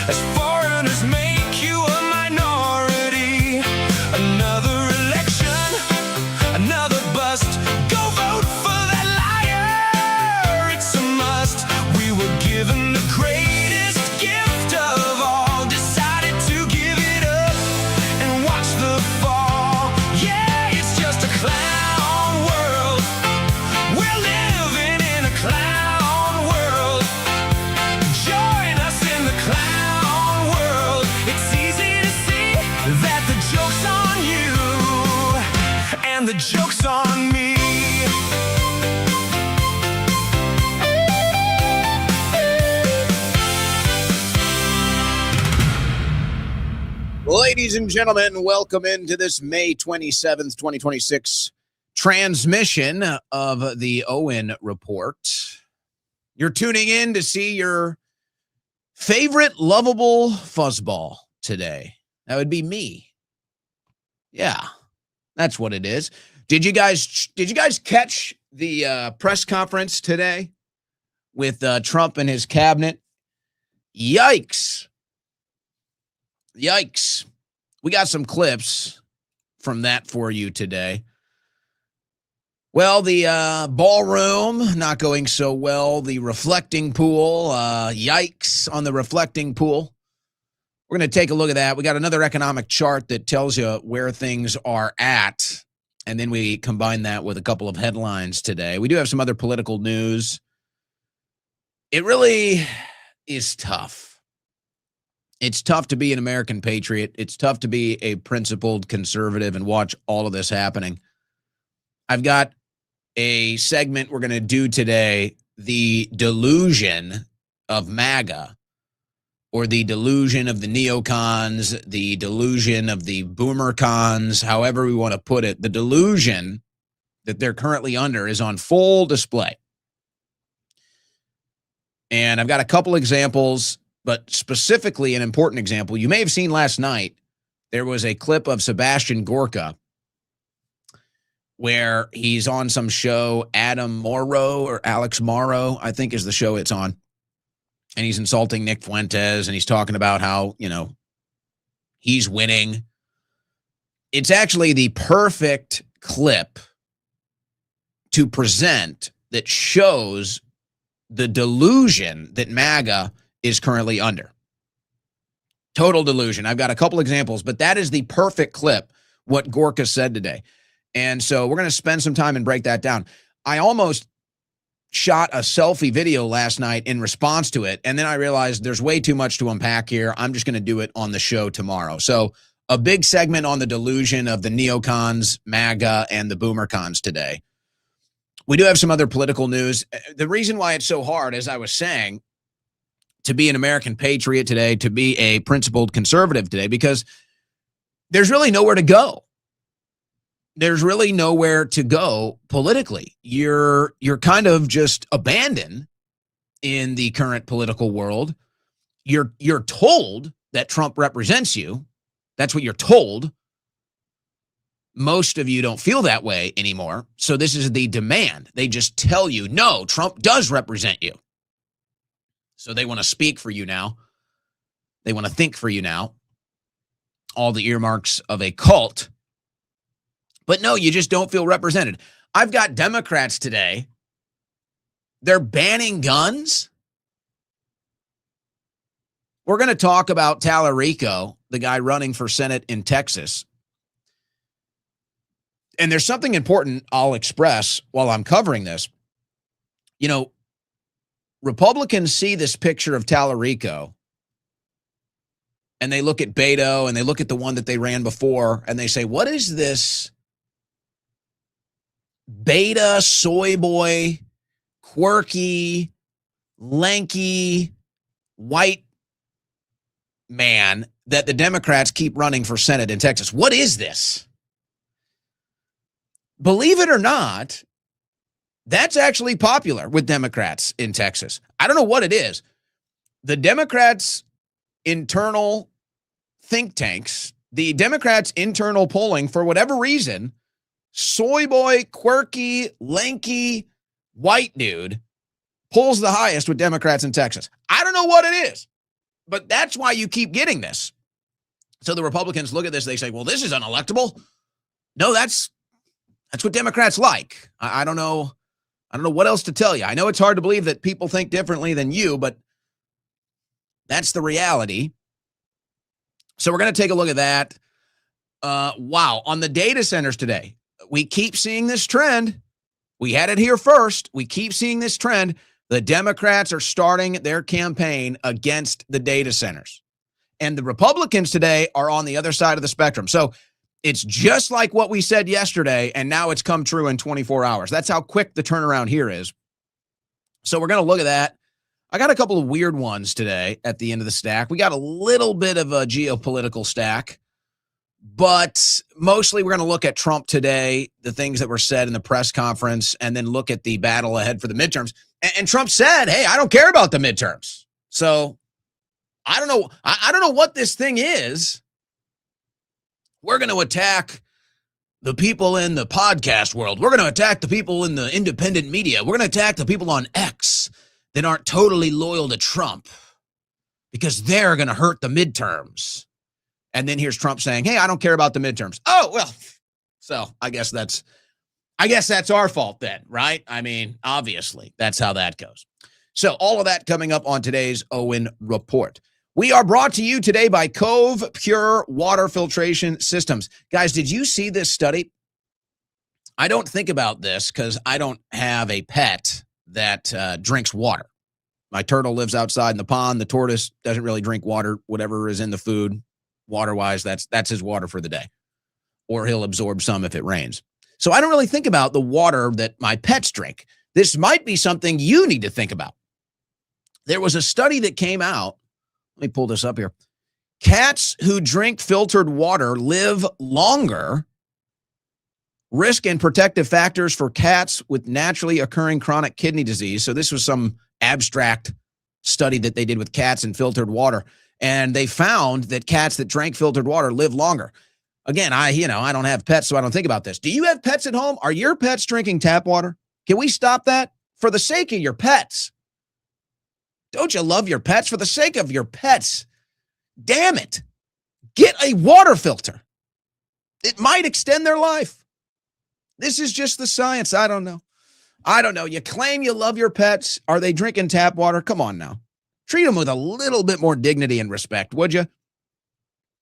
as foreigners make you a minority. Another election, another bust. Go vote for that liar, it's a must. We were given the greatest gift of all, decided to give it up and watch the fall. Yeah, it's just a clown world. We're living in a clown world. Join us in the clown world. It's easy to see that the joke's on you and the joke's on me. Ladies and gentlemen, welcome into this May 27th, 2026 transmission of the Owen Report. You're tuning in to see your favorite lovable fuzzball today. That would be me. Yeah, that's what it is. Did you guys catch the press conference today with Trump and his cabinet? Yikes. Yikes. We got some clips from that for you today. Well, the ballroom, not going so well. The reflecting pool, yikes on the reflecting pool. We're going to take a look at that. We got another economic chart that tells you where things are at. And then we combine that with a couple of headlines today. We do have some other political news. It really is tough. It's tough to be an American patriot. It's tough to be a principled conservative and watch all of this happening. I've got a segment we're going to do today, the delusion of MAGA, or the delusion of the neocons, the delusion of the boomer cons, however we want to put it. The delusion that they're currently under is on full display. And I've got a couple examples, but specifically an important example. You may have seen last night, there was a clip of Sebastian Gorka where he's on some show, Adam Morrow or Alex Morrow, I think is the show it's on. And he's insulting Nick Fuentes, and he's talking about how, he's winning. It's actually the perfect clip to present that shows the delusion that MAGA is currently under. Total delusion. I've got a couple examples, but that is the perfect clip, what Gorka said today. And so we're going to spend some time and break that down. I almost shot a selfie video last night in response to it, and then I realized there's way too much to unpack here. I'm just going to do it on the show tomorrow. So a big segment on the delusion of the neocons, MAGA, and the boomer cons today. We do have some other political news. The reason why it's so hard, as I was saying, to be an American patriot today, to be a principled conservative today, because there's really nowhere to go. There's really nowhere to go politically. You're kind of just abandoned in the current political world. You're told that Trump represents you. That's what you're told. Most of you don't feel that way anymore. So this is the demand. They just tell you, no, Trump does represent you. So they want to speak for you now. They want to think for you now. All the earmarks of a cult. But no, you just don't feel represented. I've got Democrats today. They're banning guns. We're going to talk about Tallarico, the guy running for Senate in Texas. And there's something important I'll express while I'm covering this. Republicans see this picture of Tallarico, and they look at Beto, and they look at the one that they ran before, and they say, what is this beta, soy boy, quirky, lanky, white man that the Democrats keep running for Senate in Texas? What is this? Believe it or not, that's actually popular with Democrats in Texas. I don't know what it is. The Democrats' internal think tanks, the Democrats' internal polling, for whatever reason, soy boy, quirky, lanky, white dude pulls the highest with Democrats in Texas. I don't know what it is. But that's why you keep getting this. So the Republicans look at this, they say, well, this is unelectable. No, that's what Democrats like. I don't know. I don't know what else to tell you. I know it's hard to believe that people think differently than you, but that's the reality. So we're going to take a look at that. Wow. On the data centers today, we keep seeing this trend. We had it here first. We keep seeing this trend. The Democrats are starting their campaign against the data centers. And the Republicans today are on the other side of the spectrum. So it's just like what we said yesterday, and now it's come true in 24 hours. That's how quick the turnaround here is. So we're going to look at that. I got a couple of weird ones today at the end of the stack. We got a little bit of a geopolitical stack, but mostly we're going to look at Trump today, the things that were said in the press conference, and then look at the battle ahead for the midterms. And Trump said, hey, I don't care about the midterms. So I don't know. I don't know what this thing is. We're going to attack the people in the podcast world. We're going to attack the people in the independent media. We're going to attack the people on X that aren't totally loyal to Trump because they're going to hurt the midterms. And then here's Trump saying, hey, I don't care about the midterms. Oh, well, so I guess that's our fault then, right? I mean, obviously, that's how that goes. So all of that coming up on today's Owen Report. We are brought to you today by Cove Pure Water Filtration Systems. Guys, did you see this study? I don't think about this because I don't have a pet that drinks water. My turtle lives outside in the pond. The tortoise doesn't really drink water. Whatever is in the food, water-wise, that's his water for the day. Or he'll absorb some if it rains. So I don't really think about the water that my pets drink. This might be something you need to think about. There was a study that came out. Let me pull this up here. Cats who drink filtered water live longer. Risk and protective factors for cats with naturally occurring chronic kidney disease. So this was some abstract study that they did with cats and filtered water. And they found that cats that drank filtered water live longer. Again, I don't have pets, so I don't think about this. Do you have pets at home? Are your pets drinking tap water? Can we stop that? For the sake of your pets. Don't you love your pets? For the sake of your pets. Damn it. Get a water filter. It might extend their life. This is just the science. I don't know. You claim you love your pets. Are they drinking tap water? Come on now. Treat them with a little bit more dignity and respect, would you?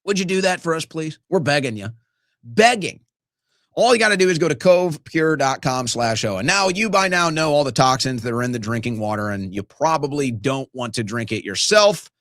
Would you do that for us, please? We're begging you. Begging. All you got to do is go to covepure.com/Owen. Now, you by now know all the toxins that are in the drinking water, and you probably don't want to drink it yourself.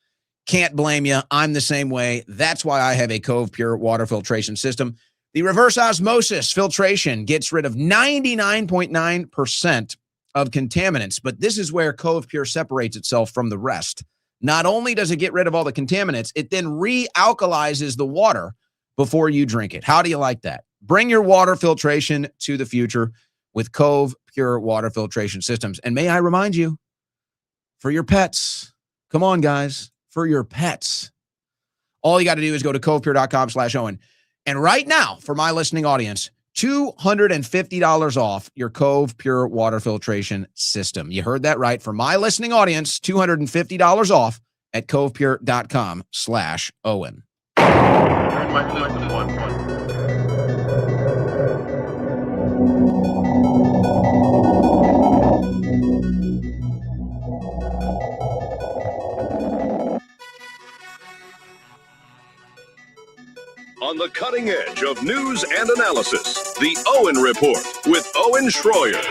Can't blame you. I'm the same way. That's why I have a Cove Pure water filtration system. The reverse osmosis filtration gets rid of 99.9% of contaminants, but this is where Cove Pure separates itself from the rest. Not only does it get rid of all the contaminants, it then realkalizes the water before you drink it. How do you like that? Bring your water filtration to the future with Cove Pure water filtration systems. And may I remind you, for your pets, come on, guys, for your pets, all you got to do is go to covepure.com/Owen. And right now, for my listening audience, $250 off your Cove Pure water filtration system. You heard that right. For my listening audience, $250 off at covepure.com/Owen. Turn my system on. On the cutting edge of news and analysis, the Owen Report with Owen Schroyer.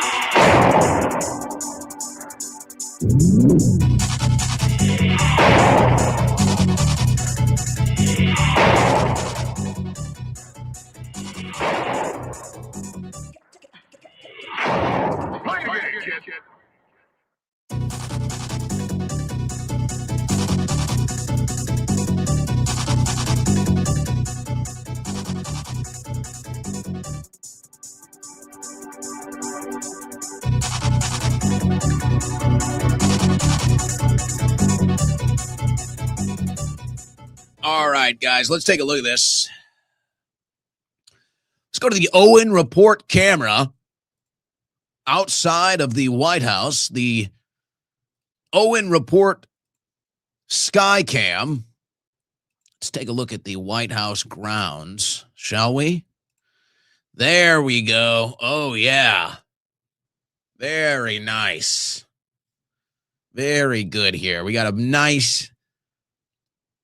All right, guys, let's take a look at this. Let's go to the Owen Report camera outside of the White House. The Owen Report Skycam. Let's take a look at the White House grounds, shall we? There we go. Oh, yeah. Very nice. Very good here. We got a nice,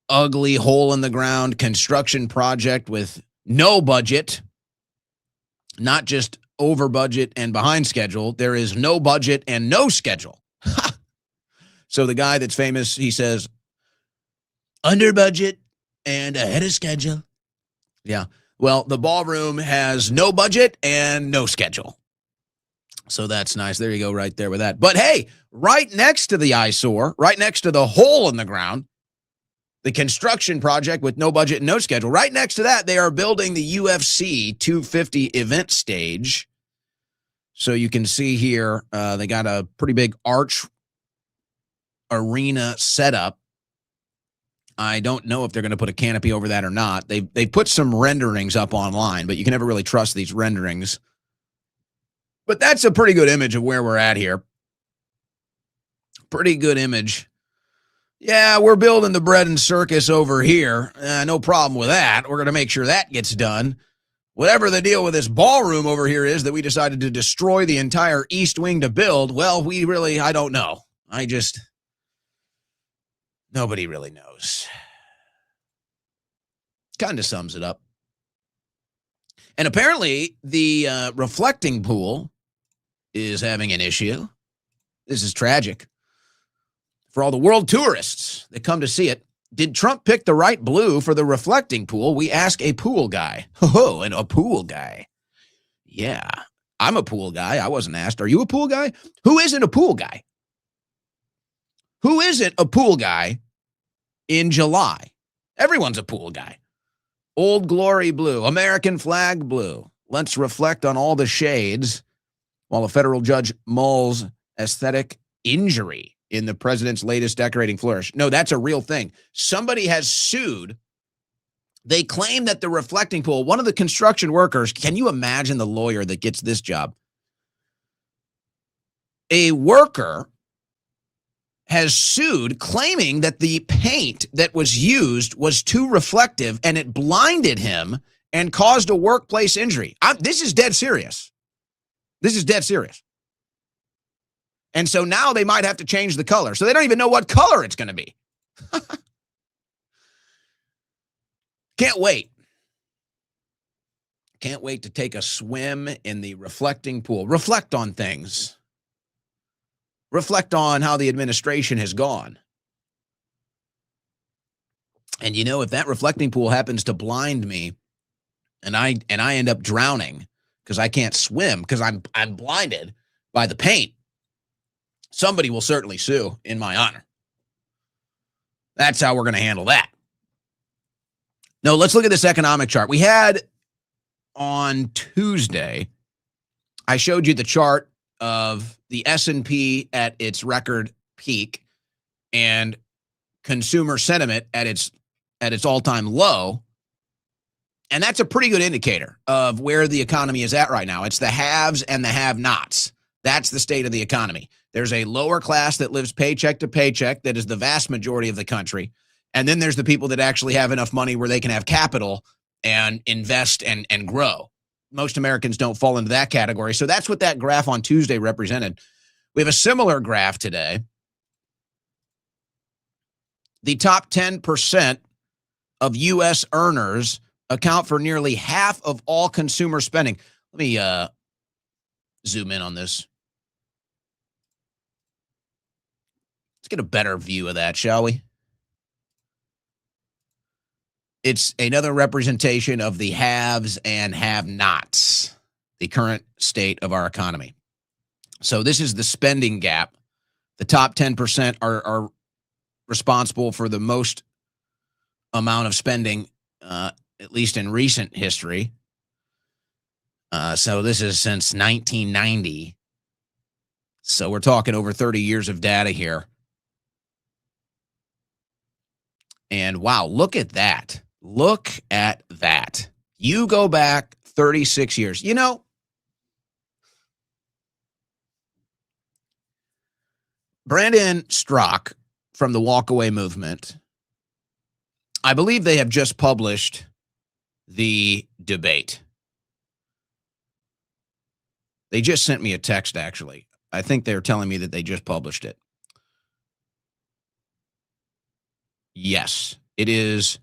ugly hole in the ground construction project with no budget, not just over budget and behind schedule. There is no budget and no schedule. So the guy that's famous, he says, under budget and ahead of schedule. Yeah. Well, the ballroom has no budget and no schedule. So that's nice. There you go, right there with that. But hey, right next to the eyesore, right next to the hole in the ground, the construction project with no budget and no schedule, right next to that, they are building the UFC 250 event stage. So you can see here, they got a pretty big arch arena setup. I don't know if they're going to put a canopy over that or not. They put some renderings up online, but you can never really trust these renderings. But that's a pretty good image of where we're at here. Pretty good image. Yeah, we're building the bread and circus over here. No problem with that. We're going to make sure that gets done. Whatever the deal with this ballroom over here is that we decided to destroy the entire East Wing to build, well, I don't know. Nobody really knows. Kind of sums it up. And apparently the reflecting pool is having an issue. This is tragic. For all the world tourists that come to see it, did Trump pick the right blue for the reflecting pool? We ask a pool guy. Oh, and a pool guy. Yeah, I'm a pool guy. I wasn't asked. Are you a pool guy? Who isn't a pool guy? Who isn't a pool guy in July? Everyone's a pool guy. Old Glory blue, American flag blue. Let's reflect on all the shades while a federal judge mulls aesthetic injury in the president's latest decorating flourish. No, that's a real thing. Somebody has sued. They claim that the reflecting pool, one of the construction workers, can you imagine the lawyer that gets this job? A worker has sued claiming that the paint that was used was too reflective and it blinded him and caused a workplace injury. This is dead serious. This is dead serious. And so now they might have to change the color. So they don't even know what color it's going to be. Can't wait. Can't wait to take a swim in the reflecting pool. Reflect on things. Reflect on how the administration has gone. And you know, if that reflecting pool happens to blind me and I end up drowning because I can't swim because I'm blinded by the paint, somebody will certainly sue in my honor. That's how we're going to handle that. No, let's look at this economic chart. We had on Tuesday, I showed you the chart of the S&P at its record peak and consumer sentiment at its all-time low. And that's a pretty good indicator of where the economy is at right now. It's the haves and the have-nots. That's the state of the economy. There's a lower class that lives paycheck to paycheck that is the vast majority of the country. And then there's the people that actually have enough money where they can have capital and invest and grow. Most Americans don't fall into that category. So that's what that graph on Tuesday represented. We have a similar graph today. The top 10% of U.S. earners account for nearly half of all consumer spending. Let me zoom in on this. Let's get a better view of that, shall we? It's another representation of the haves and have-nots, the current state of our economy. So this is the spending gap. The top 10% are responsible for the most amount of spending, at least in recent history. So this is since 1990. So we're talking over 30 years of data here. And wow, look at that. Look at that. You go back 36 years. You know, Brandon Strzok from the walkaway movement. I believe they have just published the debate. They just sent me a text, actually. I think they're telling me that they just published it. Yes, it is.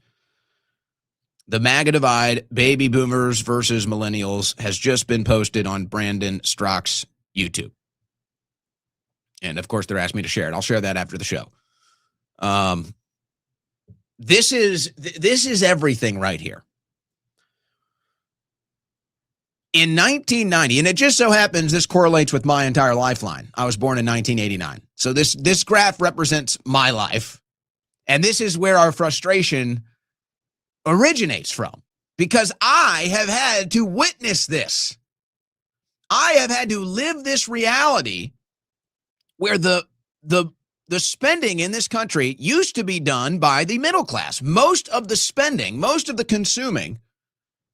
The MAGA divide, baby boomers versus millennials, has just been posted on Brandon Strock's YouTube. And, of course, they're asking me to share it. I'll share that after the show. This is everything right here. In 1990, and it just so happens this correlates with my entire lifeline. I was born in 1989. So this graph represents my life. And this is where our frustration originates from, because I have had to witness this. I have had to live this reality where the spending in this country used to be done by the middle class. Most of the spending, most of the consuming,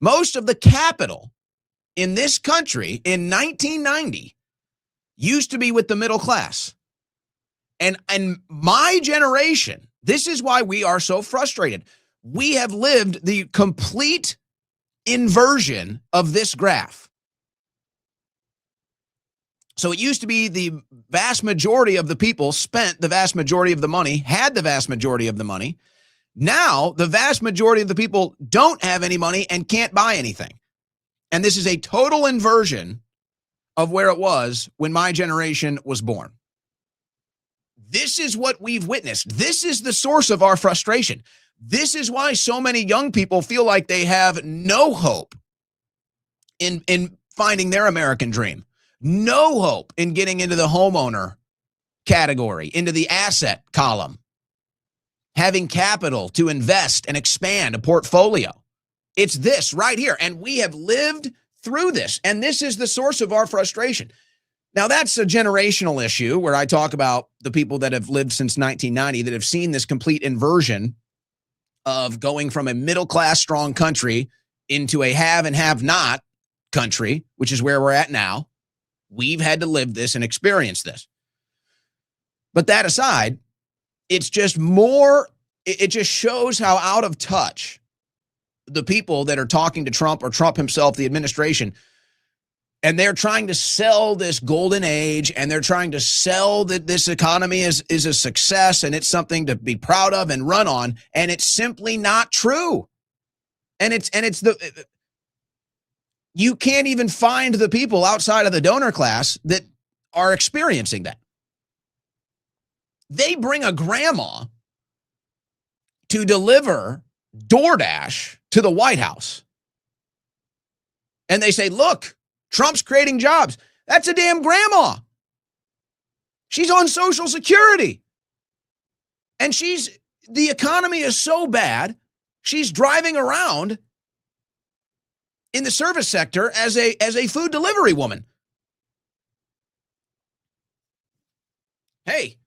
most of the capital in this country in 1990 used to be with the middle class. And my generation, this is why we are so frustrated. We have lived the complete inversion of this graph. So it used to be the vast majority of the people spent the vast majority of the money, had the vast majority of the money. Now, the vast majority of the people don't have any money and can't buy anything. And this is a total inversion of where it was when my generation was born. This is what we've witnessed. This is the source of our frustration. This is why so many young people feel like they have no hope in finding their American dream. No hope in getting into the homeowner category, into the asset column, having capital to invest and expand a portfolio. It's this right here. And we have lived through this. And this is the source of our frustration. Now, that's a generational issue where I talk about the people that have lived since 1990 that have seen this complete inversion of going from a middle-class strong country into a have and have not country, which is where we're at now. We've had to live this and experience this. But that aside, it's just more, it just shows how out of touch the people that are talking to Trump or Trump himself, the administration, and they're trying to sell this golden age, and they're trying to sell that this economy is a success and it's something to be proud of and run on, and it's simply not true. And you can't even find the people outside of the donor class that are experiencing that. They bring a grandma to deliver DoorDash to the White House. And they say, look, Trump's creating jobs. That's a damn grandma. She's on Social Security. And the economy is so bad, she's driving around in the service sector as a food delivery woman. Hey,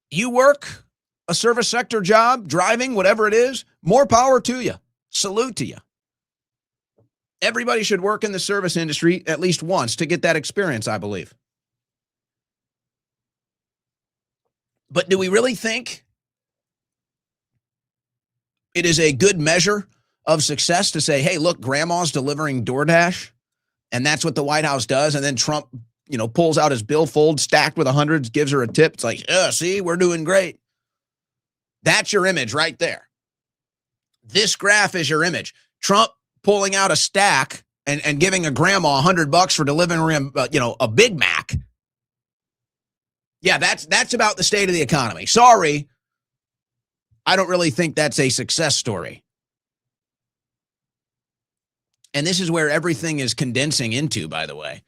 you work a service sector job, driving, whatever it is, more power to you. Salute to you. Everybody should work in the service industry at least once to get that experience, I believe. But do we really think it is a good measure of success to say, hey, look, grandma's delivering DoorDash, and that's what the White House does, and then Trump, pulls out his billfold stacked with hundreds, gives her a tip. It's like, see, we're doing great. That's your image right there. This graph is your image. Trump pulling out a stack and giving a grandma $100 for delivering, a Big Mac. Yeah, that's about the state of the economy. Sorry, I don't really think that's a success story. And this is where everything is condensing into, by the way.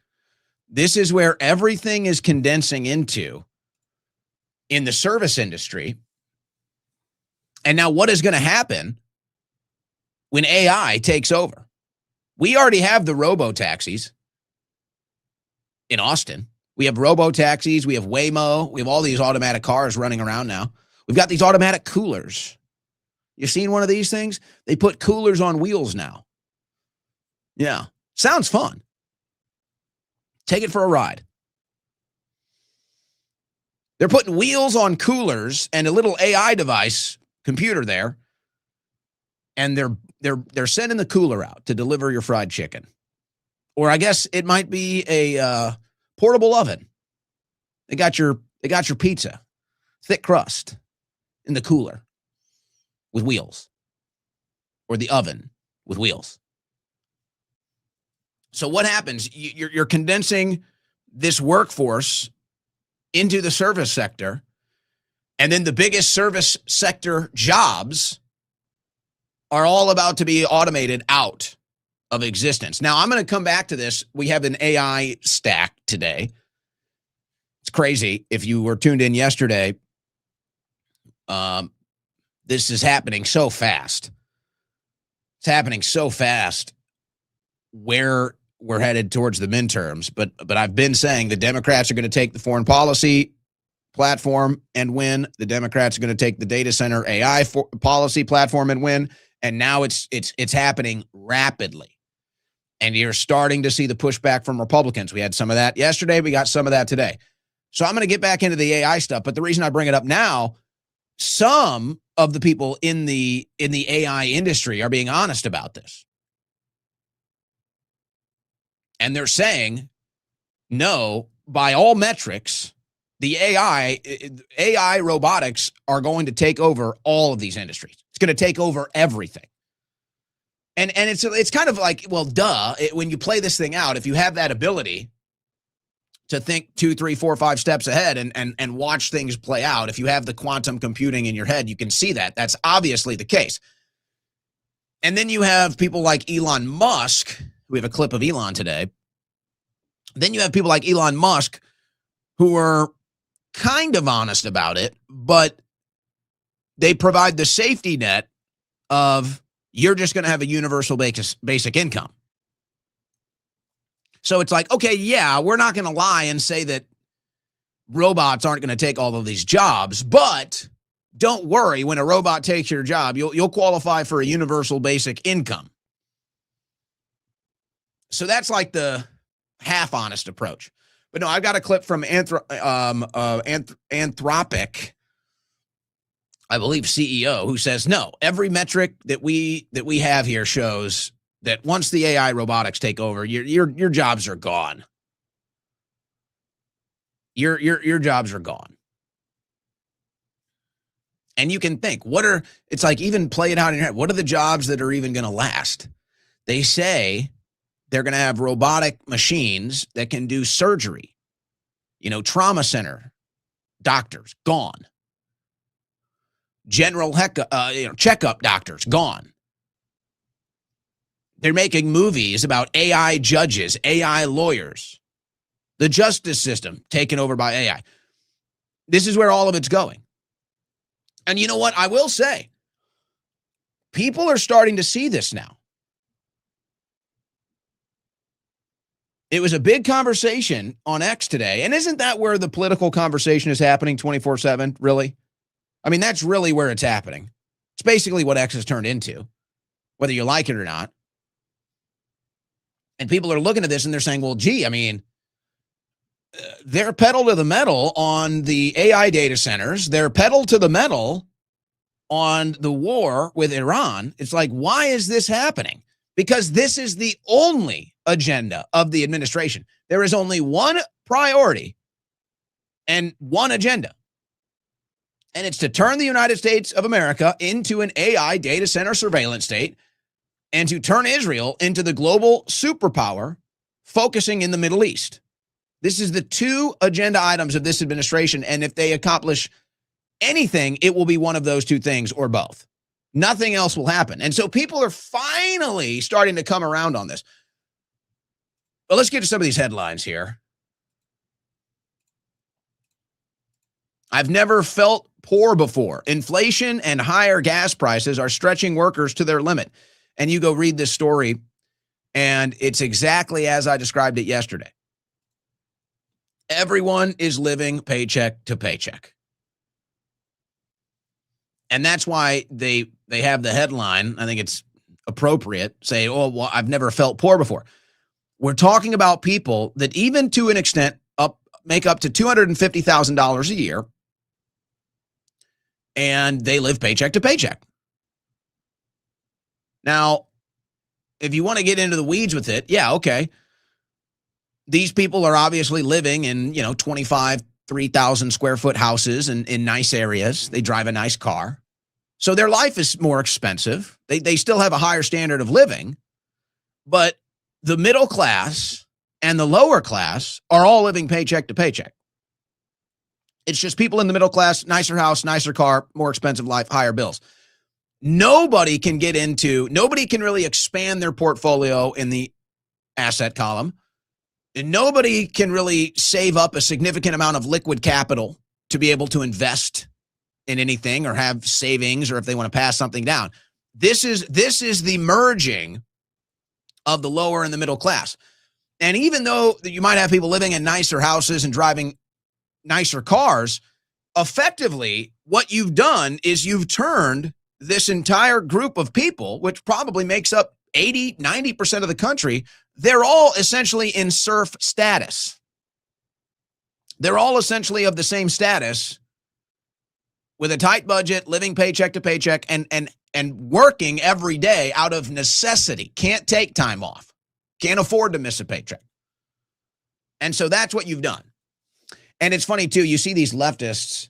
This is where everything is condensing into in the service industry. And now what is going to happen when AI takes over? We already have the robo-taxis in Austin. We have robo-taxis. We have Waymo. We have all these automatic cars running around now. We've got these automatic coolers. You seen one of these things? They put coolers on wheels now. Yeah. Sounds fun. Take it for a ride. They're putting wheels on coolers and a little AI device computer there, and they're sending the cooler out to deliver your fried chicken. Or I guess it might be a portable oven. They got your pizza, thick crust, in the cooler with wheels, or the oven with wheels. So what happens? You're condensing this workforce into the service sector, and then the biggest service sector jobs are all about to be automated out of existence. Now, I'm going to come back to this. We have an AI stack today. It's crazy. If you were tuned in yesterday, this is happening so fast. It's happening so fast where we're headed towards the midterms. But I've been saying the Democrats are going to take the foreign policy platform and win. The Democrats are going to take the data center AI policy platform and win. And now it's happening rapidly. And you're starting to see the pushback from Republicans. We had some of that yesterday. We got some of that today. So I'm going to get back into the AI stuff. But the reason I bring it up now, some of the people in the AI industry are being honest about this. And they're saying, no, by all metrics, the AI robotics are going to take over all of these industries. It's going to take over everything. And it's kind of like, well, duh, when you play this thing out, if you have that ability to think 2, 3, 4, 5 steps ahead and watch things play out, if you have the quantum computing in your head, you can see that. That's obviously the case. And then you have people like Elon Musk. We have a clip of Elon today. Then you have people like Elon Musk who are kind of honest about it, but they provide the safety net of you're just going to have a universal basic income. So it's like, okay, yeah, we're not going to lie and say that robots aren't going to take all of these jobs, but don't worry, when a robot takes your job, you'll qualify for a universal basic income. So that's like the half-honest approach. But no, I've got a clip from Anthropic, I believe CEO, who says, no, every metric that we have here shows that once the AI robotics take over, your jobs are gone. Your jobs are gone. And you can think, it's like, even play it out in your head. What are the jobs that are even going to last? They say they're going to have robotic machines that can do surgery. Trauma center doctors, gone. General checkup doctors, gone. They're making movies about AI judges, AI lawyers. The justice system taken over by AI. This is where all of it's going. And you know what? I will say, people are starting to see this now. It was a big conversation on X today. And isn't that where the political conversation is happening 24/7, really? I mean, that's really where it's happening. It's basically what X has turned into, whether you like it or not. And people are looking at this and they're saying, well, gee, I mean, they're pedal to the metal on the AI data centers. They're pedal to the metal on the war with Iran. It's like, why is this happening? Because this is the only agenda of the administration. There is only one priority and one agenda. And it's to turn the United States of America into an AI data center surveillance state and to turn Israel into the global superpower focusing in the Middle East. This is the two agenda items of this administration. And if they accomplish anything, it will be one of those two things or both. Nothing else will happen. And so people are finally starting to come around on this. But let's get to some of these headlines here. I've never felt poor before. Inflation and higher gas prices are stretching workers to their limit. And you go read this story, and it's exactly as I described it yesterday. Everyone is living paycheck to paycheck. And that's why they have the headline, I think it's appropriate, say, oh, well, I've never felt poor before. We're talking about people that even to an extent, make up to $250,000 a year, and they live paycheck to paycheck. Now, if you want to get into the weeds with it, yeah, okay. These people are obviously living in, 25, 3,000 square foot houses in nice areas. They drive a nice car. So their life is more expensive. They still have a higher standard of living, but the middle class and the lower class are all living paycheck to paycheck. It's just people in the middle class, nicer house, nicer car, more expensive life, higher bills. Nobody can really expand their portfolio in the asset column. And nobody can really save up a significant amount of liquid capital to be able to invest in anything or have savings, or if they want to pass something down. This is the merging of the lower and the middle class. And even though you might have people living in nicer houses and driving nicer cars, effectively what you've done is you've turned this entire group of people, which probably makes up 80, 90% of the country, they're all essentially in serf status. They're all essentially of the same status, with a tight budget, living paycheck to paycheck, and working every day out of necessity. Can't take time off. Can't afford to miss a paycheck. And so that's what you've done. And it's funny, too, you see these leftists,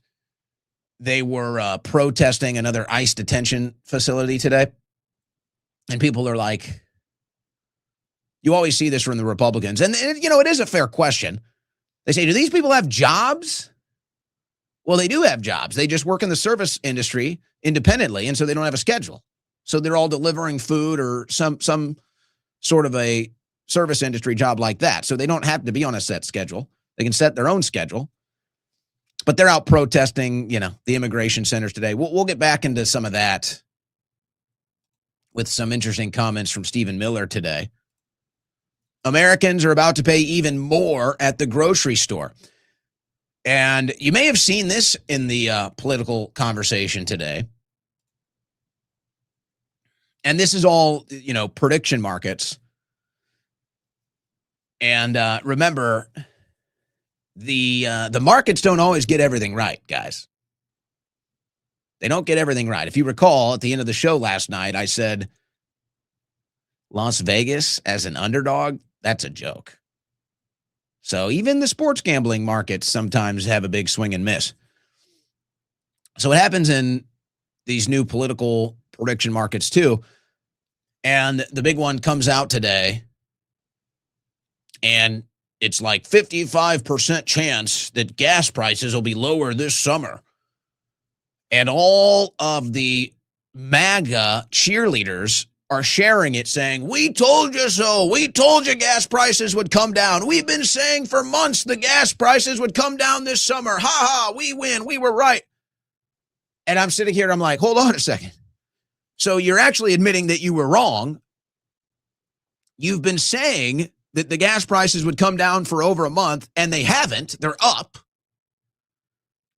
they were protesting another ICE detention facility today. And people are like, you always see this from the Republicans. And, it is a fair question. They say, do these people have jobs? Well, they do have jobs. They just work in the service industry independently, and so they don't have a schedule. So they're all delivering food or some sort of a service industry job like that. So they don't have to be on a set schedule. They can set their own schedule. But they're out protesting, the immigration centers today. We'll get back into some of that with some interesting comments from Stephen Miller today. Americans are about to pay even more at the grocery store. And you may have seen this in the political conversation today. And this is all, prediction markets. And remember, the markets don't always get everything right, guys. They don't get everything right. If you recall, at the end of the show last night, I said Las Vegas as an underdog, that's a joke. So even the sports gambling markets sometimes have a big swing and miss. So it happens in these new political prediction markets too. And the big one comes out today, and it's like 55% chance that gas prices will be lower this summer. And all of the MAGA cheerleaders are sharing it, saying, we told you so. We told you gas prices would come down. We've been saying for months the gas prices would come down this summer. Ha ha, we win. We were right. And I'm sitting here, I'm like, hold on a second. So you're actually admitting that you were wrong. You've been saying that the gas prices would come down for over a month, and they haven't. They're up.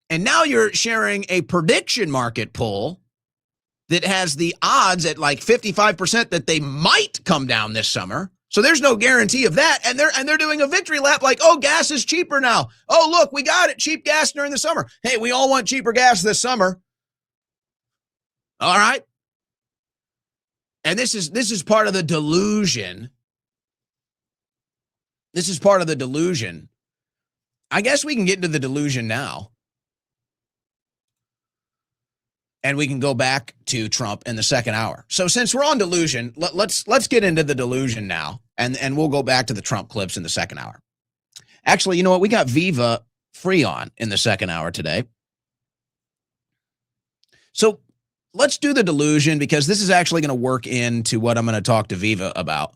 And now you're sharing a prediction market poll that has the odds at like 55% that they might come down this summer. So there's no guarantee of that. And they're doing a victory lap like, oh, gas is cheaper now. Oh, look, we got it. Cheap gas during the summer. Hey, we all want cheaper gas this summer. All right. And this is part of the delusion. This is part of the delusion. I guess we can get into the delusion now. And we can go back to Trump in the second hour. So since we're on delusion, let's get into the delusion now. And we'll go back to the Trump clips in the second hour. Actually, you know what? We got Viva Free on in the second hour today. So let's do the delusion, because this is actually going to work into what I'm going to talk to Viva about.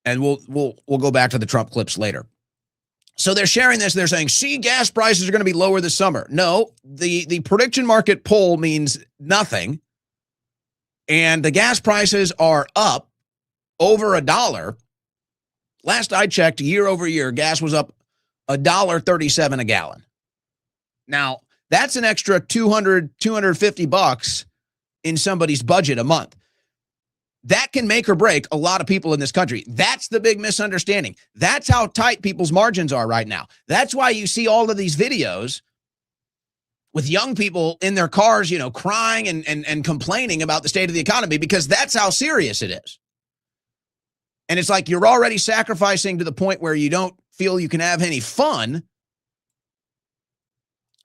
And we'll go back to the Trump clips later. So they're sharing this. They're saying, see, gas prices are going to be lower this summer. No, the prediction market poll means nothing. And the gas prices are up over $1. Last I checked, year over year, gas was up $1.37 a gallon. Now, that's an extra $250 in somebody's budget a month. That can make or break a lot of people in this country. That's the big misunderstanding. That's how tight people's margins are right now. That's why you see all of these videos with young people in their cars, crying and complaining about the state of the economy, because that's how serious it is. And it's like you're already sacrificing to the point where you don't feel you can have any fun.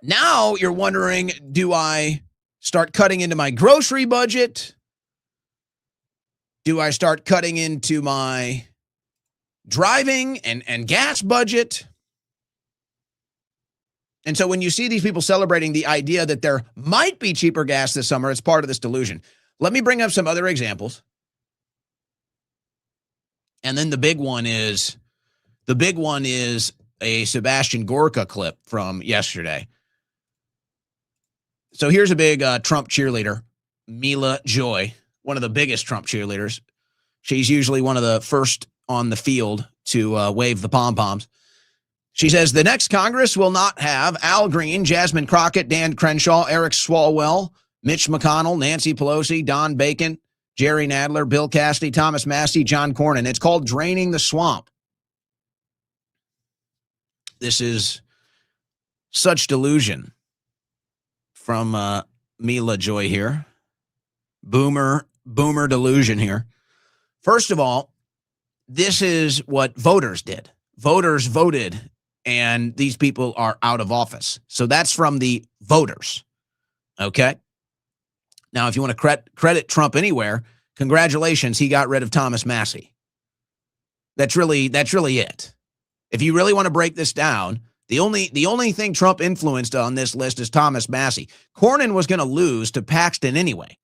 Now you're wondering, do I start cutting into my grocery budget? Do I start cutting into my driving and gas budget? And so when you see these people celebrating the idea that there might be cheaper gas this summer, it's part of this delusion. Let me bring up some other examples. And then the big one is a Sebastian Gorka clip from yesterday. So here's a big Trump cheerleader, Mila Joy, one of the biggest Trump cheerleaders. She's usually one of the first on the field to wave the pom-poms. She says the next Congress will not have Al Green, Jasmine Crockett, Dan Crenshaw, Eric Swalwell, Mitch McConnell, Nancy Pelosi, Don Bacon, Jerry Nadler, Bill Cassidy, Thomas Massie, John Cornyn. It's called draining the swamp. This is such delusion from Mila Joy here. Boomer delusion here. First of all, this is what voters did. Voters voted, and these people are out of office. So that's from the voters. Okay? Now, if you want to credit Trump anywhere, congratulations, he got rid of Thomas Massie. That's really it. If you really want to break this down, the only thing Trump influenced on this list is Thomas Massie. Cornyn was going to lose to Paxton anyway.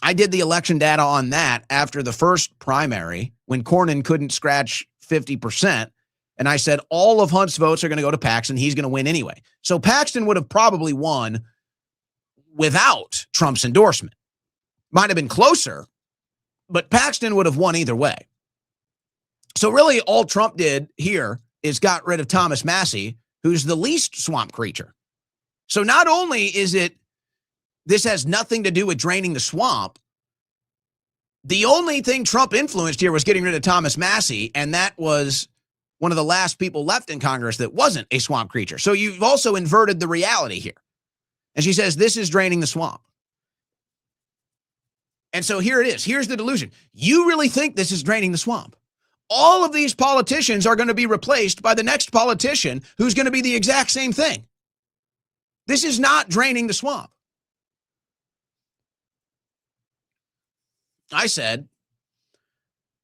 I did the election data on that after the first primary when Cornyn couldn't scratch 50%. And I said all of Hunt's votes are going to go to Paxton. He's going to win anyway. So Paxton would have probably won without Trump's endorsement. Might have been closer, but Paxton would have won either way. So really all Trump did here is got rid of Thomas Massie, who's the least swamp creature. So not only is this has nothing to do with draining the swamp, the only thing Trump influenced here was getting rid of Thomas Massie, and that was one of the last people left in Congress that wasn't a swamp creature. So you've also inverted the reality here. And she says, this is draining the swamp. And so here it is. Here's the delusion. You really think this is draining the swamp? All of these politicians are going to be replaced by the next politician who's going to be the exact same thing. This is not draining the swamp. I said,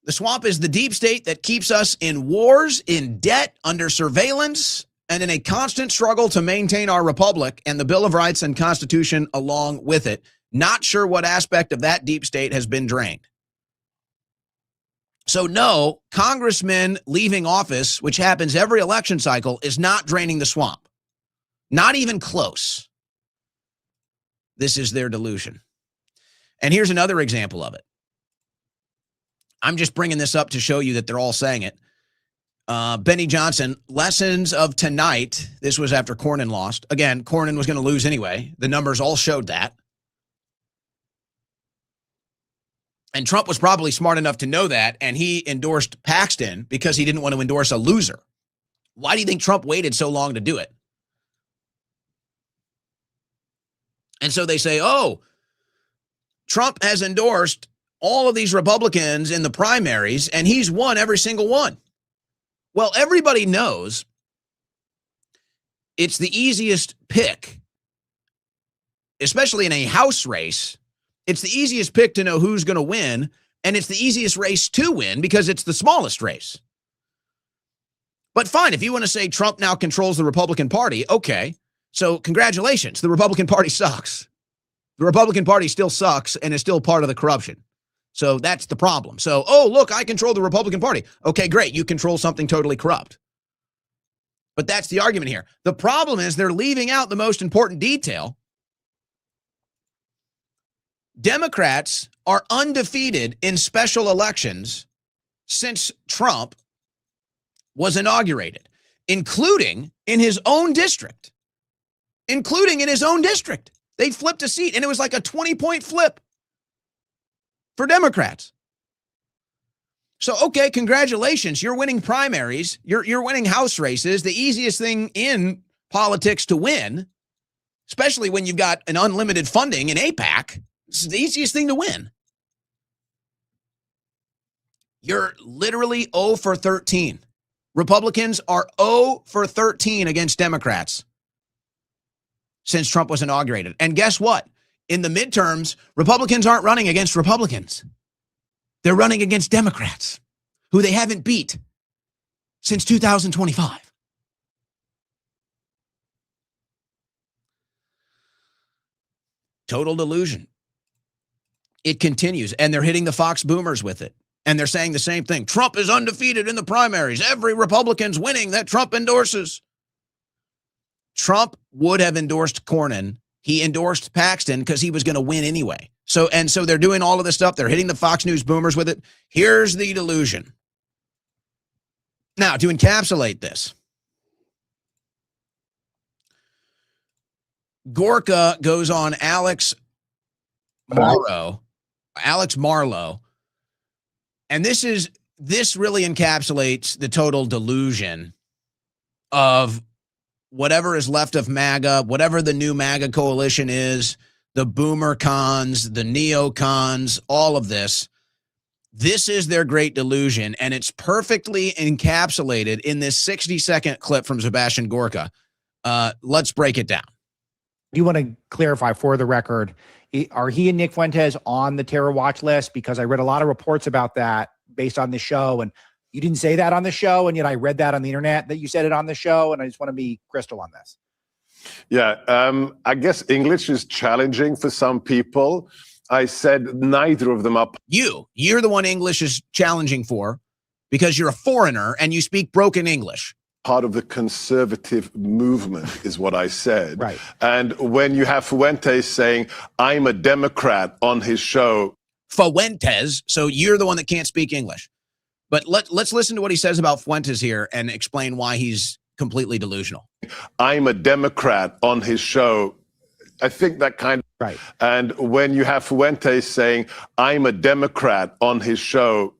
the swamp is the deep state that keeps us in wars, in debt, under surveillance, and in a constant struggle to maintain our republic and the Bill of Rights and Constitution along with it. Not sure what aspect of that deep state has been drained. So no, congressmen leaving office, which happens every election cycle, is not draining the swamp. Not even close. This is their delusion. And here's another example of it. I'm just bringing this up to show you that they're all saying it. Benny Johnson, lessons of tonight. This was after Cornyn lost. Again, Cornyn was going to lose anyway. The numbers all showed that. And Trump was probably smart enough to know that, and he endorsed Paxton because he didn't want to endorse a loser. Why do you think Trump waited so long to do it? And so they say, oh, Trump has endorsed all of these Republicans in the primaries, and he's won every single one. Well, everybody knows it's the easiest pick, especially in a House race. It's the easiest pick to know who's going to win, and it's the easiest race to win because it's the smallest race. But fine, if you want to say Trump now controls the Republican Party, okay, so congratulations, the Republican Party sucks. The Republican Party still sucks and is still part of the corruption. So that's the problem. So, oh, look, I control the Republican Party. Okay, great, you control something totally corrupt. But that's the argument here. The problem is they're leaving out the most important detail. Democrats are undefeated in special elections since Trump was inaugurated, including in his own district. They flipped a seat, and it was like a 20-point flip. for Democrats. So, okay, congratulations. You're winning primaries. You're winning House races, the easiest thing in politics to win, especially when you've got an unlimited funding in AIPAC. This is the easiest thing to win. You're literally 0 for 13. Republicans are 0 for 13 against Democrats since Trump was inaugurated. And guess what? In the midterms, Republicans aren't running against Republicans. They're running against Democrats, who they haven't beat since 2025. Total delusion. It continues, and they're hitting the Fox boomers with it. And they're saying the same thing. Trump is undefeated in the primaries. Every Republican's winning that Trump endorses. Trump would have endorsed Cornyn. He endorsed Paxton because he was going to win anyway. So they're doing all of this stuff. They're hitting the Fox News boomers with it. Here's the delusion. Now, to encapsulate this, Gorka goes on Alex Marlow, and this really encapsulates the total delusion of whatever is left of MAGA, whatever the new MAGA coalition is, the boomer cons, the neocons, all of this. This is their great delusion, and it's perfectly encapsulated in this 60-second clip from Sebastian Gorka. Let's break it down. Do you want to clarify for the record, are he and Nick Fuentes on the terror watch list? Because I read a lot of reports about that based on the show, and you didn't say that on the show, and yet I read that on the internet that you said it on the show, and I just want to be crystal on this. Yeah, I guess English is challenging for some people. I said neither of them are. You're the one English is challenging for because you're a foreigner and you speak broken English. Part of the conservative movement is what I said. Right. And when you have Fuentes saying, I'm a Democrat on his show. Fuentes, so you're the one that can't speak English. But let's listen to what he says about Fuentes here and explain why he's completely delusional. I'm a Democrat on his show. I think that kind of. Right. And when you have Fuentes saying, I'm a Democrat on his show,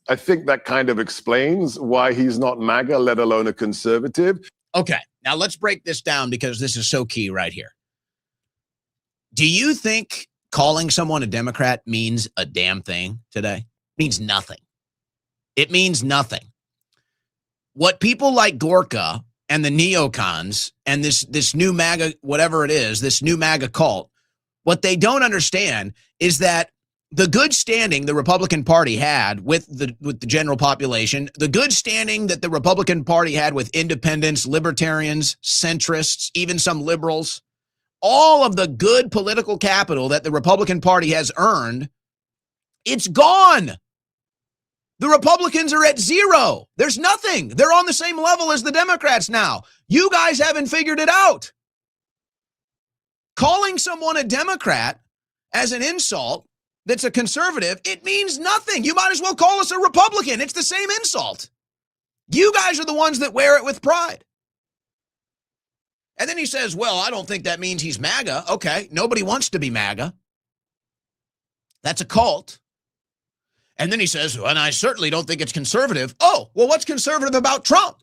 I think that kind of explains why he's not MAGA, let alone a conservative. Okay, now let's break this down because this is so key right here. Do you think calling someone a Democrat means a damn thing today? It means nothing. It means nothing. What people like Gorka and the neocons and this new MAGA, whatever it is, this new MAGA cult, what they don't understand is that the good standing the Republican Party had with the general population, the good standing that the Republican Party had with independents, libertarians, centrists, even some liberals, all of the good political capital that the Republican Party has earned, it's gone. The Republicans are at zero. There's nothing. They're on the same level as the Democrats now. You guys haven't figured it out. Calling someone a Democrat as an insult that's a conservative, it means nothing. You might as well call us a Republican. It's the same insult. You guys are the ones that wear it with pride. And then he says, well, I don't think that means he's MAGA. Okay, nobody wants to be MAGA. That's a cult. And then he says, and I certainly don't think it's conservative. Oh, well, what's conservative about Trump?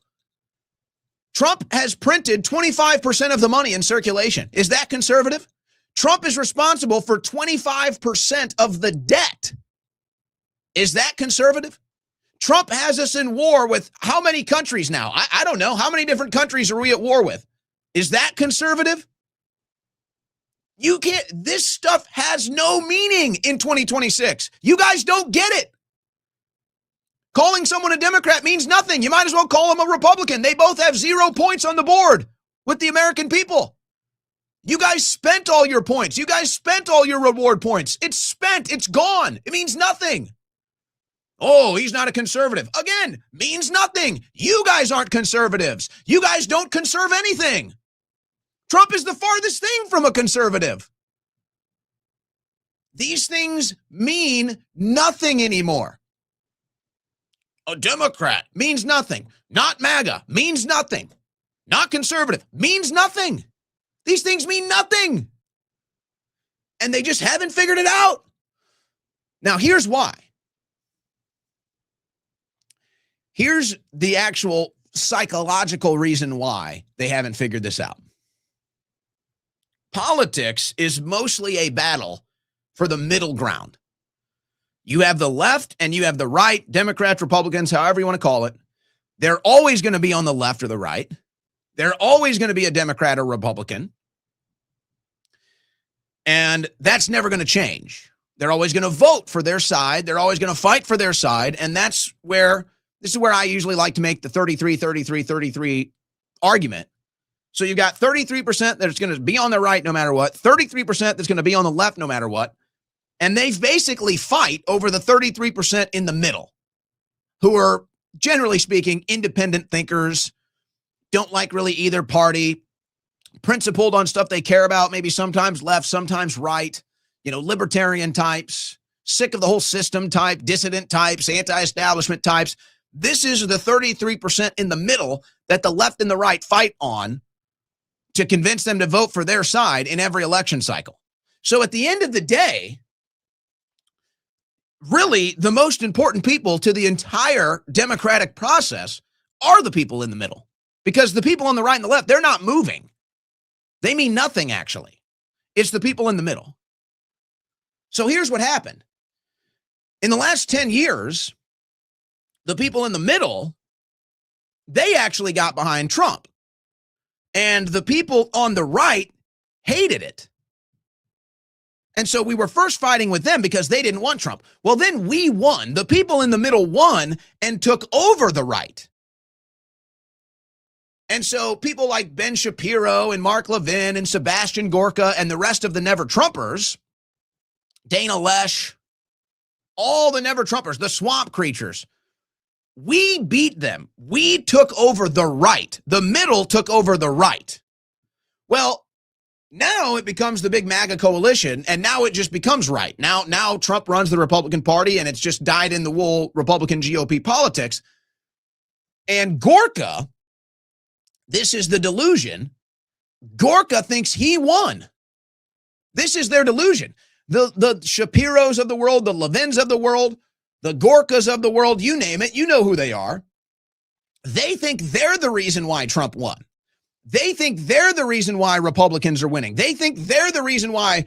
Trump has printed 25% of the money in circulation. Is that conservative? Trump is responsible for 25% of the debt. Is that conservative? Trump has us in war with how many countries now? I don't know. How many different countries are we at war with? Is that conservative? You can't, this stuff has no meaning in 2026. You guys don't get it. Calling someone a Democrat means nothing. You might as well call them a Republican. They both have 0 points on the board with the American people. You guys spent all your points. You guys spent all your reward points. It's spent. It's gone. It means nothing. Oh, he's not a conservative. Again, means nothing. You guys aren't conservatives. You guys don't conserve anything. Trump is the farthest thing from a conservative. These things mean nothing anymore. A Democrat means nothing. Not MAGA means nothing. Not conservative means nothing. These things mean nothing. And they just haven't figured it out. Now, here's why. Here's the actual psychological reason why they haven't figured this out. Politics is mostly a battle for the middle ground. You have the left and you have the right, Democrats, Republicans, however you want to call it. They're always going to be on the left or the right. They're always going to be a Democrat or Republican. And that's never going to change. They're always going to vote for their side. They're always going to fight for their side. And this is where I usually like to make the 33 argument. So you've got 33% that's going to be on the right no matter what, 33% that's going to be on the left no matter what. And they basically fight over the 33% in the middle, who are, generally speaking, independent thinkers, don't like really either party, principled on stuff they care about, maybe sometimes left, sometimes right, libertarian types, sick of the whole system type, dissident types, anti-establishment types. This is the 33% in the middle that the left and the right fight on to convince them to vote for their side in every election cycle. So at the end of the day, really the most important people to the entire democratic process are the people in the middle, because the people on the right and the left, they're not moving. They mean nothing, actually. It's the people in the middle. So here's what happened. In the last 10 years, the people in the middle, they actually got behind Trump. And the people on the right hated it. And so we were first fighting with them because they didn't want Trump. Well, then we won. The people in the middle won and took over the right. And so people like Ben Shapiro and Mark Levin and Sebastian Gorka and the rest of the Never Trumpers, Dana Lesh, all the Never Trumpers, the swamp creatures, we beat them. We took over the right. The middle took over the right. Well, now it becomes the big MAGA coalition, and now it just becomes right. Now Trump runs the Republican Party, and it's just dyed-in-the-wool Republican GOP politics. And Gorka, this is the delusion, Gorka thinks he won. This is their delusion. The Shapiros of the world, the Levins of the world, the Gorkas of the world, you name it, you know who they are. They think they're the reason why Trump won. They think they're the reason why Republicans are winning. They think they're the reason why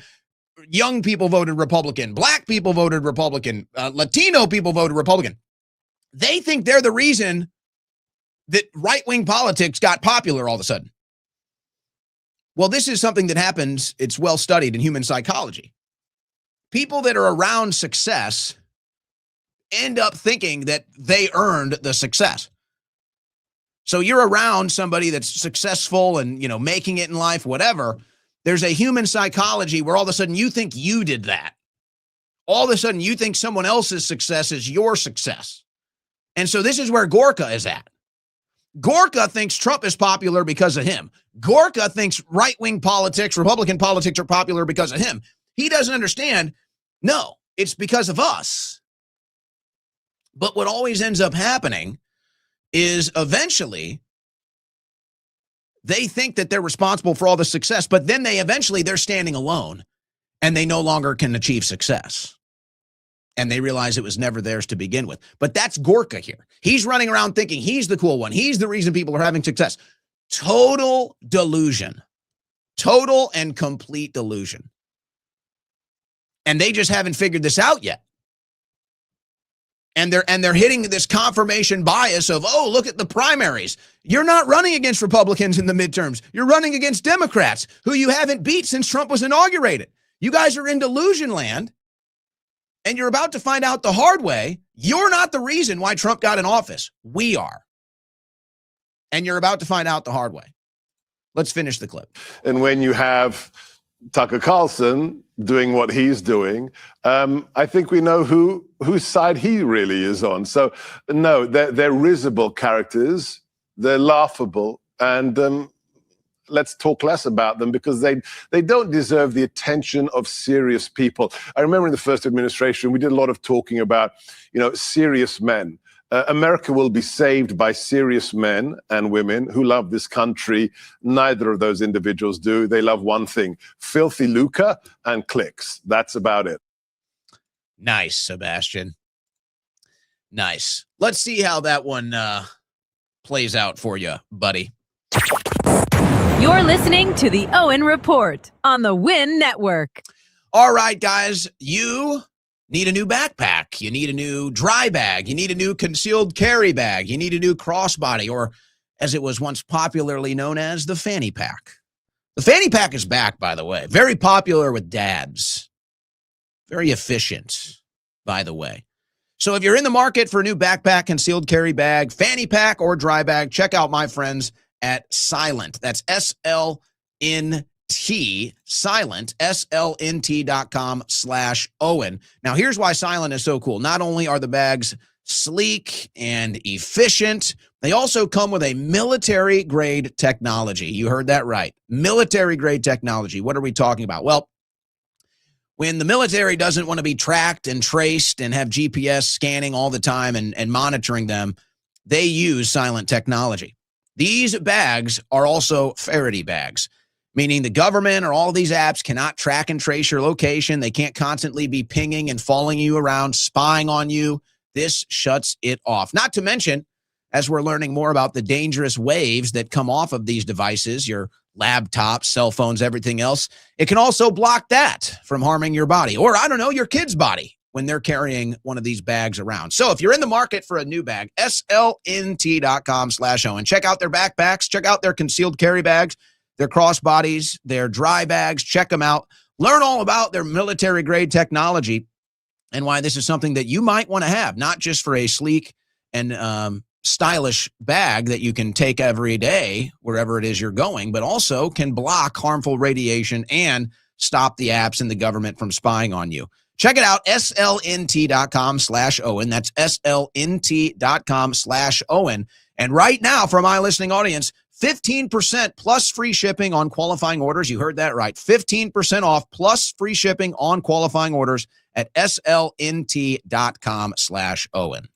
young people voted Republican, black people voted Republican, Latino people voted Republican. They think they're the reason that right-wing politics got popular all of a sudden. Well, this is something that happens, it's well studied in human psychology. People that are around success end up thinking that they earned the success. So you're around somebody that's successful and, making it in life, whatever. There's a human psychology where all of a sudden you think you did that. All of a sudden you think someone else's success is your success. And so this is where Gorka is at. Gorka thinks Trump is popular because of him. Gorka thinks right-wing politics, Republican politics are popular because of him. He doesn't understand, no, it's because of us. But what always ends up happening is eventually they think that they're responsible for all the success, but then they're standing alone and they no longer can achieve success. And they realize it was never theirs to begin with. But that's Gorka here. He's running around thinking he's the cool one. He's the reason people are having success. Total delusion. Total and complete delusion. And they just haven't figured this out yet. And they're hitting this confirmation bias of, oh, look at the primaries. You're not running against Republicans in the midterms. You're running against Democrats who you haven't beat since Trump was inaugurated. You guys are in delusion land, and you're about to find out the hard way. You're not the reason why Trump got in office. We are. And you're about to find out the hard way. Let's finish the clip. And when you have Tucker Carlson doing what he's doing, I think we know whose side he really is on. So, no, they're risible characters. They're laughable. And let's talk less about them because they don't deserve the attention of serious people. I remember in the first administration, we did a lot of talking about, serious men. America will be saved by serious men and women who love this country. Neither of those individuals do. They love one thing: filthy lucre and clicks. That's about it. Nice, Sebastian. Nice. Let's see how that one plays out for you, buddy. You're listening to the Owen Report on the Win Network. All right, guys, you need a new backpack. You need a new dry bag. You need a new concealed carry bag. You need a new crossbody, or as it was once popularly known as, the fanny pack. The fanny pack is back, by the way. Very popular with dads. Very efficient, by the way. So if you're in the market for a new backpack, concealed carry bag, fanny pack, or dry bag, check out my friends at Silent. That's SLNT, Silent, slnt.com/Owen. Now, here's why Silent is so cool. Not only are the bags sleek and efficient, they also come with a military-grade technology. You heard that right. Military-grade technology. What are we talking about? Well, when the military doesn't want to be tracked and traced and have GPS scanning all the time and monitoring them, they use Silent technology. These bags are also Faraday bags, meaning the government or all of these apps cannot track and trace your location. They can't constantly be pinging and following you around, spying on you. This shuts it off. Not to mention, as we're learning more about the dangerous waves that come off of these devices, your laptops, cell phones, everything else, it can also block that from harming your body, or I don't know, your kid's body when they're carrying one of these bags around. So if you're in the market for a new bag, slnt.com/Owen. Check out their backpacks, check out their concealed carry bags, their crossbodies, their dry bags. Check them out. Learn all about their military grade technology and why this is something that you might want to have, not just for a sleek and stylish bag that you can take every day wherever it is you're going, but also can block harmful radiation and stop the apps and the government from spying on you. Check it out, slnt.com/Owen. That's slnt.com/Owen. And right now, for my listening audience, 15% plus free shipping on qualifying orders. You heard that right. 15% off plus free shipping on qualifying orders at slnt.com/Owen.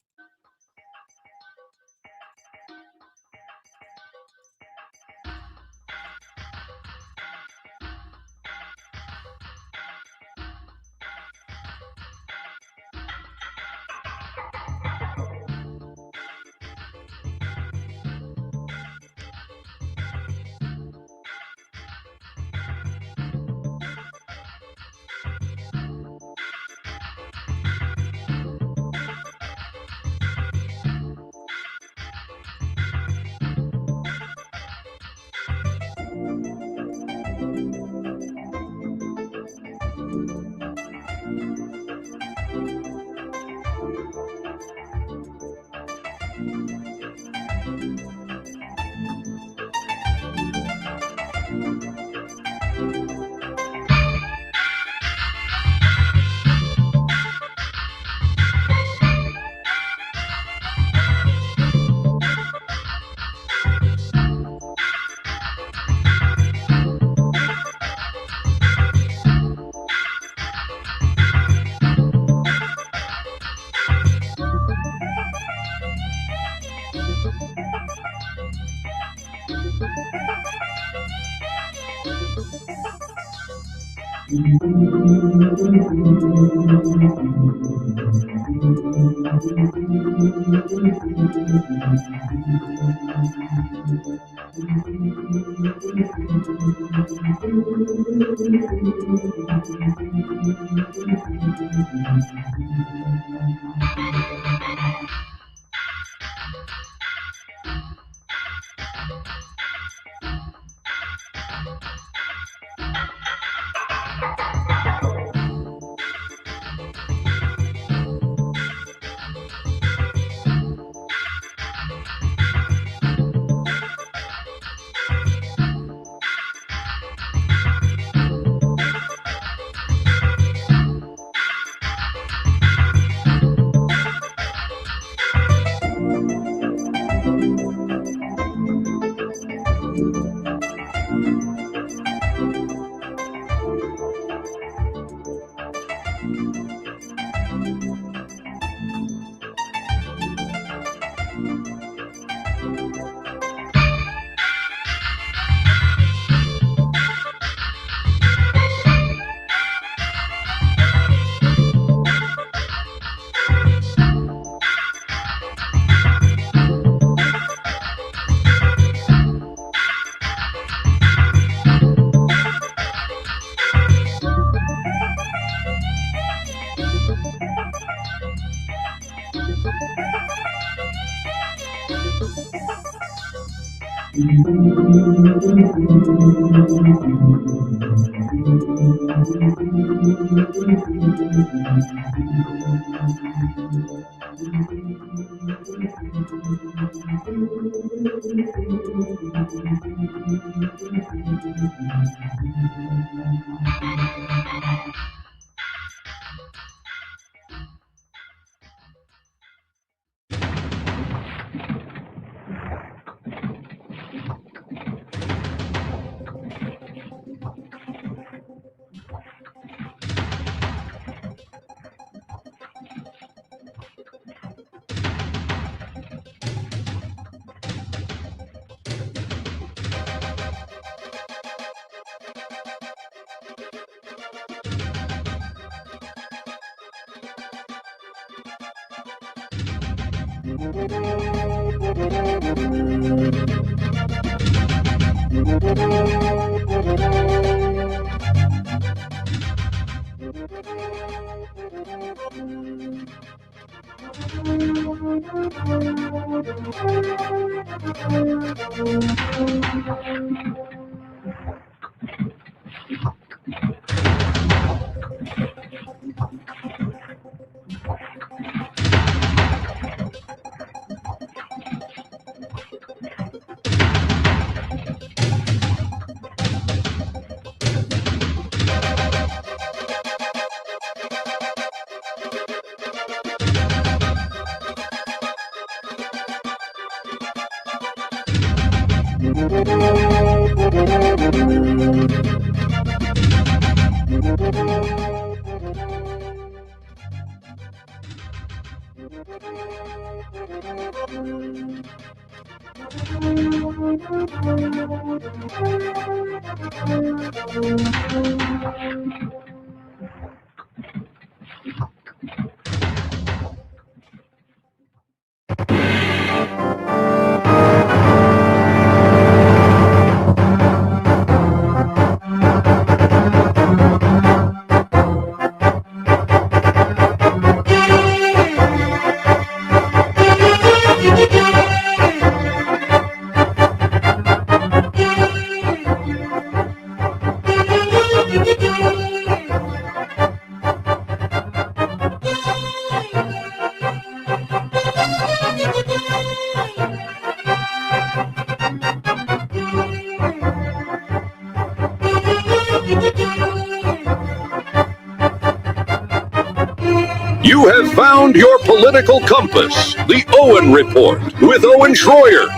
You have found your political compass. The Owen Report with Owen Schroyer.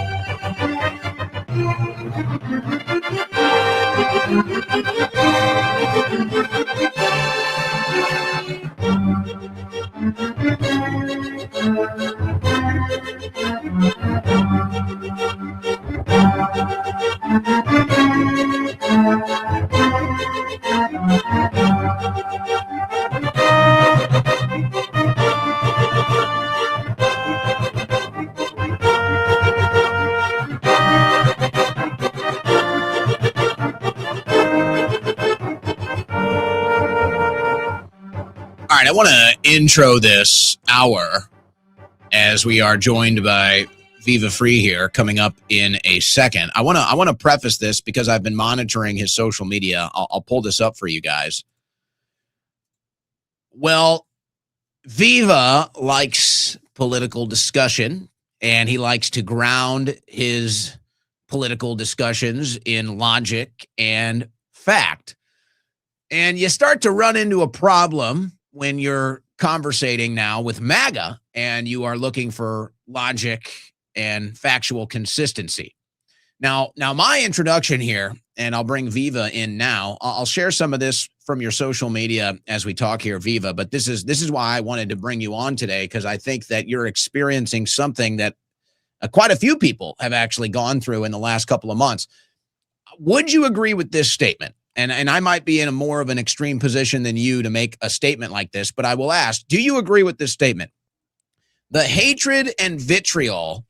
All right, I want to intro this hour as we are joined by Viva Free here coming up in a second. I want to preface this because I've been monitoring his social media. I'll pull this up for you guys. Well, Viva likes political discussion, and he likes to ground his political discussions in logic and fact. And you start to run into a problem when you're conversating now with MAGA and you are looking for logic and factual consistency. Now my introduction here, and I'll bring Viva in now. I'll share some of this from your social media as we talk here, Viva, but this is why I wanted to bring you on today, because I think that you're experiencing something that quite a few people have actually gone through in the last couple of months. Would you agree with this statement? And I might be in a more of an extreme position than you to make a statement like this, but I will ask, do you agree with this statement? The hatred and vitriol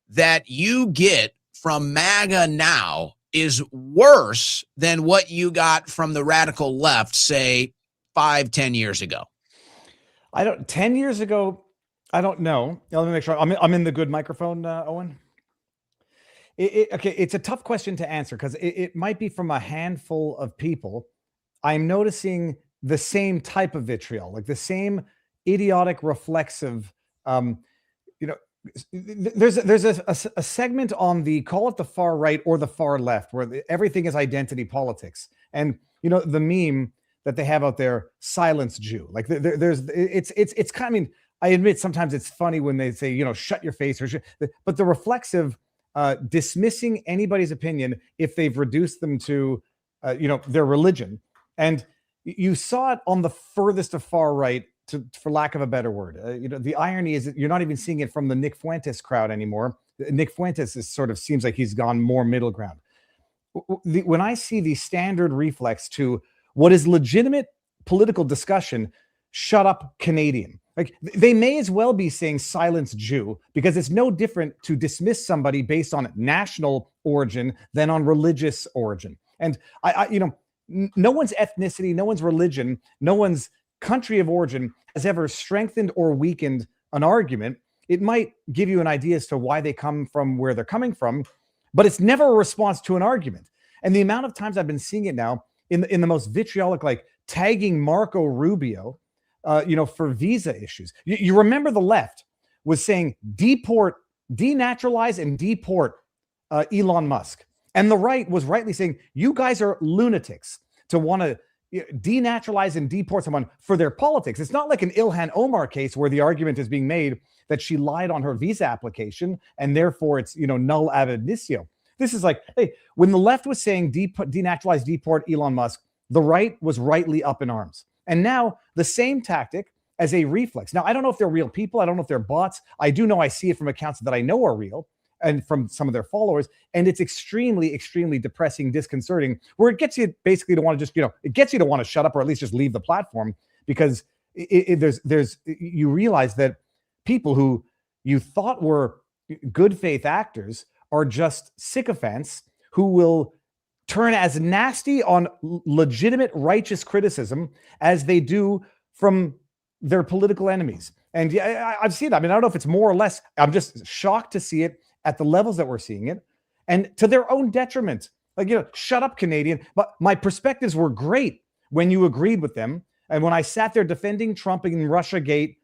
that you get from MAGA now is worse than what you got from the radical left, say 5-10 years ago. 10 years ago, I don't know. Let me make sure I'm in the good microphone, Owen. Okay, it's a tough question to answer because it might be from a handful of people. I'm noticing the same type of vitriol, like the same idiotic, reflexive. Um, you know, there's a segment on the, call it the far right or the far left, where everything is identity politics, and the meme that they have out there, silence Jew. Like there's it's kind. I mean, I admit sometimes it's funny when they say shut your face but the reflexive. Dismissing anybody's opinion if they've reduced them to, their religion. And you saw it on the furthest of far right, for lack of a better word. The irony is that you're not even seeing it from the Nick Fuentes crowd anymore. Nick Fuentes seems like he's gone more middle ground. When I see the standard reflex to what is legitimate political discussion, shut up Canadian. Like, they may as well be saying silence Jew, because it's no different to dismiss somebody based on national origin than on religious origin. And no one's ethnicity, no one's religion, no one's country of origin has ever strengthened or weakened an argument. It might give you an idea as to why they come from where they're coming from, but it's never a response to an argument. And the amount of times I've been seeing it now in the most vitriolic, like tagging Marco Rubio, for visa issues. You remember the left was saying denaturalize and deport Elon Musk. And the right was rightly saying, you guys are lunatics to want to denaturalize and deport someone for their politics. It's not like an Ilhan Omar case where the argument is being made that she lied on her visa application and therefore it's, null ab initio. This is like, hey, when the left was saying denaturalize, deport Elon Musk, the right was rightly up in arms. And now the same tactic as a reflex. Now, I don't know if they're real people. I don't know if they're bots. I do know I see it from accounts that I know are real and from some of their followers. And it's extremely, extremely depressing, disconcerting, where it gets you basically to want to just, it gets you to want to shut up or at least just leave the platform, because you realize that people who you thought were good faith actors are just sycophants who will turn as nasty on legitimate righteous criticism as they do from their political enemies. And yeah, I've seen it. I mean, I don't know if it's more or less. I'm just shocked to see it at the levels that we're seeing it, and to their own detriment. Like, shut up, Canadian. But my perspectives were great when you agreed with them. And when I sat there defending Trump in Russiagate,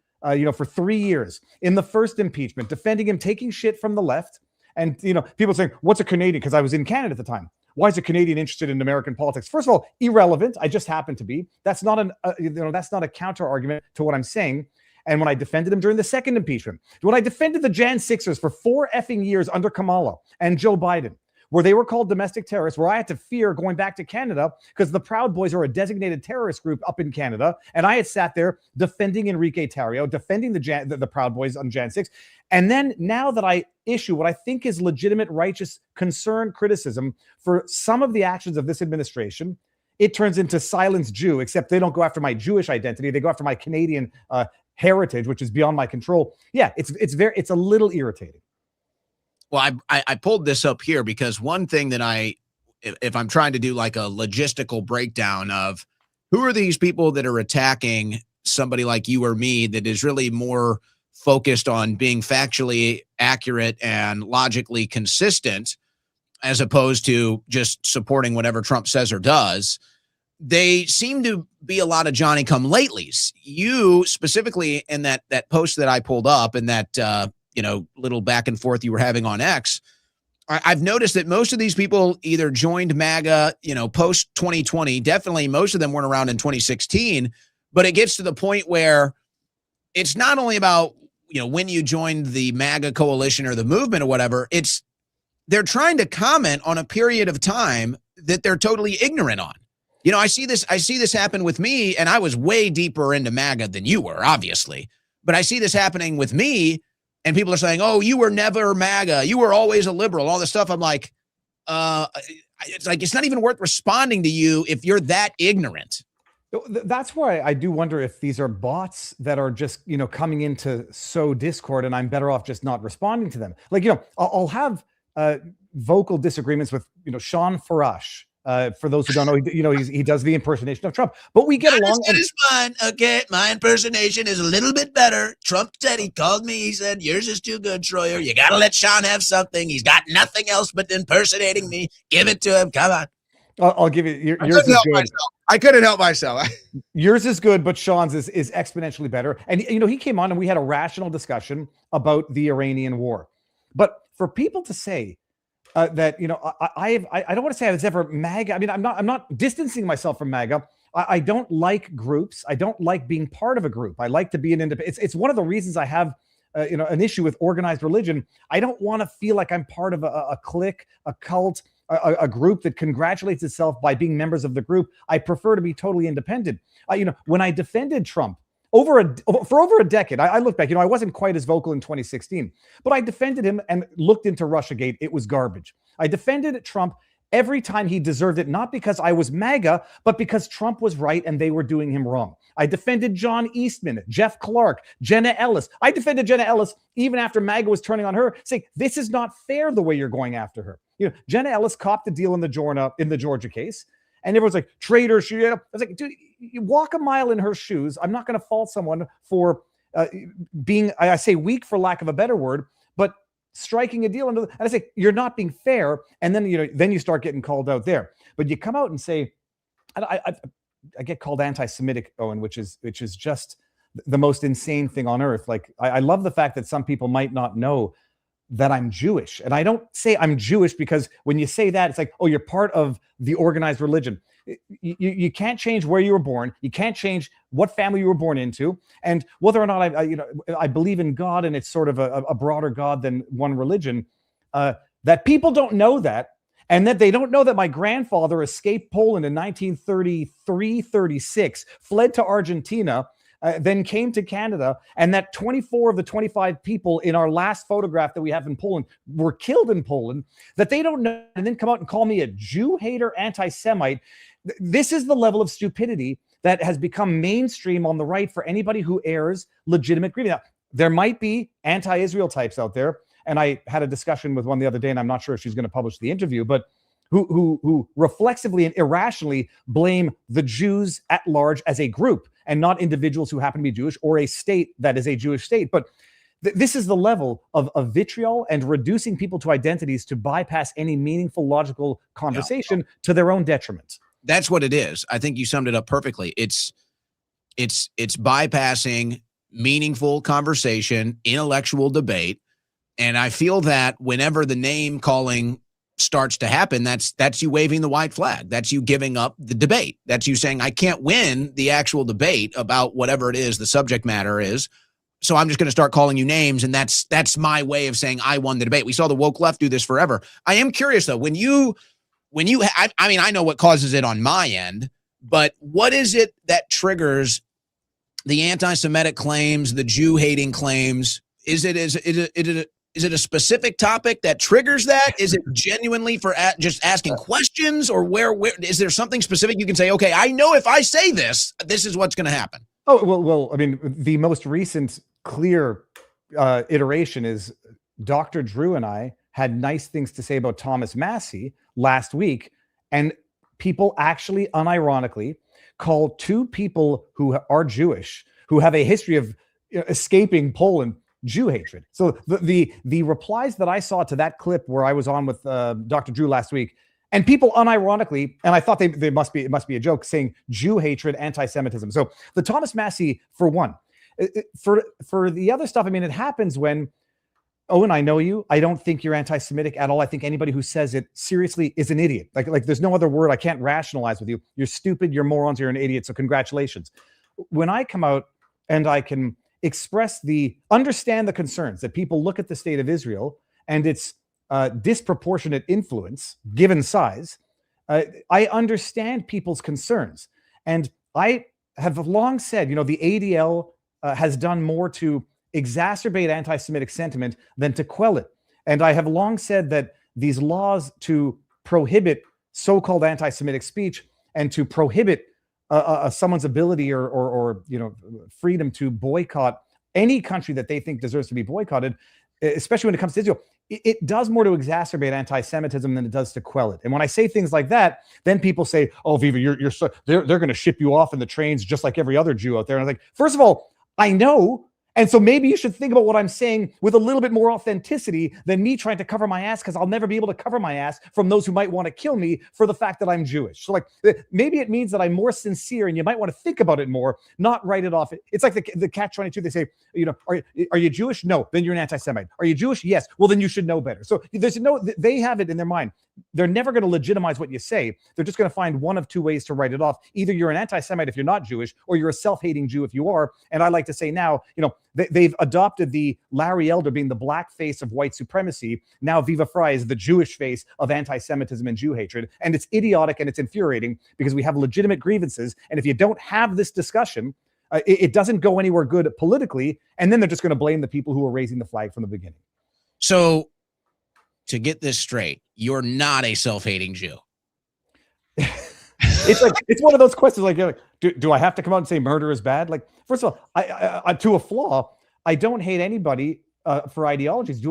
for 3 years, in the first impeachment, defending him, taking shit from the left. And, people saying, what's a Canadian? Because I was in Canada at the time. Why is a Canadian interested in American politics? First of all, irrelevant. I just happen to be. That's not that's not a counter argument to what I'm saying. And when I defended him during the second impeachment, when I defended the Jan 6ers for 4 effing years under Kamala and Joe Biden, where they were called domestic terrorists, where I had to fear going back to Canada because the Proud Boys are a designated terrorist group up in Canada. And I had sat there defending Enrique Tarrio, defending the Proud Boys on Jan 6. And then now that I issue what I think is legitimate, righteous concern, criticism for some of the actions of this administration, it turns into silence Jew, except they don't go after my Jewish identity. They go after my Canadian heritage, which is beyond my control. Yeah, it's a little irritating. Well, I pulled this up here because one thing that if I'm trying to do like a logistical breakdown of who are these people that are attacking somebody like you or me that is really more focused on being factually accurate and logically consistent, as opposed to just supporting whatever Trump says or does, they seem to be a lot of Johnny-come-latelys. You specifically in that post that I pulled up and that little back and forth you were having on X, I've noticed that most of these people either joined MAGA, post 2020. Definitely most of them weren't around in 2016, but it gets to the point where it's not only about, when you joined the MAGA coalition or the movement or whatever, they're trying to comment on a period of time that they're totally ignorant on. I see this happen with me, and I was way deeper into MAGA than you were, obviously, but I see this happening with me. And people are saying, oh, you were never MAGA. You were always a liberal, all this stuff. I'm like, it's not even worth responding to you if you're that ignorant. That's why I do wonder if these are bots that are just, coming in to sow discord, and I'm better off just not responding to them. Like, I'll have vocal disagreements with, Sean Farash, For those who don't know, he does the impersonation of Trump. But we get along. Not as mine. Okay, my impersonation is a little bit better. Trump said, he called me. He said, yours is too good, Troyer. You got to let Sean have something. He's got nothing else but impersonating me. Give it to him. Come on. I'll give you yours is good. I couldn't help myself. Yours is good, but Sean's is exponentially better. And he came on and we had a rational discussion about the Iranian war. But for people to say that I don't want to say I was ever MAGA. I mean, I'm not distancing myself from MAGA. I don't like groups. I don't like being part of a group. I like to be an independent. It's one of the reasons I have an issue with organized religion. I don't want to feel like I'm part of a clique, a cult, a group that congratulates itself by being members of the group. I prefer to be totally independent. When I defended Trump for over a decade, I look back, I wasn't quite as vocal in 2016, but I defended him and looked into Russiagate. It was garbage. I defended Trump every time he deserved it, not because I was MAGA, but because Trump was right and they were doing him wrong. I defended John Eastman, Jeff Clark, Jenna Ellis. I defended Jenna Ellis even after MAGA was turning on her, saying, this is not fair the way you're going after her. Jenna Ellis copped the deal in the Georgia case. And everyone's like, traitor. I was like, dude, you walk a mile in her shoes. I'm not going to fault someone for being, I say weak for lack of a better word, but striking a deal. And I say, you're not being fair. And then, then you start getting called out there. But you come out and say, I get called anti-Semitic, Owen, which is just the most insane thing on earth. Like, I love the fact that some people might not know that I'm Jewish. And I don't say I'm Jewish because when you say that, it's like, oh, you're part of the organized religion. You can't change where you were born. You can't change what family you were born into. And whether or not I believe in God and it's sort of a broader God than one religion, that people don't know that. And that they don't know that my grandfather escaped Poland in 1933-36, fled to Argentina, then came to Canada, and that 24 of the 25 people in our last photograph that we have in Poland were killed in Poland, that they don't know, and then come out and call me a Jew hater, anti-Semite. This is the level of stupidity that has become mainstream on the right for anybody who airs legitimate grievance. Now, there might be anti-Israel types out there, and I had a discussion with one the other day, and I'm not sure if she's going to publish the interview, but who reflexively and irrationally blame the Jews at large as a group and not individuals who happen to be Jewish or a state that is a Jewish state. But this is the level of vitriol and reducing people to identities to bypass any meaningful, logical conversation to their own detriment. That's what it is. I think you summed it up perfectly. It's bypassing meaningful conversation, intellectual debate. And I feel that whenever the name calling starts to happen, that's you waving the white flag. That's you giving up the debate. That's you saying, I can't win the actual debate about whatever it is the subject matter is. So I'm just going to start calling you names. And that's my way of saying I won the debate. We saw the woke left do this forever. I am curious though, I know what causes it on my end, but what is it that triggers the anti-Semitic claims, the Jew hating claims? Is it a specific topic that triggers that? Is it genuinely for just asking questions, or where is there something specific you can say, okay, I know if I say this, this is what's going to happen? Oh, well, I mean, the most recent clear iteration is Dr. Drew and I had nice things to say about Thomas Massey last week, and people actually unironically called two people who are Jewish, who have a history of escaping Poland, Jew hatred. So the replies that I saw to that clip where I was on with Dr. Drew last week, and people unironically, and I thought it must be a joke, saying Jew hatred, anti-Semitism. So the Thomas Massey, for one, for the other stuff, I mean, it happens when, Owen, I know you. I don't think you're anti-Semitic at all. I think anybody who says it seriously is an idiot. Like there's no other word. I can't rationalize with you. You're stupid. You're morons. You're an idiot. So congratulations. When I come out and I can understand the concerns that people look at the state of Israel and its disproportionate influence given size, I understand people's concerns. And I have long said, the ADL has done more to exacerbate anti-Semitic sentiment than to quell it. And I have long said that these laws to prohibit so-called anti-Semitic speech and to prohibit someone's ability or freedom to boycott any country that they think deserves to be boycotted, especially when it comes to Israel, it does more to exacerbate anti-Semitism than it does to quell it. And when I say things like that, then people say, "Oh, Viva, you're so they're going to ship you off in the trains just like every other Jew out there." And I was like, first of all, I know. And so maybe you should think about what I'm saying with a little bit more authenticity than me trying to cover my ass, because I'll never be able to cover my ass from those who might want to kill me for the fact that I'm Jewish. So like maybe it means that I'm more sincere, and you might want to think about it more, not write it off. It's like the catch-22. They say, are you Jewish? No, then you're an anti-Semite. Are you Jewish? Yes. Well, then you should know better. So they have it in their mind. They're never going to legitimize what you say. They're just going to find one of two ways to write it off. Either you're an anti-Semite if you're not Jewish, or you're a self-hating Jew if you are. And I like to say now, they've adopted the Larry Elder being the black face of white supremacy. Now Viva Frei is the Jewish face of anti-Semitism and Jew hatred. And it's idiotic and it's infuriating because we have legitimate grievances. And if you don't have this discussion, it doesn't go anywhere good politically. And then they're just going to blame the people who were raising the flag from the beginning. So to get this straight, you're not a self-hating Jew. It's one of those questions like do I have to come out and say murder is bad? Like, first of all, I to a flaw, I don't hate anybody for ideologies.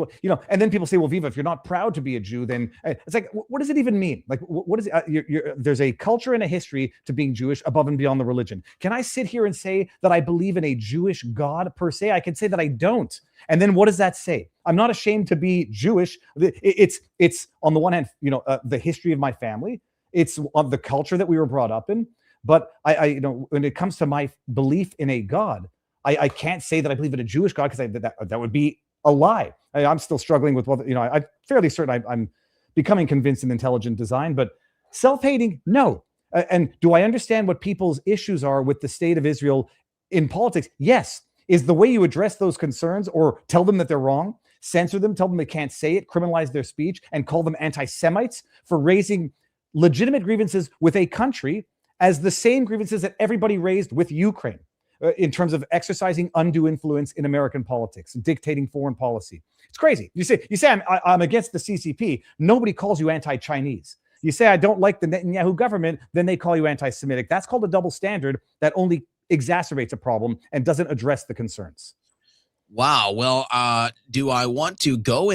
And then people say, well, Viva, if you're not proud to be a Jew, then it's like, what does it even mean? Like, what is it? There's a culture and a history to being Jewish above and beyond the religion. Can I sit here and say that I believe in a Jewish God per se? I can say that I don't. And then what does that say? I'm not ashamed to be Jewish. It's on the one hand, the history of my family. It's of the culture that we were brought up in. But I when it comes to my belief in a God, I can't say that I believe in a Jewish God, because that would be a lie. I'm still struggling with whether, I'm fairly certain I'm becoming convinced in intelligent design, but self-hating, no. And do I understand what people's issues are with the state of Israel in politics? Yes. Is the way you address those concerns, or tell them that they're wrong, censor them, tell them they can't say it, criminalize their speech, and call them anti-Semites for raising legitimate grievances with a country as the same grievances that everybody raised with Ukraine in terms of exercising undue influence in American politics, dictating foreign policy? It's crazy. You say I'm against the CCP. Nobody calls you anti-Chinese. You say I don't like the Netanyahu government, then they call you anti-Semitic. That's called a double standard that only exacerbates a problem and doesn't address the concerns. Wow. Well, do I want to go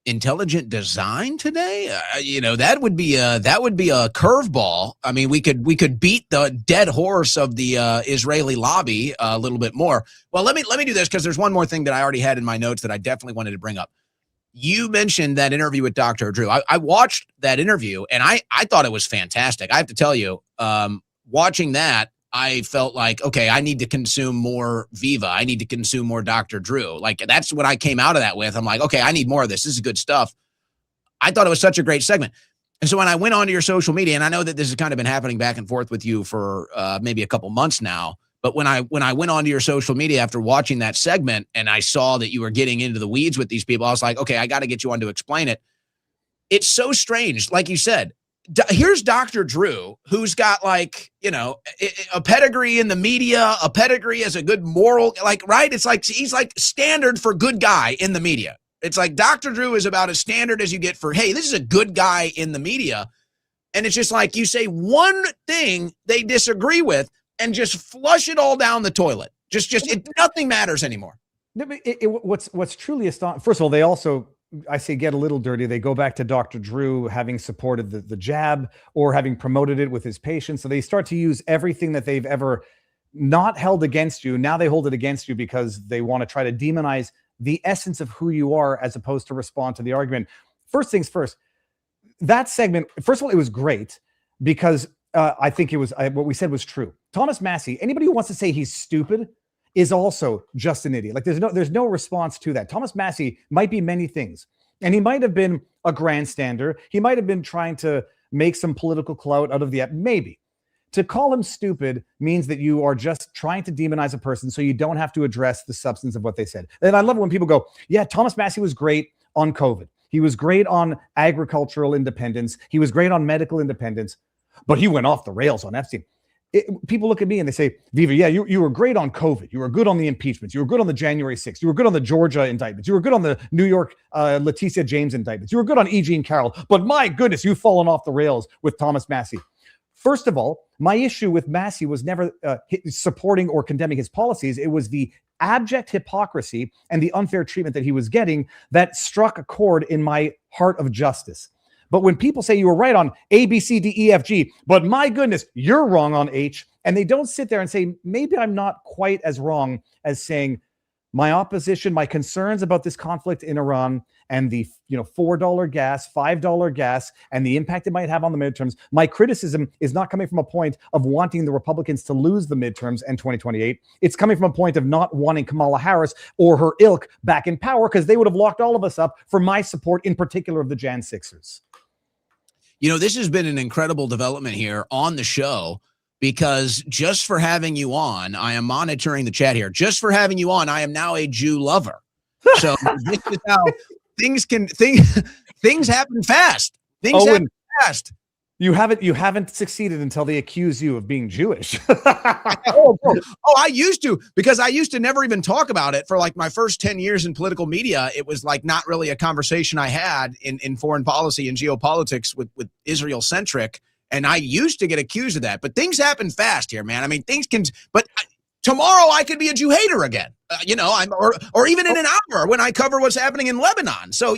intelligent design today? That would be a curveball. I mean, we could beat the dead horse of the Israeli lobby a little bit more. Well, let me do this, because there's one more thing that I already had in my notes that I definitely wanted to bring up. You mentioned that interview with Dr. Drew. I watched that interview and I thought it was fantastic. I have to tell you, watching that, I felt like, okay, I need to consume more Viva. I need to consume more Dr. Drew. Like, that's what I came out of that with. I'm like, okay, I need more of this. This is good stuff. I thought it was such a great segment. And so when I went onto your social media, and I know that this has kind of been happening back and forth with you for maybe a couple months now, but when I went onto your social media after watching that segment and I saw that you were getting into the weeds with these people, I was like, okay, I got to get you on to explain it. It's so strange. Like you said, here's Dr. Drew, who's got a pedigree in the media, a pedigree as a good moral, right? It's like, he's like standard for good guy in the media. It's like Dr. Drew is about as standard as you get for, hey, this is a good guy in the media. And it's just like, you say one thing they disagree with and just flush it all down the toilet. Nothing matters anymore. What's truly astonishing, first of all, they also, I say, get a little dirty. They go back to Dr. Drew having supported the jab or having promoted it with his patients. So they start to use everything that they've ever not held against you. Now they hold it against you because they want to try to demonize the essence of who you are as opposed to respond to the argument. First things first, that segment, first of all, it was great because I think it was what we said was true. Thomas Massey, anybody who wants to say he's stupid is also just an idiot. Like, there's no response to that. Thomas Massey might be many things, and he might have been a grandstander. He might have been trying to make some political clout out of the app. Maybe. To call him stupid means that you are just trying to demonize a person so you don't have to address the substance of what they said. And I love it when people go, yeah, Thomas Massey was great on COVID. He was great on agricultural independence. He was great on medical independence, but he went off the rails on Epstein. People look at me and they say, Viva, yeah, you were great on COVID. You were good on the impeachments. You were good on the January 6th. You were good on the Georgia indictments. You were good on the New York Leticia James indictments. You were good on E. Jean Carroll. But my goodness, you've fallen off the rails with Thomas Massey. First of all, my issue with Massey was never supporting or condemning his policies. It was the abject hypocrisy and the unfair treatment that he was getting that struck a chord in my heart of justice. But when people say you were right on A, B, C, D, E, F, G, but my goodness, you're wrong on H, and they don't sit there and say, maybe I'm not quite as wrong as saying my opposition, my concerns about this conflict in Iran and the $4 gas, $5 gas, and the impact it might have on the midterms. My criticism is not coming from a point of wanting the Republicans to lose the midterms and 2028. It's coming from a point of not wanting Kamala Harris or her ilk back in power, because they would have locked all of us up for my support, in particular of the Jan 6ers. This has been an incredible development here on the show, because just for having you on, I am monitoring the chat here. Just for having you on, I am now a Jew lover. So this is how things happen fast. Things happen fast. You haven't succeeded until they accuse you of being Jewish. I used to, because I used to never even talk about it for like my first 10 years in political media. It was like not really a conversation I had in foreign policy and geopolitics with Israel centric. And I used to get accused of that, but things happen fast here, man. I mean, tomorrow I could be a Jew hater again, or even in an hour when I cover what's happening in Lebanon. So,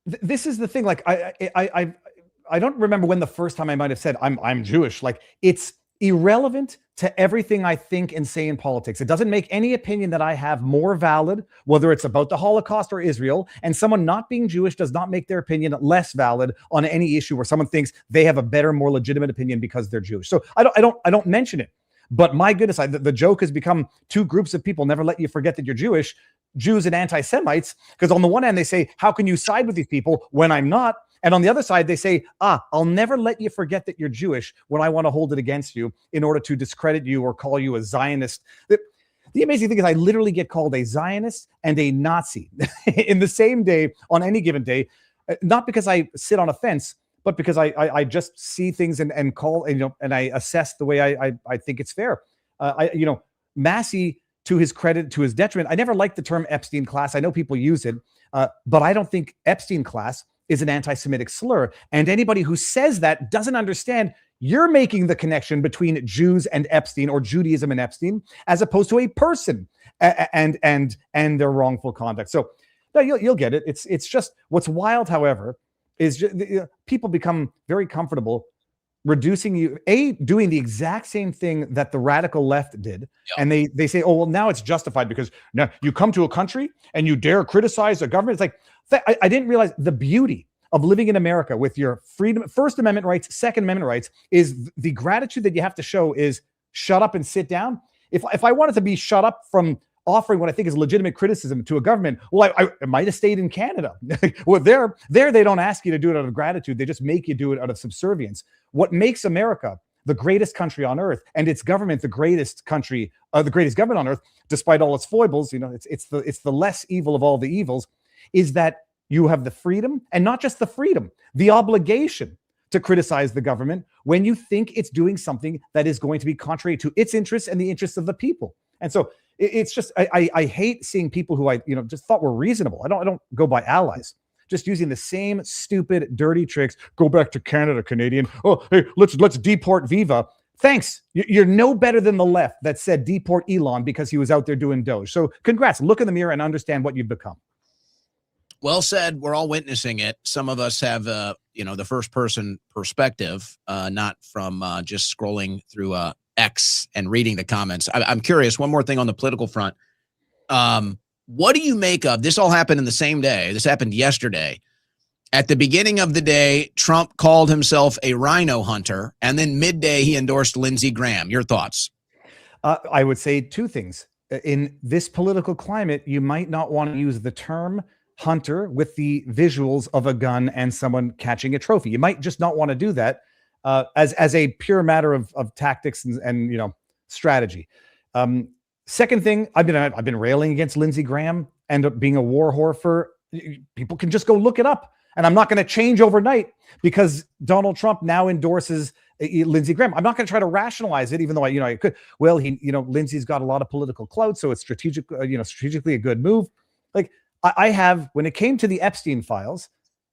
this is the thing. Like, I don't remember when the first time I might have said I'm Jewish. Like, it's irrelevant to everything I think and say in politics. It doesn't make any opinion that I have more valid, whether it's about the Holocaust or Israel. And someone not being Jewish does not make their opinion less valid on any issue where someone thinks they have a better, more legitimate opinion because they're Jewish. So I don't mention it. But my goodness, the joke has become two groups of people. Never let you forget that you're Jewish, Jews and anti-Semites. Because on the one hand, they say, how can you side with these people when I'm not? And on the other side, they say, I'll never let you forget that you're Jewish when I want to hold it against you in order to discredit you or call you a Zionist. The amazing thing is I literally get called a Zionist and a Nazi in the same day on any given day, not because I sit on a fence, but because I just see things and call, and I assess the way I think it's fair. Massey, to his credit, to his detriment, I never liked the term Epstein class. I know people use it, but I don't think Epstein class is an anti-Semitic slur. And anybody who says that doesn't understand you're making the connection between Jews and Epstein, or Judaism and Epstein, as opposed to a person and their wrongful conduct. So no, you'll get it. It's just what's wild, however, is just, people become very comfortable reducing you, doing the exact same thing that the radical left did. Yep. And they say, oh, well, now it's justified because now you come to a country and you dare criticize a government. It's like, I didn't realize the beauty of living in America with your freedom, First Amendment rights, Second Amendment rights, is the gratitude that you have to show is shut up and sit down. If I wanted to be shut up from offering what I think is legitimate criticism to a government, well, I might have stayed in Canada. Well, there they don't ask you to do it out of gratitude. They just make you do it out of subservience. What makes America the greatest country on earth, and its government the greatest country, the greatest government on earth, despite all its foibles, it's the less evil of all the evils, is that you have the freedom, and not just the freedom, the obligation to criticize the government when you think it's doing something that is going to be contrary to its interests and the interests of the people. And so it's just, I hate seeing people who I just thought were reasonable. I don't go by allies, just using the same stupid, dirty tricks. Go back to Canada, Canadian. Oh, hey, let's deport Viva. Thanks. You're no better than the left that said deport Elon because he was out there doing Doge. So congrats. Look in the mirror and understand what you've become. Well said. We're all witnessing it. Some of us have, the first person perspective, not from just scrolling through X and reading the comments. I'm curious. One more thing on the political front. What do you make of this? All happened in the same day. This happened yesterday. At the beginning of the day, Trump called himself a rhino hunter, and then midday he endorsed Lindsey Graham. Your thoughts? I would say two things. In this political climate, you might not want to use the term hunter with the visuals of a gun and someone catching a trophy. You might just not want to do that as a pure matter of tactics and strategy. Second thing, I've been railing against Lindsey Graham and being a war whore for. People can just go look it up, and I'm not going to change overnight because Donald Trump now endorses Lindsey Graham. I'm not going to try to rationalize it, even though I could. Well, Lindsey's got a lot of political clout, so it's strategically a good move. Like I have, when it came to the Epstein files,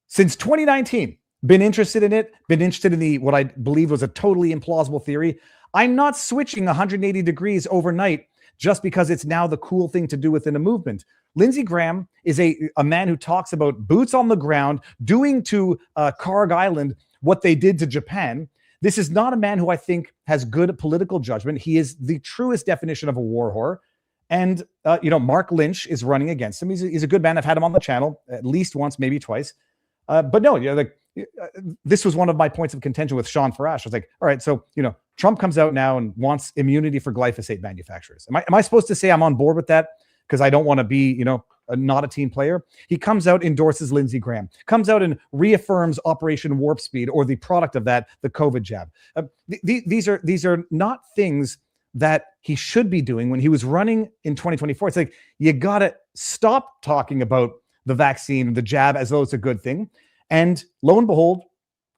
since 2019, been interested in it, been interested in the what I believe was a totally implausible theory. I'm not switching 180 degrees overnight just because it's now the cool thing to do within a movement. Lindsey Graham is a man who talks about boots on the ground, doing to Karg Island what they did to Japan. This is not a man who I think has good political judgment. He is the truest definition of a war whore. And, Mark Lynch is running against him. He's a good man. I've had him on the channel at least once, maybe twice. But no, this was one of my points of contention with Sean Farash. I was like, all right, so, Trump comes out now and wants immunity for glyphosate manufacturers. Am I supposed to say I'm on board with that because I don't want to be, not a team player? He comes out, endorses Lindsey Graham, comes out and reaffirms Operation Warp Speed, or the product of that, the COVID jab. These are not things that he should be doing when he was running in 2024. It's like, you got to stop talking about the vaccine, the jab, as though it's a good thing. And lo and behold,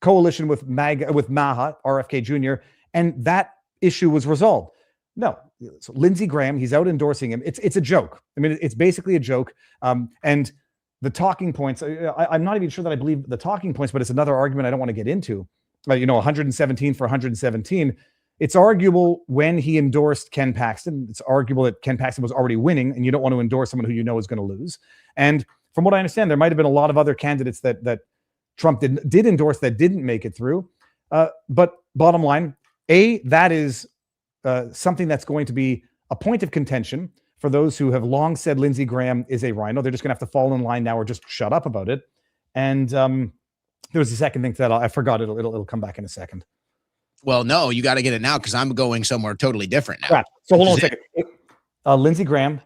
coalition with Maha, RFK Jr., and that issue was resolved. No, so Lindsey Graham, he's out endorsing him. It's a joke. I mean, it's basically a joke. And the talking points, I'm not even sure that I believe the talking points, but it's another argument I don't want to get into. 117 for 117. It's arguable when he endorsed Ken Paxton. It's arguable that Ken Paxton was already winning, and you don't want to endorse someone who you know is going to lose. And from what I understand, there might have been a lot of other candidates that Trump did endorse that didn't make it through. But bottom line, that is something that's going to be a point of contention for those who have long said Lindsey Graham is a rhino. They're just going to have to fall in line now or just shut up about it. And there was a second thing that I forgot. It'll come back in a second. Well, no, you got to get it now because I'm going somewhere totally different now. Right. So hold on a second. Lindsey Graham,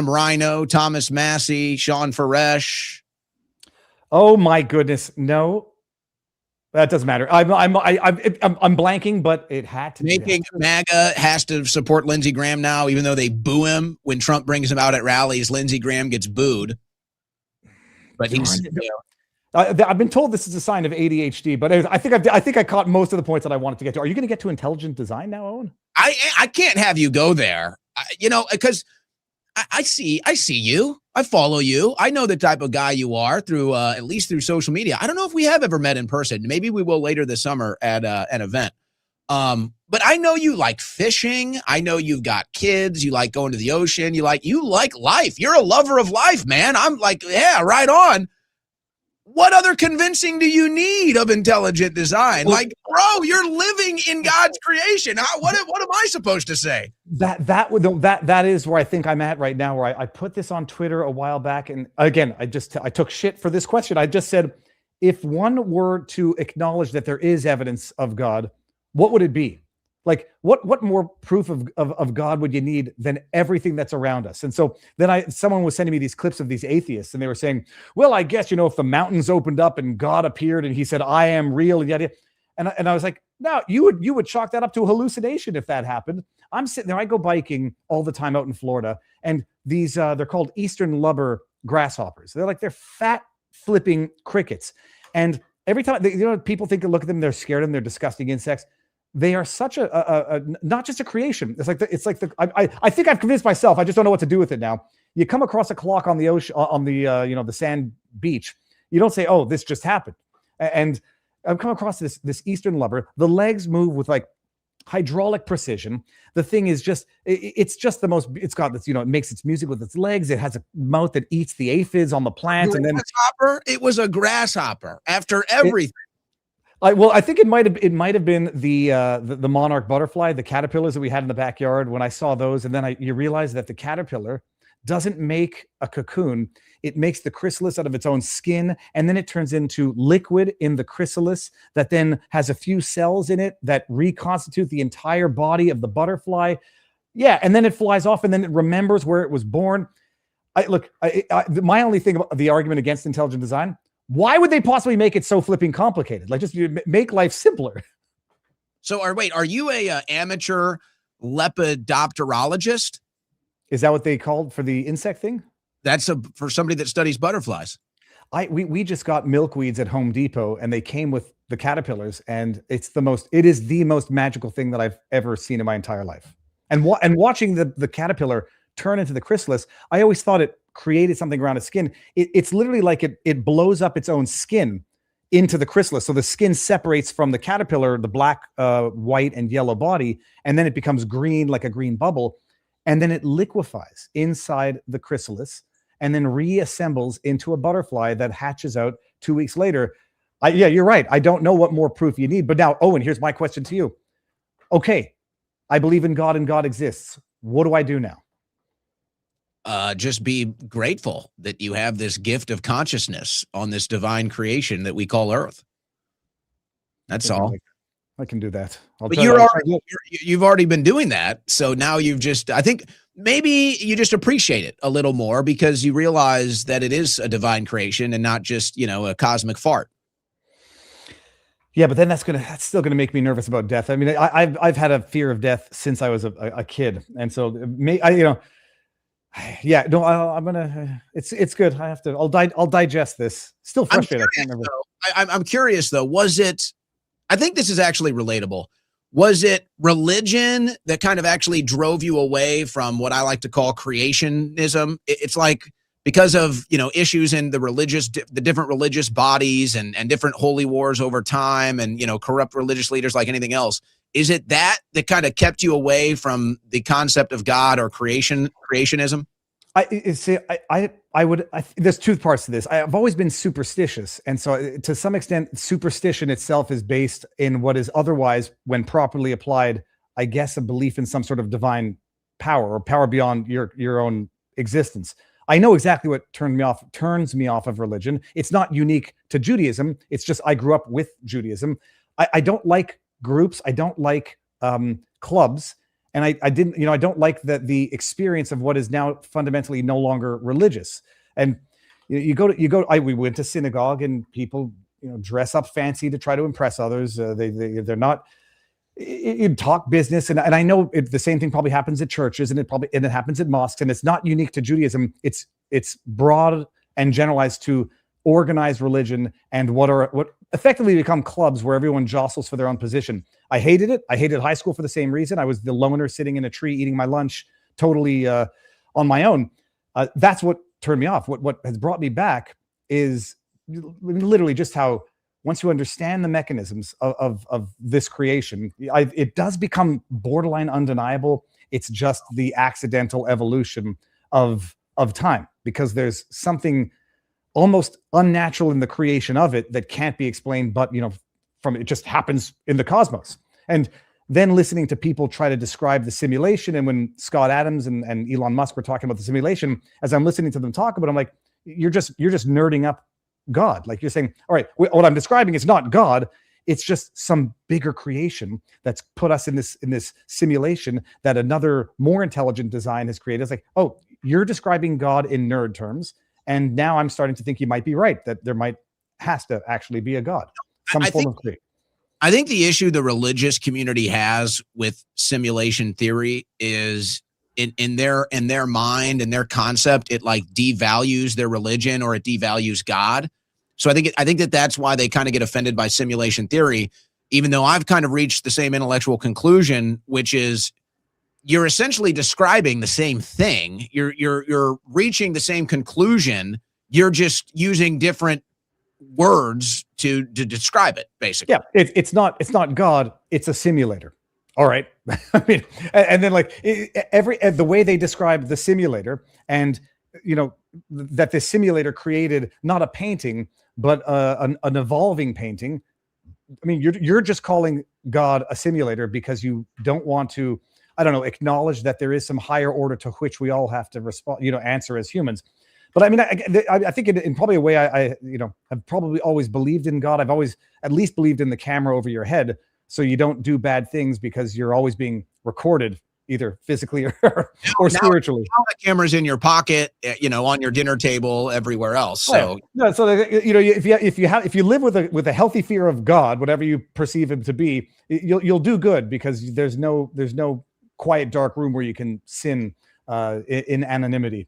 Rhino, Thomas Massey, Sean Farash. Oh my goodness, no, that doesn't matter. I'm blanking, but it had to. Making MAGA has to support Lindsey Graham now, even though they boo him when Trump brings him out at rallies. Lindsey Graham gets booed, but he's. I've been told this is a sign of ADHD, but I think I caught most of the points that I wanted to get to. Are you going to get to intelligent design now, Owen? I can't have you go there, because I see you. I follow you. I know the type of guy you are through at least through social media. I don't know if we have ever met in person. Maybe we will later this summer at an event. But I know you like fishing. I know you've got kids. You like going to the ocean. You like life. You're a lover of life, man. I'm like, yeah, right on. What other convincing do you need of intelligent design? Like, bro, you're living in God's creation. What am I supposed to say? That is where I think I'm at right now, where I put this on Twitter a while back. And again, I took shit for this question. I just said, if one were to acknowledge that there is evidence of God, what would it be? Like, what more proof of God would you need than everything that's around us? And so then someone was sending me these clips of these atheists, and they were saying, well, I guess, if the mountains opened up and God appeared and he said, I am real, and yada. And I was like, no, you would chalk that up to a hallucination if that happened. I'm sitting there, I go biking all the time out in Florida, and these they're called Eastern lubber grasshoppers. They're fat flipping crickets. And every time people look at them, they're scared of them, they're disgusting insects. They are such a not just a creation. I think I've convinced myself. I just don't know what to do with it now. You come across a clock on the ocean, on the the sand beach. You don't say, "Oh, this just happened." And I've come across this Eastern lubber. The legs move with like hydraulic precision. The thing is it's just the most. It's got this. It makes its music with its legs. It has a mouth that eats the aphids on the plant. And then it was a grasshopper after everything. I think it might have been the monarch butterfly, the caterpillars that we had in the backyard. When I saw those, and then you realize that the caterpillar doesn't make a cocoon; it makes the chrysalis out of its own skin, and then it turns into liquid in the chrysalis that then has a few cells in it that reconstitute the entire body of the butterfly. Yeah, and then it flies off, and then it remembers where it was born. My only thing about the argument against intelligent design. Why would they possibly make it so flipping complicated? Like, just make life simpler. So, are you a amateur lepidopterologist? Is that what they called for the insect thing? That's for somebody that studies butterflies. We just got milkweeds at Home Depot, and they came with the caterpillars, and it is the most magical thing that I've ever seen in my entire life. And watching the caterpillar turn into the chrysalis, I always thought it created something around its skin. It's literally like it blows up its own skin into the chrysalis. So the skin separates from the caterpillar, the black, white, and yellow body, and then it becomes green, like a green bubble, and then it liquefies inside the chrysalis, and then reassembles into a butterfly that hatches out 2 weeks later. Yeah, you're right. I don't know what more proof you need. But now, Owen, here's my question to you. Okay, I believe in God and God exists. What do I do now? Just be grateful that you have this gift of consciousness on this divine creation that we call Earth. That's all. I can do that. But you've already been doing that. So now I think maybe you just appreciate it a little more because you realize that it is a divine creation and not just, a cosmic fart. Yeah, but then that's still gonna make me nervous about death. I mean, I've had a fear of death since I was a kid, and so yeah, no, I'm gonna. It's good. I'll digest this. Still frustrated. I'm curious though. Was it? I think this is actually relatable. Was it religion that kind of actually drove you away from what I like to call creationism? It's like because of issues in the different religious bodies and different holy wars over time and corrupt religious leaders like anything else. Is it that kind of kept you away from the concept of God or creationism? There's two parts to this. I've always been superstitious. And so to some extent, superstition itself is based in what is otherwise, when properly applied, I guess, a belief in some sort of divine power or power beyond your own existence. I know exactly what turns me off of religion. It's not unique to Judaism. It's just I grew up with Judaism. I don't like groups. I don't like clubs. And I don't like the experience of what is now fundamentally no longer religious. And we went to synagogue and people, dress up fancy to try to impress others. They're not, you talk business. And I know the same thing probably happens at churches and it happens at mosques, and it's not unique to Judaism. It's broad and generalized to organized religion and what effectively become clubs where everyone jostles for their own position. I hated it. I hated high school for the same reason. I was the loner sitting in a tree eating my lunch totally on my own. That's what turned me off. What has brought me back is literally just how once you understand the mechanisms of this creation, it does become borderline undeniable. It's just the accidental evolution of time, because there's something almost unnatural in the creation of it that can't be explained, but from it just happens in the cosmos. And then listening to people try to describe the simulation, and when Scott Adams and Elon Musk were talking about the simulation, as I'm listening to them talk about it, I'm like, you're just nerding up God. Like, you're saying, all right, what I'm describing is not God. It's just some bigger creation that's put us in this simulation that another more intelligent design has created. It's like, oh, you're describing God in nerd terms. And now I'm starting to think you might be right, that there has to actually be a God, some form of creation. I think the issue the religious community has with simulation theory is in their mind and their concept, it like devalues their religion or it devalues God. So I think that's why they kind of get offended by simulation theory, even though I've kind of reached the same intellectual conclusion, which is you're essentially describing the same thing. You're reaching the same conclusion. You're just using different words to describe it, basically. Yeah, it's not God. It's a simulator. All right. I mean, and then like the way they describe the simulator, and that the simulator created not a painting but an evolving painting. I mean, you're just calling God a simulator because you don't want to, I don't know, acknowledge that there is some higher order to which we all have to respond, answer as humans. But I mean, I think in probably a way I have probably always believed in God. I've always at least believed in the camera over your head, so you don't do bad things because you're always being recorded, either physically or spiritually. Now the camera's in your pocket, on your dinner table, everywhere else. So if you live with a healthy fear of God, whatever you perceive him to be, you'll do good, because there's no quiet dark room where you can sin in anonymity.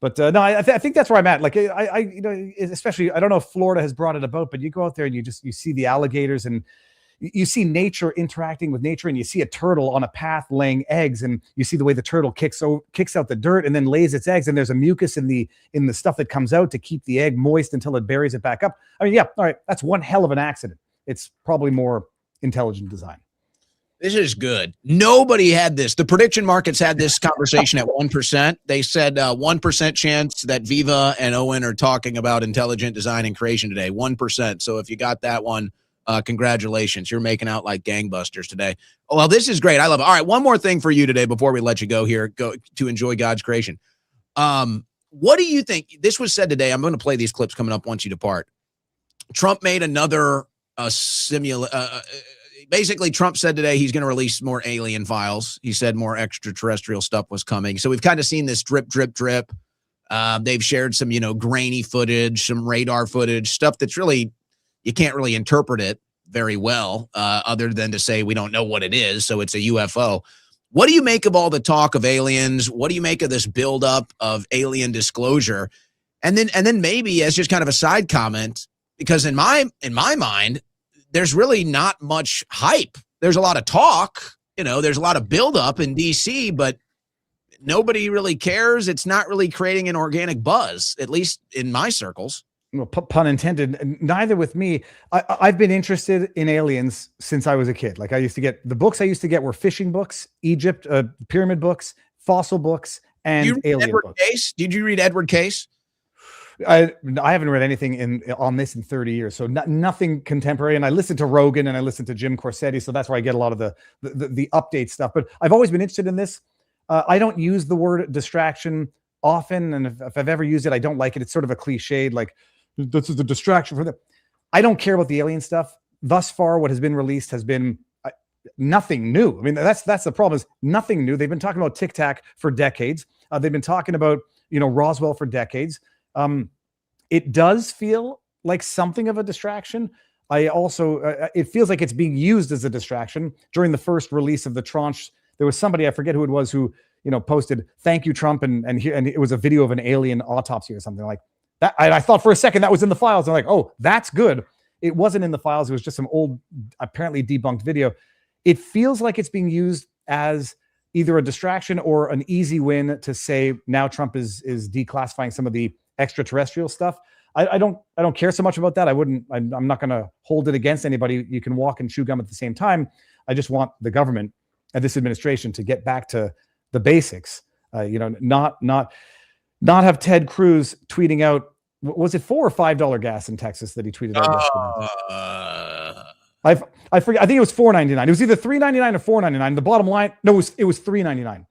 But no, I think that's where I'm at. Like especially, I don't know if Florida has brought it about, but you go out there and you see the alligators, and you see nature interacting with nature, and you see a turtle on a path laying eggs, and you see the way the turtle kicks out the dirt and then lays its eggs, and there's a mucus in the stuff that comes out to keep the egg moist until it buries it back up. I mean, yeah, all right, that's one hell of an accident. It's probably more intelligent design. This is good. Nobody had this. The prediction markets had this conversation at 1%. They said 1% chance that Viva and Owen are talking about intelligent design and creation today. 1%. So if you got that one, congratulations. You're making out like gangbusters today. Oh, well, this is great. I love it. All right, one more thing for you today before we let you go here, go to enjoy God's creation. What do you think? This was said today. I'm going to play these clips coming up once you depart. Trump made another basically, Trump said today he's going to release more alien files. He said more extraterrestrial stuff was coming. So we've kind of seen this drip, drip, drip. They've shared some, grainy footage, some radar footage, stuff that's really, you can't really interpret it very well, other than to say we don't know what it is. So it's a UFO. What do you make of all the talk of aliens? What do you make of this buildup of alien disclosure? And then maybe as just kind of a side comment, because in my mind, there's really not much hype. There's a lot of talk, there's a lot of buildup in DC, but nobody really cares. It's not really creating an organic buzz, at least in my circles. Well, pun intended. Neither with me. I've been interested in aliens since I was a kid. Like, I used to get the books I used to get were fishing books, Egypt, pyramid books, fossil books, and alien books. Case? Did you read Edward Case? I haven't read anything on this in 30 years, so nothing contemporary. And I listen to Rogan and I listen to Jim Corsetti, so that's where I get a lot of the update stuff. But I've always been interested in this. I don't use the word distraction often, and if I've ever used it, I don't like it. It's sort of a cliched, like, this is the distraction for them. I don't care about the alien stuff. Thus far, what has been released has been nothing new. I mean, that's the problem, is nothing new. They've been talking about Tic Tac for decades. They've been talking about Roswell for decades. It does feel like something of a distraction. I also, it feels like it's being used as a distraction. During the first release of the tranche, there was somebody, I forget who it was, who, posted, "Thank you, Trump." And it was a video of an alien autopsy or something like that. I thought for a second that was in the files. I'm like, oh, that's good. It wasn't in the files. It was just some old, apparently debunked video. It feels like it's being used as either a distraction or an easy win to say now Trump is declassifying some of the extraterrestrial stuff. I don't care so much about that. I'm not going to hold it against anybody. You can walk and chew gum at the same time. I just want the government and this administration to get back to the basics. Not have Ted Cruz tweeting out, was it $4 or $5 gas in Texas that he tweeted out? I forget. I think it was $4.99. It was either $3.99 or $4.99. The bottom line, no, it was $3.99.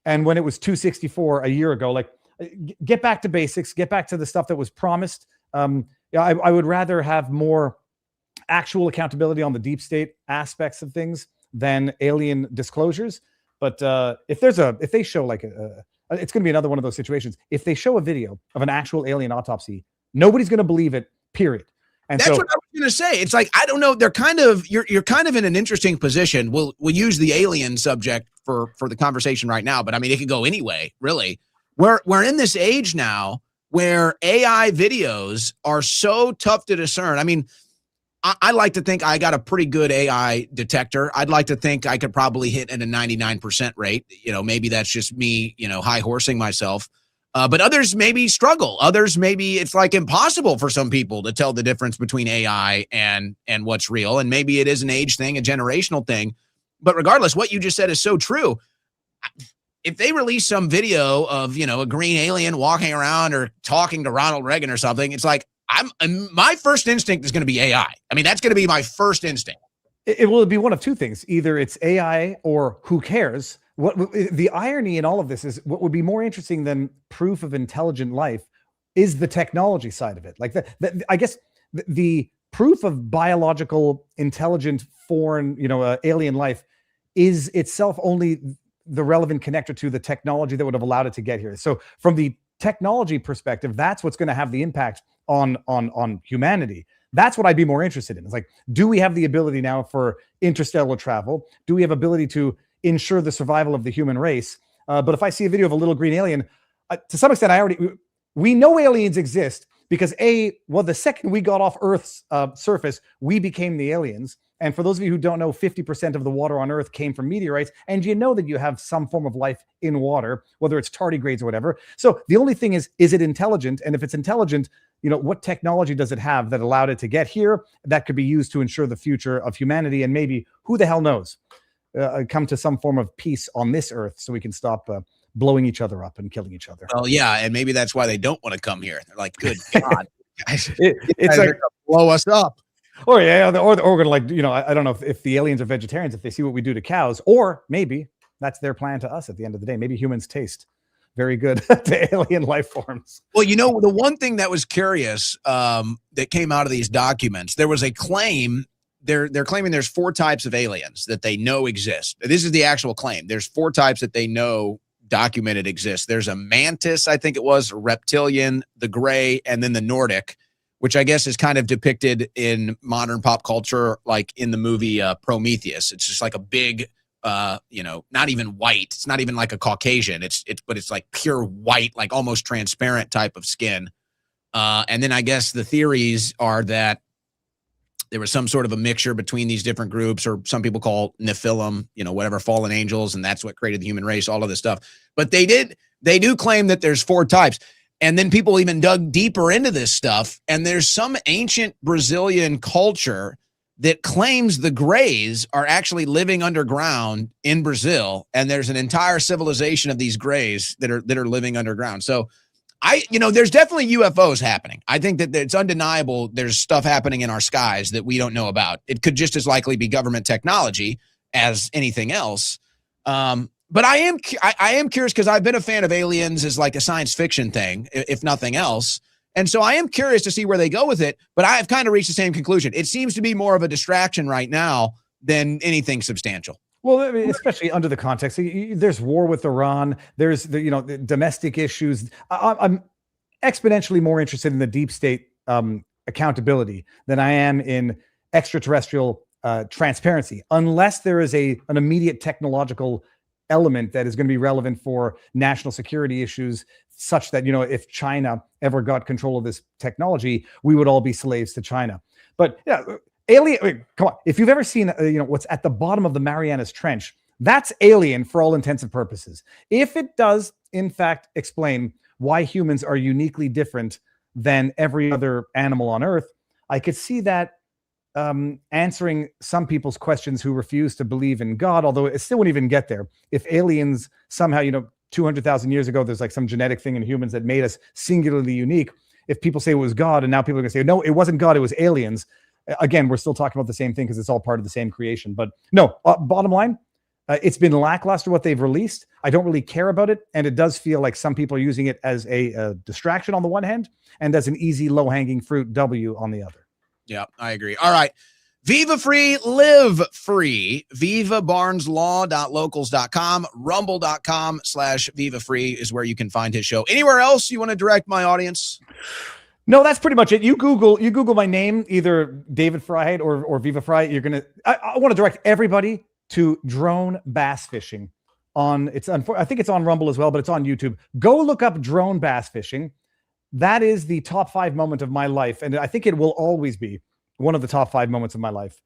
And when it was $2.64 a year ago, like, get back to basics, get back to the stuff that was promised. I would rather have more actual accountability on the deep state aspects of things than alien disclosures. But if they show like it's going to be another one of those situations. If they show a video of an actual alien autopsy, nobody's going to believe it, period. And that's what I was going to say. It's like, I don't know. They're kind of, you're kind of in an interesting position. We'll use the alien subject for the conversation right now, but I mean, it could go anyway, really. We're in this age now where AI videos are so tough to discern. I mean, I like to think I got a pretty good AI detector. I'd like to think I could probably hit at a 99% rate. Maybe that's just me, high horsing myself. But others maybe struggle. Others maybe it's like impossible for some people to tell the difference between AI and what's real. And maybe it is an age thing, a generational thing. But regardless, what you just said is so true. If they release some video of, a green alien walking around or talking to Ronald Reagan or something, it's like, my first instinct is going to be AI. I mean, that's going to be my first instinct. It will be one of two things. Either it's AI or who cares. What the irony in all of this is, what would be more interesting than proof of intelligent life is the technology side of it. Like I guess the proof of biological, intelligent, foreign, alien life is itself only the relevant connector to the technology that would have allowed it to get here. So from the technology perspective, that's what's going to have the impact on humanity. That's what I'd be more interested in. It's like, do we have the ability now for interstellar travel? Do we have ability to ensure the survival of the human race? But if I see a video of a little green alien, to some extent, we know aliens exist because the second we got off Earth's surface, we became the aliens. And for those of you who don't know, 50% of the water on Earth came from meteorites. And you know that you have some form of life in water, whether it's tardigrades or whatever. So the only thing is it intelligent? And if it's intelligent, what technology does it have that allowed it to get here that could be used to ensure the future of humanity? And maybe, who the hell knows, come to some form of peace on this Earth so we can stop blowing each other up and killing each other. Well, yeah, and maybe that's why they don't want to come here. They're like, good God, guys, it's like blow us up. Or yeah, or gonna I don't know if the aliens are vegetarians, if they see what we do to cows, or maybe that's their plan to us at the end of the day. Maybe humans taste very good to alien life forms. Well, the one thing that was curious that came out of these documents, there was a claim. They're claiming there's 4 types of aliens that they know exist. This is the actual claim. There's 4 types that they know documented exist. There's a mantis, I think it was, a reptilian, the gray, and then the Nordic, which I guess is kind of depicted in modern pop culture, like in the movie Prometheus. It's just like a big, not even white. It's not even like a Caucasian. But it's like pure white, like almost transparent type of skin. And then I guess the theories are that there was some sort of a mixture between these different groups, or some people call Nephilim, whatever, fallen angels, and that's what created the human race, all of this stuff. But they do claim that there's 4 types. And then people even dug deeper into this stuff. And there's some ancient Brazilian culture that claims the Greys are actually living underground in Brazil. And there's an entire civilization of these Greys that are living underground. So there's definitely UFOs happening. I think that it's undeniable there's stuff happening in our skies that we don't know about. It could just as likely be government technology as anything else. But I am curious, because I've been a fan of aliens as like a science fiction thing, if nothing else. And so I am curious to see where they go with it. But I've kind of reached the same conclusion. It seems to be more of a distraction right now than anything substantial. Well, I mean, especially under the context, there's war with Iran. There's the domestic issues. I'm exponentially more interested in the deep state accountability than I am in extraterrestrial transparency, unless there is an immediate technological element that is going to be relevant for national security issues, such that, if China ever got control of this technology, we would all be slaves to China. But yeah, come on. If you've ever seen, what's at the bottom of the Marianas Trench, that's alien for all intents and purposes. If it does, in fact, explain why humans are uniquely different than every other animal on Earth, I could see that answering some people's questions who refuse to believe in God, although it still wouldn't even get there. If aliens somehow, 200,000 years ago, there's like some genetic thing in humans that made us singularly unique. If people say it was God, and now people are going to say, no, it wasn't God, it was aliens. Again, we're still talking about the same thing because it's all part of the same creation. But no, bottom line, it's been lackluster what they've released. I don't really care about it. And it does feel like some people are using it as a distraction on the one hand and as an easy low-hanging fruit W on the other. Yeah, I agree. All right. Viva Free, live free. VivaBarnesLaw.locals.com, rumble.com/Viva Free is where you can find his show. Anywhere else you want to direct my audience? No, that's pretty much it. You Google my name, either David Fry or Viva Fry. I want to direct everybody to drone bass fishing I think it's on Rumble as well, but it's on YouTube. Go look up drone bass fishing. That is the top 5 moment of my life. And I think it will always be one of the top 5 moments of my life.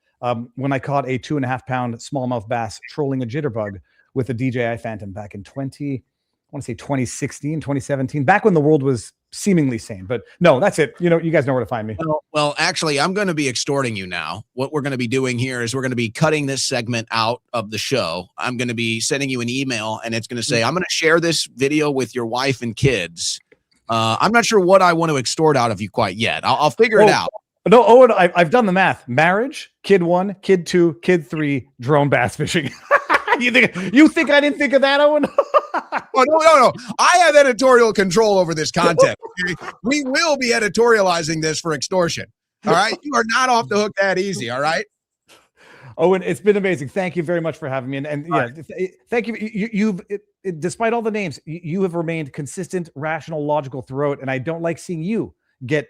When I caught a 2.5 pound smallmouth bass trolling a jitterbug with a DJI Phantom back in 2016, 2017, back when the world was seemingly sane. But no, that's it. You guys know where to find me. Well, actually, I'm going to be extorting you now. What we're going to be doing here is we're going to be cutting this segment out of the show. I'm going to be sending you an email, and it's going to say, I'm going to share this video with your wife and kids. I'm not sure what I want to extort out of you quite yet. I'll figure it out. No, Owen, I've done the math. Marriage, kid 1, kid 2, kid 3, drone bass fishing. You think I didn't think of that, Owen? No. I have editorial control over this content. Okay? We will be editorializing this for extortion. All right. You are not off the hook that easy. All right. Owen, it's been amazing. Thank you very much for having me. And yeah, thank you. You've despite all the names, you have remained consistent, rational, logical throughout. And I don't like seeing you get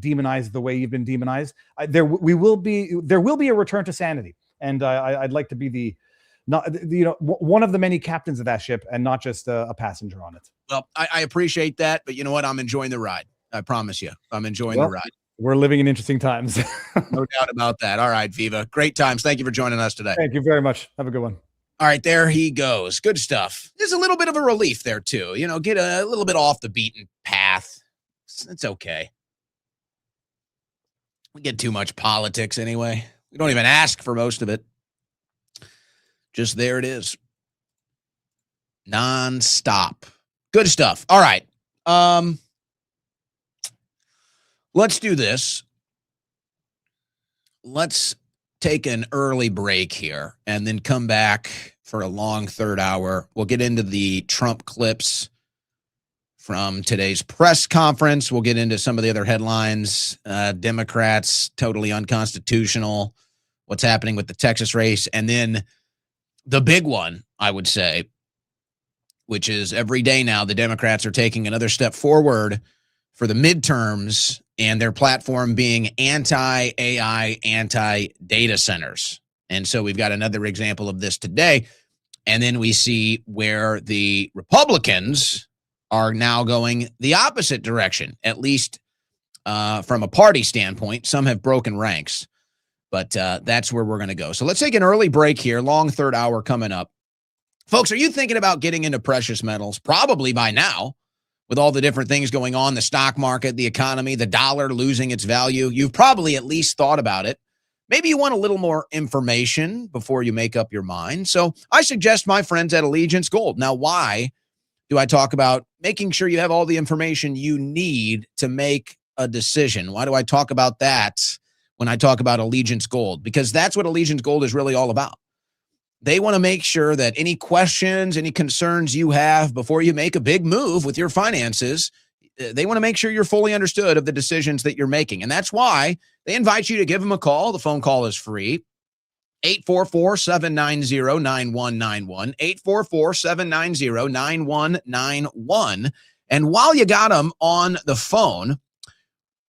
demonized the way you've been demonized. There will be a return to sanity. And I'd like to be one of the many captains of that ship and not just a passenger on it. Well, I appreciate that, but you know what? I'm enjoying the ride. I promise you, I'm enjoing the ride. We're living in interesting times. No doubt about that. All right, Viva. Great times. Thank you for joining us today. Thank you very much. Have a good one. All right, there he goes. Good stuff. There's a little bit of a relief there, too. Get a little bit off the beaten path. It's okay. We get too much politics anyway. We don't even ask for most of it. Just there it is. Non-stop. Good stuff. All right. Let's do this. Let's take an early break here and then come back for a long third hour. We'll get into the Trump clips from today's press conference. We'll get into some of the other headlines. Democrats, totally unconstitutional. What's happening with the Texas race. And then the big one, I would say, which is every day now, the Democrats are taking another step forward for the midterms and their platform being anti-AI, anti-data centers. And so we've got another example of this today. And then we see where the Republicans are now going the opposite direction, at least from a party standpoint. Some have broken ranks, but that's where we're going to go. So let's take an early break here. Long third hour coming up. Folks, are you thinking about getting into precious metals? Probably by now, with all the different things going on, the stock market, the economy, the dollar losing its value. You've probably at least thought about it. Maybe you want a little more information before you make up your mind. So I suggest my friends at Allegiance Gold. Now, why do I talk about making sure you have all the information you need to make a decision? Why do I talk about that when I talk about Allegiance Gold? Because that's what Allegiance Gold is really all about. They want to make sure that any questions, any concerns you have before you make a big move with your finances, they want to make sure you're fully understood of the decisions that you're making. And that's why they invite you to give them a call. The phone call is free. 844-790-9191, 844-790-9191. And while you got them on the phone,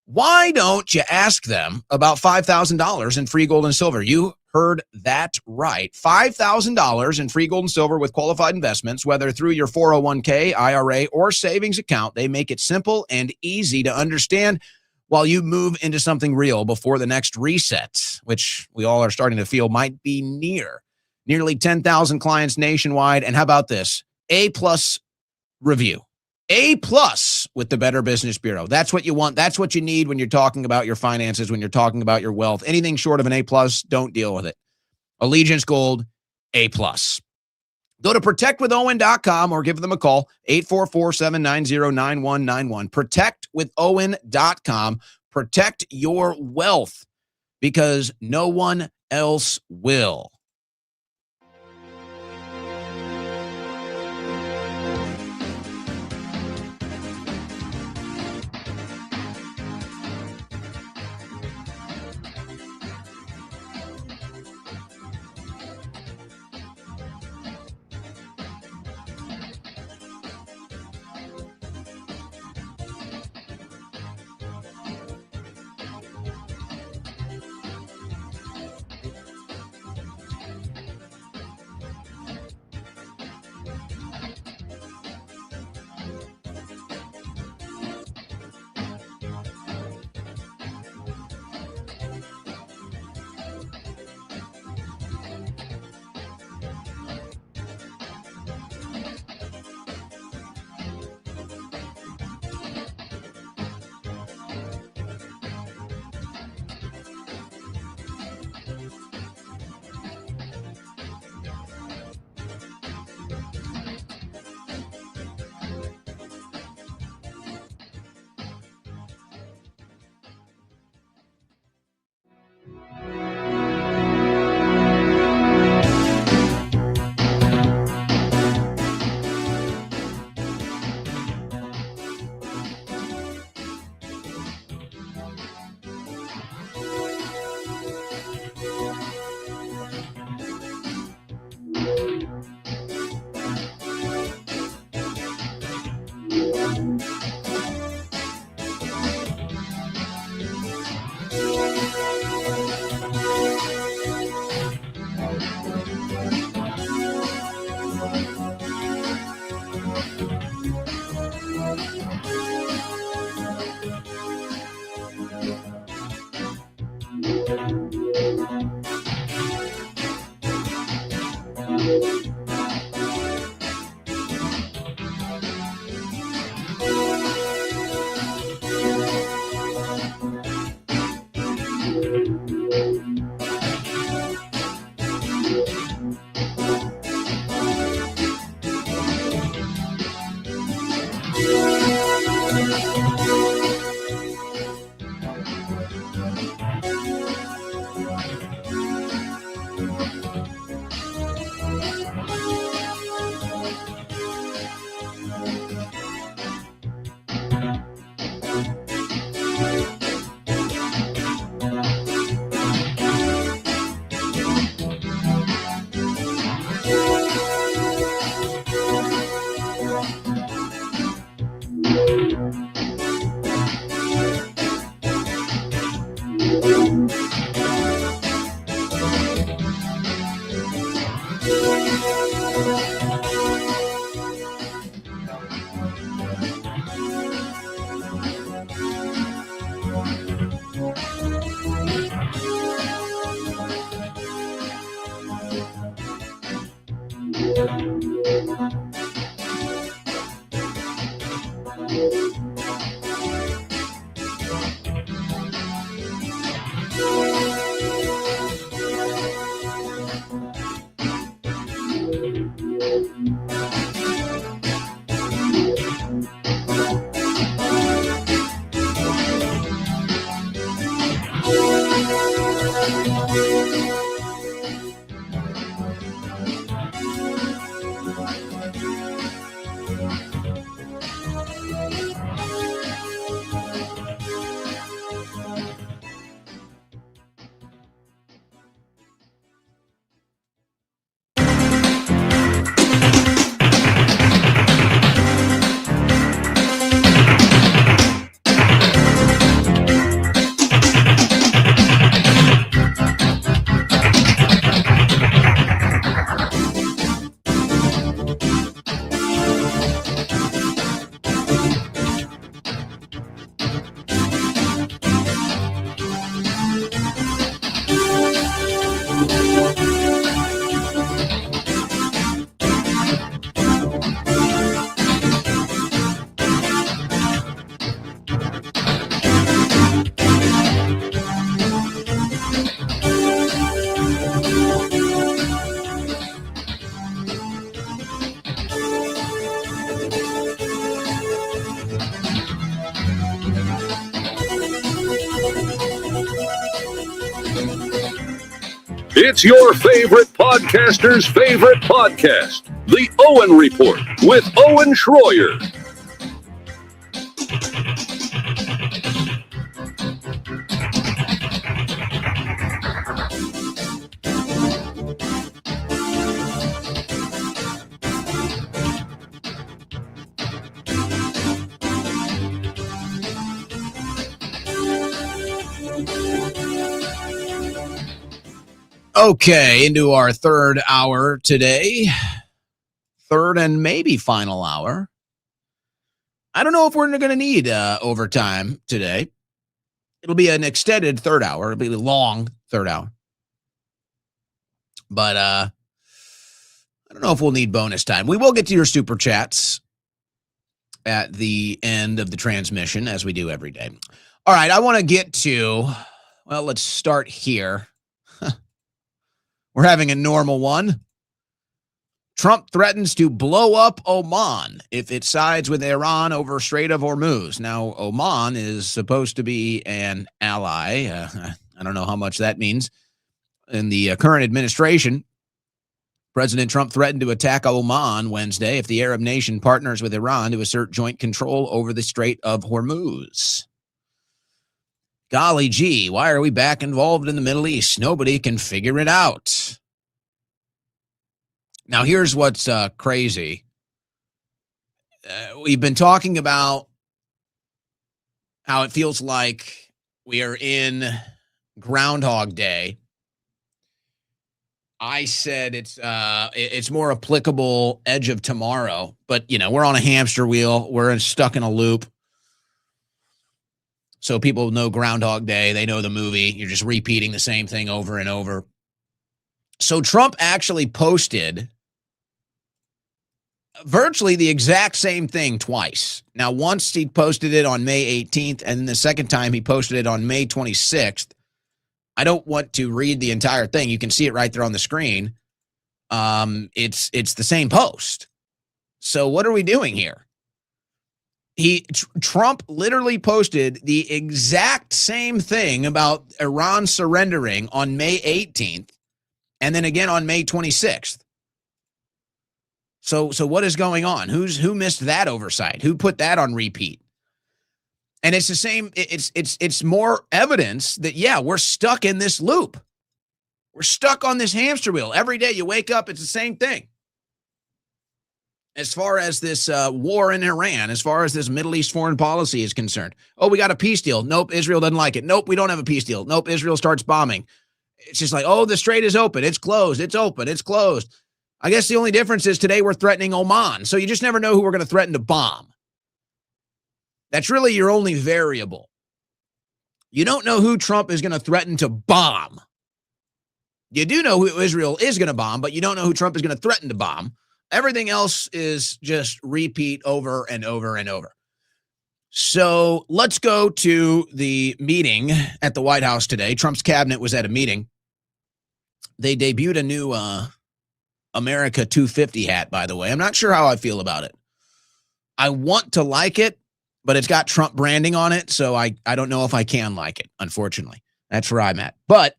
why don't you ask them about $5,000 in free gold and silver? You heard that right. $5,000 in free gold and silver with qualified investments, whether through your 401k, IRA, or savings account. They make it simple and easy to understand while you move into something real before the next reset, which we all are starting to feel might be near. Nearly 10,000 clients nationwide. And how about this? A-plus review. A-plus with the Better Business Bureau. That's what you want. That's what you need when you're talking about your finances, when you're talking about your wealth. Anything short of an A-plus, don't deal with it. Allegiance Gold, A-plus. Go to protectwithowen.com or give them a call, 844-790-9191. Protectwithowen.com. Protect your wealth because no one else will. It's your favorite podcaster's favorite podcast, The Owen Report with Owen Schroyer. Okay, into our third hour today. Third and maybe final hour. I don't know if we're going to need overtime today. It'll be an extended third hour. It'll be a long third hour. But I don't know if we'll need bonus time. We will get to your super chats at the end of the transmission, as we do every day. All right, I want to get to, well, let's start here. We're having a normal one. Trump threatens to blow up Oman if it sides with Iran over Strait of Hormuz. Now, Oman is supposed to be an ally. I don't know how much that means. In the current administration, President Trump threatened to attack Oman Wednesday if the Arab nation partners with Iran to assert joint control over the Strait of Hormuz. Golly gee, why are we back involved in the Middle East? Nobody can figure it out. Now, here's what's crazy. We've been talking about how it feels like we are in Groundhog Day. I said it's more applicable Edge of Tomorrow, but, you know, we're on a hamster wheel. We're stuck in a loop. So people know Groundhog Day. They know the movie. You're just repeating the same thing over and over. So Trump actually posted virtually the exact same thing twice. Now, once he posted it on May 18th, and the second time he posted it on May 26th. I don't want to read the entire thing. You can see it right there on the screen. It's the same post. So what are we doing here? Trump literally posted the exact same thing about Iran surrendering on May 18th and then again on May 26th. So what is going on? Who missed that oversight? Who put that on repeat? And it's the same. It's more evidence that, yeah, we're stuck in this loop. We're stuck on this hamster wheel. Every day you wake up, it's the same thing. As far as this war in Iran, as far as this Middle East foreign policy is concerned. Oh, we got a peace deal. Nope, Israel doesn't like it. Nope, we don't have a peace deal. Nope, Israel starts bombing. It's just like, oh, the strait is open. It's closed. It's open. It's closed. I guess the only difference is today we're threatening Oman. So you just never know who we're going to threaten to bomb. That's really your only variable. You don't know who Trump is going to threaten to bomb. You do know who Israel is going to bomb, but you don't know who Trump is going to threaten to bomb. Everything else is just repeat over and over and over. So let's go to the meeting at the White House today. Trump's cabinet was at a meeting. They debuted a new America 250 hat, by the way. I'm not sure how I feel about it. I want to like it, but it's got Trump branding on it, so I don't know if I can like it, unfortunately. That's where I'm at. But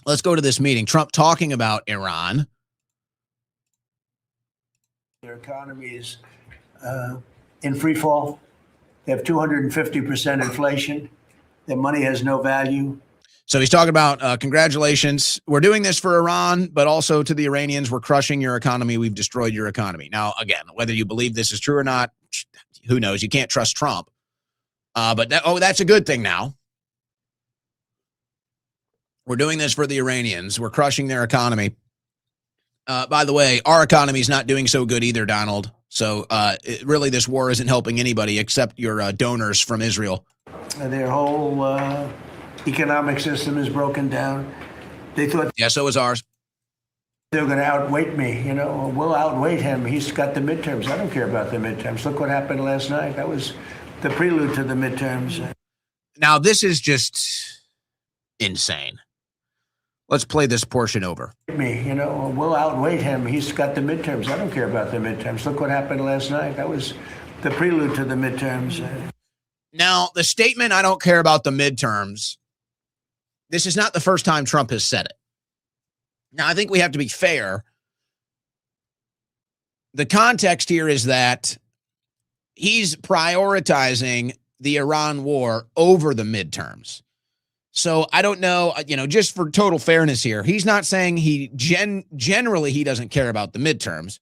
let's go to this meeting. Trump talking about Iran. Their economy is in free fall. They have 250% inflation. Their money has no value. So he's talking about congratulations. We're doing this for Iran, but also to the Iranians. We're crushing your economy. We've destroyed your economy. Now, again, whether you believe this is true or not, who knows? You can't trust Trump. But that's a good thing now. We're doing this for the Iranians. We're crushing their economy. By the way, our economy is not doing so good either, Donald. So really, this war isn't helping anybody except your donors from Israel. Their whole economic system is broken down. They thought, yeah, so is ours. They're going to outweight me. You know, we'll outweight him. He's got the midterms. I don't care about the midterms. Look what happened last night. That was the prelude to the midterms. Now, this is just insane. Let's play this portion over. Me, you know, we'll outweight him. He's got the midterms. I don't care about the midterms. Look what happened last night. That was the prelude to the midterms. Now, the statement, I don't care about the midterms, this is not the first time Trump has said it. Now, I think we have to be fair. The context here is that he's prioritizing the Iran war over the midterms. So I don't know, just for total fairness here, he's not saying he generally he doesn't care about the midterms.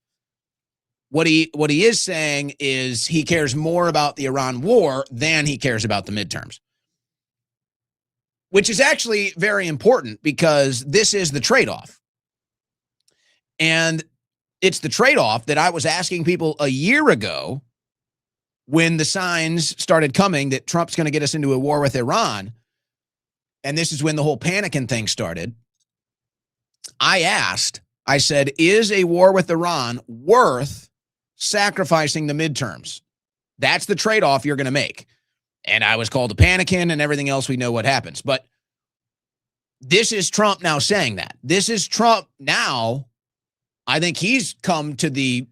What he is saying is he cares more about the Iran war than he cares about the midterms, which is actually very important because this is the trade-off. And it's the trade-off that I was asking people a year ago when the signs started coming that Trump's going to get us into a war with Iran. And this is when the whole panicking thing started. I said, is a war with Iran worth sacrificing the midterms? That's the trade-off you're going to make. And I was called a panicking and everything else. We know what happens. But this is Trump now saying that. This is Trump now. I think he's come to the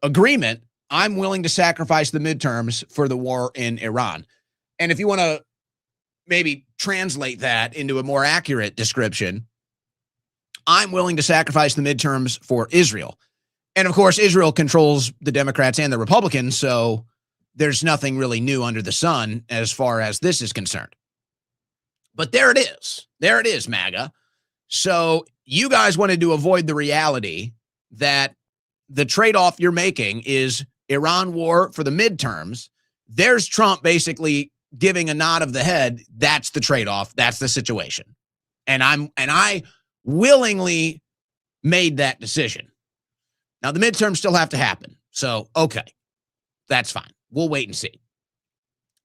agreement. I'm willing to sacrifice the midterms for the war in Iran. And if you want to maybe translate that into a more accurate description, I'm willing to sacrifice the midterms for Israel. And of course, Israel controls the Democrats and the Republicans, so there's nothing really new under the sun as far as this is concerned. But there it is. There it is, MAGA. So you guys wanted to avoid the reality that the trade-off you're making is Iran war for the midterms. There's Trump basically giving a nod of the head. That's the trade-off. That's the situation. And I willingly made that decision. Now the midterms still have to happen. So, okay, that's fine. We'll wait and see.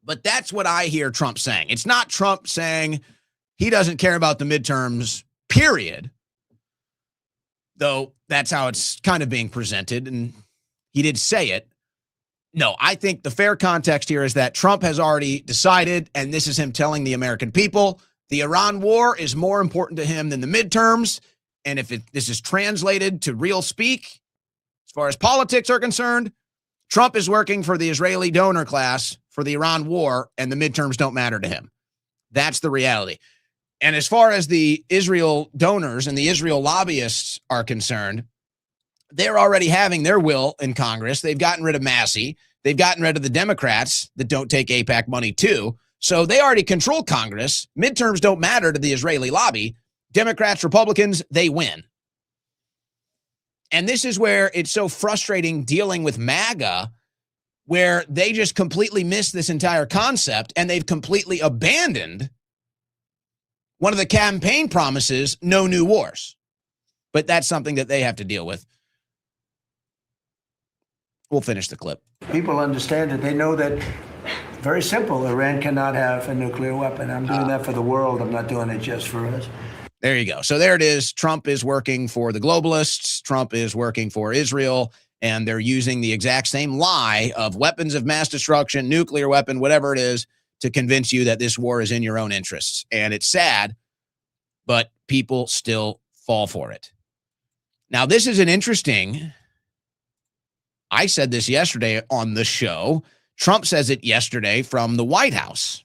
But that's what I hear Trump saying. It's not Trump saying he doesn't care about the midterms, period. Though that's how it's kind of being presented. And he did say it. No, I think the fair context here is that Trump has already decided, and this is him telling the American people, the Iran war is more important to him than the midterms. And if this is translated to real speak, as far as politics are concerned, Trump is working for the Israeli donor class for the Iran war, and the midterms don't matter to him. That's the reality. And as far as the Israel donors and the Israel lobbyists are concerned, they're already having their will in Congress. They've gotten rid of Massey. They've gotten rid of the Democrats that don't take AIPAC money too. So they already control Congress. Midterms don't matter to the Israeli lobby. Democrats, Republicans, they win. And this is where it's so frustrating dealing with MAGA, where they just completely miss this entire concept and they've completely abandoned one of the campaign promises, no new wars. But that's something that they have to deal with. We'll finish the clip. People understand it. They know that, very simple, Iran cannot have a nuclear weapon. I'm doing that for the world. I'm not doing it just for us. There you go. So there it is. Trump is working for the globalists. Trump is working for Israel. And they're using the exact same lie of weapons of mass destruction, nuclear weapon, whatever it is, to convince you that this war is in your own interests. And it's sad, but people still fall for it. Now, this is an interesting, I said this yesterday on the show. Trump says it yesterday from the White House.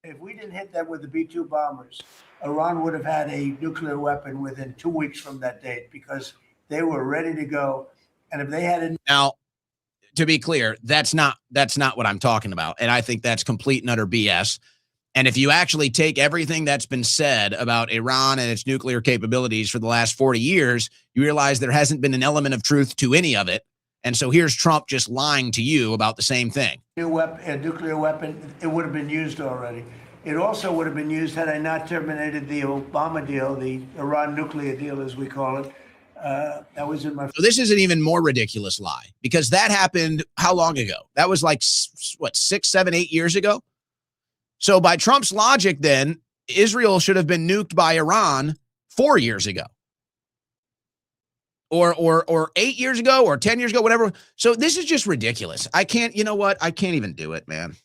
If we didn't hit them with the B-2 bombers, Iran would have had a nuclear weapon within 2 weeks from that date because they were ready to go. And if they had Now, to be clear, that's not what I'm talking about. And I think that's complete and utter BS. And if you actually take everything that's been said about Iran and its nuclear capabilities for the last 40 years, you realize there hasn't been an element of truth to any of it. And so here's Trump just lying to you about the same thing. a nuclear weapon, it would have been used already. It also would have been used had I not terminated the Obama deal, the Iran nuclear deal, as we call it. That was in my. So this is an even more ridiculous lie, because that happened how long ago? That was like, what, 6, 7, 8 years ago? So by Trump's logic, then, Israel should have been nuked by Iran 4 years ago. Or 8 years ago, or 10 years ago, whatever. So this is just ridiculous. I can't, you know what? I can't even do it, man.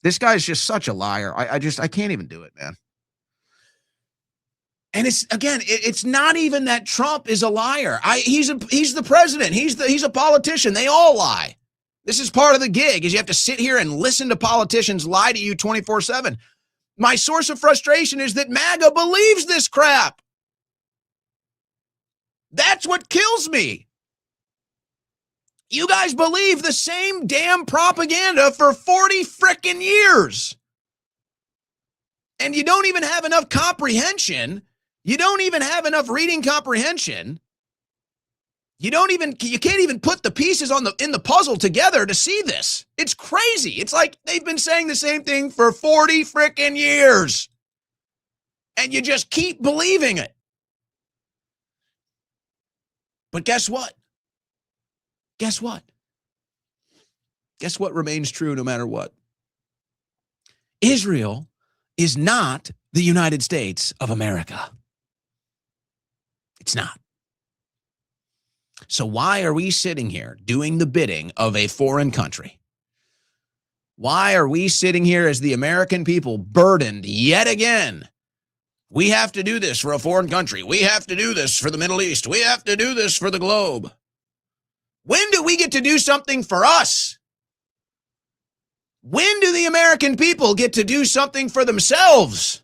This guy's just such a liar. I can't even do it, man. And it's not even that Trump is a liar. He's the president. He's a politician. They all lie. This is part of the gig, is you have to sit here and listen to politicians lie to you 24/7. My source of frustration is that MAGA believes this crap. That's what kills me. You guys believe the same damn propaganda for 40 frickin' years. And you don't even have enough comprehension. You don't even have enough reading comprehension. You can't even put the pieces in the puzzle together to see this. It's crazy. It's like they've been saying the same thing for 40 frickin' years. And you just keep believing it. But guess what? Guess what? Guess what remains true no matter what? Israel is not the United States of America. It's not. So why are we sitting here doing the bidding of a foreign country? Why are we sitting here as the American people burdened yet again? We have to do this for a foreign country. We have to do this for the Middle East. We have to do this for the globe. When do we get to do something for us? When do the American people get to do something for themselves?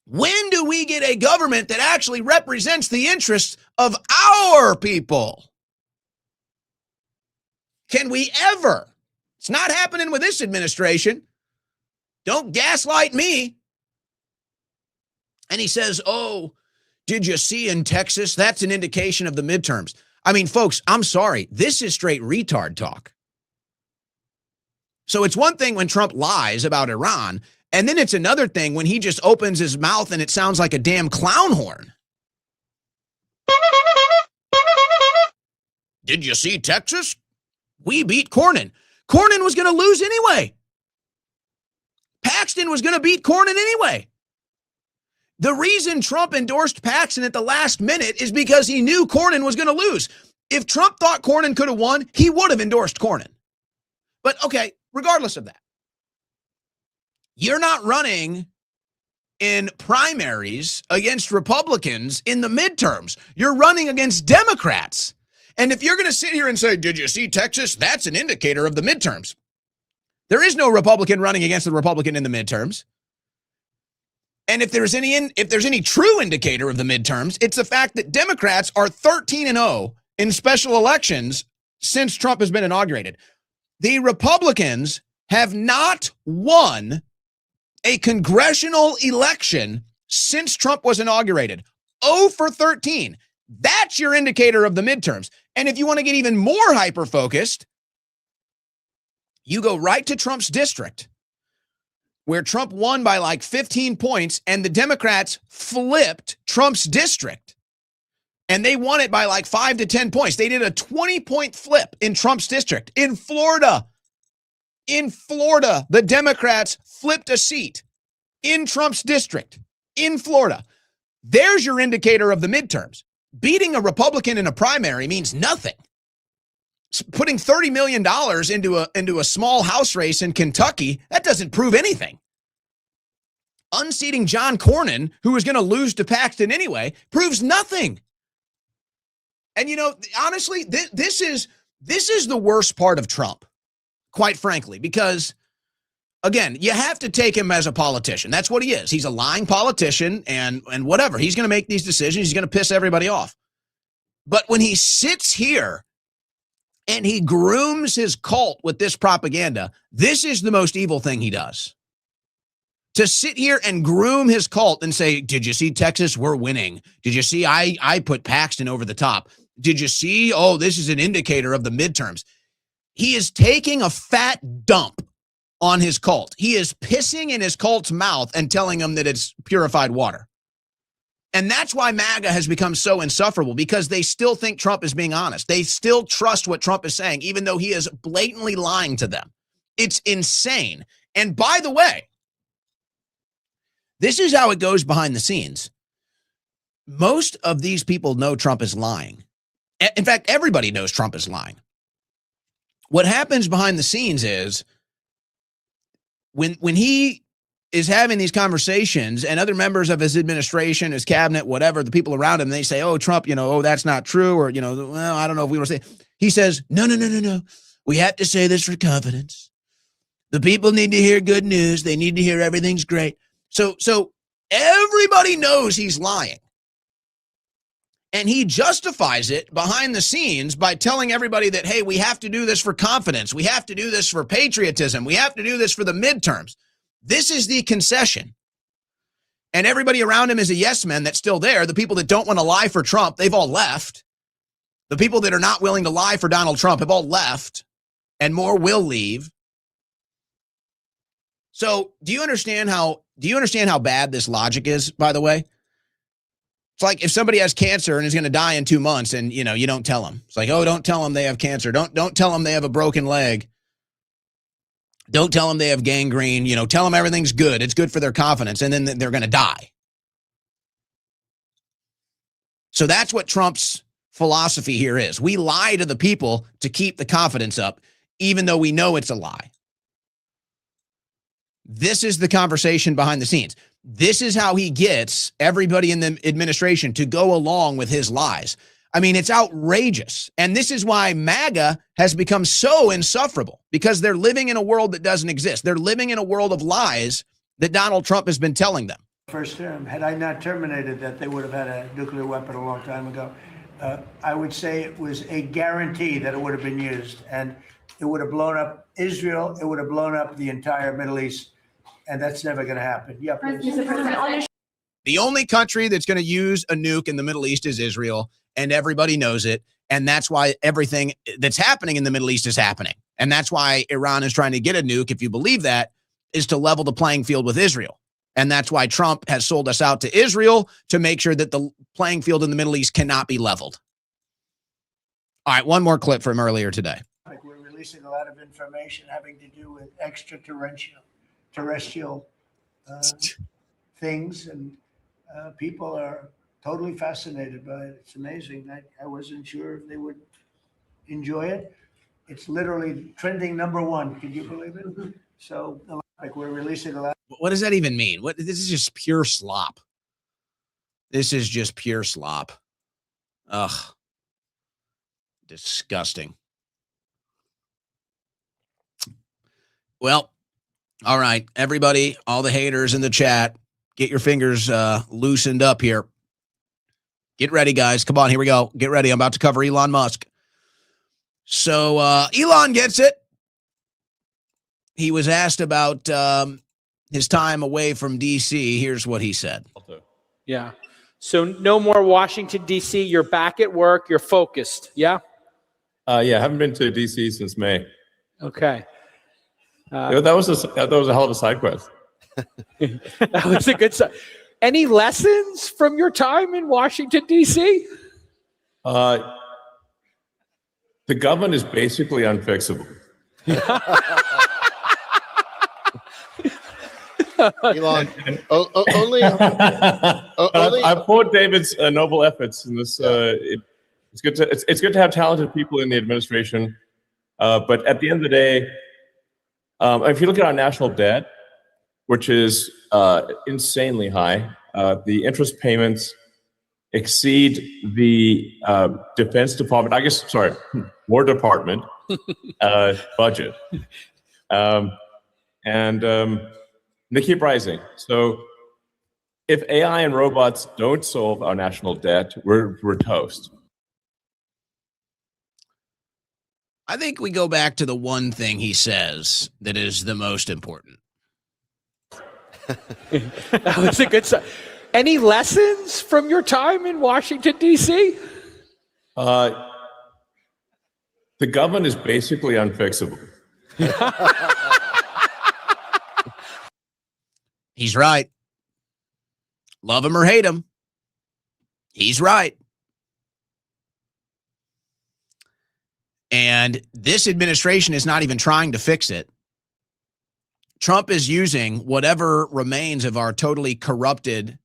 When do we get a government that actually represents the interests of our people? Can we ever? It's not happening with this administration. Don't gaslight me. And he says, oh, did you see in Texas? That's an indication of the midterms. I mean, folks, I'm sorry. This is straight retard talk. So it's one thing when Trump lies about Iran, and then it's another thing when he just opens his mouth and it sounds like a damn clown horn. Did you see Texas? We beat Cornyn. Cornyn was going to lose anyway. Paxton was going to beat Cornyn anyway. The reason Trump endorsed Paxton at the last minute is because he knew Cornyn was going to lose. If Trump thought Cornyn could have won, he would have endorsed Cornyn. But okay, regardless of that, you're not running in primaries against Republicans in the midterms. You're running against Democrats. And if you're going to sit here and say, did you see Texas? That's an indicator of the midterms. There is no Republican running against the Republican in the midterms. And if there's any true indicator of the midterms, it's the fact that Democrats are 13-0 in special elections since Trump has been inaugurated. The Republicans have not won a congressional election since Trump was inaugurated. 0 for 13. That's your indicator of the midterms. And if you want to get even more hyper-focused, you go right to Trump's district, where Trump won by like 15 points and the Democrats flipped Trump's district. And they won it by like 5 to 10 points. They did a 20-point flip in Trump's district. In Florida, the Democrats flipped a seat in Trump's district in Florida. There's your indicator of the midterms. Beating a Republican in a primary means nothing. Putting $30 million into a small House race in Kentucky, that doesn't prove anything. Unseating John Cornyn, who was going to lose to Paxton anyway, proves nothing. And honestly, this is the worst part of Trump, quite frankly, because again, you have to take him as a politician. That's what he is. He's a lying politician and whatever. He's going to make these decisions. He's going to piss everybody off. But when he sits here and he grooms his cult with this propaganda, this is the most evil thing he does. To sit here and groom his cult and say, did you see Texas? We're winning. Did you see I put Paxton over the top? Did you see? Oh, this is an indicator of the midterms. He is taking a fat dump on his cult. He is pissing in his cult's mouth and telling them that it's purified water. And that's why MAGA has become so insufferable, because they still think Trump is being honest. They still trust what Trump is saying, even though he is blatantly lying to them. It's insane. And by the way, this is how it goes behind the scenes. Most of these people know Trump is lying. In fact, everybody knows Trump is lying. What happens behind the scenes is when he is having these conversations and other members of his administration, his cabinet, whatever, the people around him, they say, oh, Trump, oh, that's not true. Or, well, I don't know if we want to say. He says, no. We have to say this for confidence. The people need to hear good news. They need to hear everything's great. So everybody knows he's lying. And he justifies it behind the scenes by telling everybody that, hey, we have to do this for confidence. We have to do this for patriotism. We have to do this for the midterms. This is the concession. And everybody around him is a yes man that's still there. The people that don't want to lie for Trump, they've all left. The people that are not willing to lie for Donald Trump have all left, and more will leave. So do you understand how bad this logic is, by the way? It's like if somebody has cancer and is going to die in 2 months and, you don't tell them. It's like, oh, don't tell them they have cancer. Don't tell them they have a broken leg. Don't tell them they have gangrene. Tell them everything's good. It's good for their confidence. And then they're going to die. So that's what Trump's philosophy here is. We lie to the people to keep the confidence up, even though we know it's a lie. This is the conversation behind the scenes. This is how he gets everybody in the administration to go along with his lies. I mean, it's outrageous. And this is why MAGA has become so insufferable, because they're living in a world that doesn't exist. They're living in a world of lies that Donald Trump has been telling them. First term, had I not terminated that, they would have had a nuclear weapon a long time ago. I would say it was a guarantee that it would have been used, and it would have blown up Israel. It would have blown up the entire Middle East. And that's never going to happen. Yeah, please. The only country that's going to use a nuke in the Middle East is Israel, and everybody knows it. And that's why everything that's happening in the Middle East is happening. And that's why Iran is trying to get a nuke, if you believe that, is to level the playing field with Israel. And that's why Trump has sold us out to Israel, to make sure that the playing field in the Middle East cannot be leveled. All right, one more clip from earlier today. We're releasing a lot of information having to do with extraterrestrial things, and people are totally fascinated by it. It's amazing. I wasn't sure if they would enjoy it. It's literally trending #1. Could you believe it? So, we're releasing a lot. What does that even mean? This is just pure slop. This is just pure slop. Ugh. Disgusting. Well, all right, everybody, all the haters in the chat, get your fingers loosened up here. Get ready, guys. Come on, here we go. Get ready. I'm about to cover Elon Musk. So Elon gets it. He was asked about his time away from D.C. Here's what he said. Yeah. So no more Washington, D.C. You're back at work. You're focused. Yeah? Yeah, I haven't been to D.C. since May. Okay. That was a hell of a side quest. That was a good side. Any lessons from your time in Washington, D.C.? The government is basically unfixable. Elon, only. I applaud David's noble efforts in this. It's good to have talented people in the administration But at the end of the day, if you look at our national debt, which is insanely high, the interest payments exceed the Defense Department, War Department budget. And they keep rising. So if AI and robots don't solve our national debt, we're toast. I think we go back to the one thing he says that is the most important. That was a good. Any lessons from your time in Washington, D.C.? The government is basically unfixable. He's right. Love him or hate him. He's right. And this administration is not even trying to fix it. Trump is using whatever remains of our totally corrupted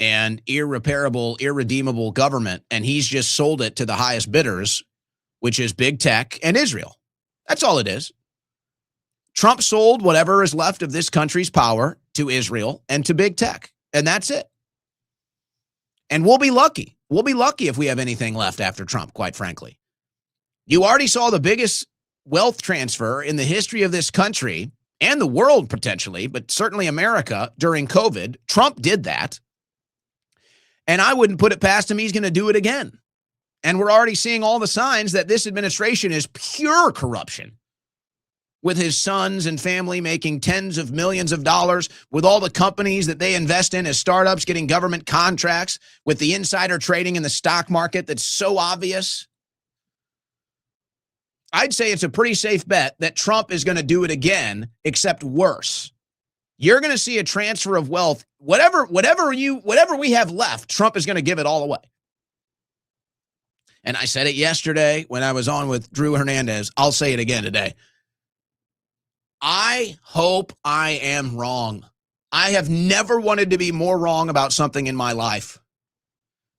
and irredeemable government, and he's just sold it to the highest bidders, which is big tech and Israel. That's all it is. Trump sold whatever is left of this country's power to Israel and to big tech, and that's it. And we'll be lucky. We'll be lucky if we have anything left after Trump, quite frankly. You already saw the biggest wealth transfer in the history of this country and the world potentially, but certainly America during COVID. Trump did that. And I wouldn't put it past him. He's going to do it again. And we're already seeing all the signs that this administration is pure corruption, with his sons and family making tens of millions of dollars, with all the companies that they invest in as startups getting government contracts, with the insider trading in the stock market that's so obvious. I'd say it's a pretty safe bet that Trump is going to do it again, except worse. You're going to see a transfer of wealth. Whatever we have left, Trump is going to give it all away. And I said it yesterday when I was on with Drew Hernandez. I'll say it again today. I hope I am wrong. I have never wanted to be more wrong about something in my life.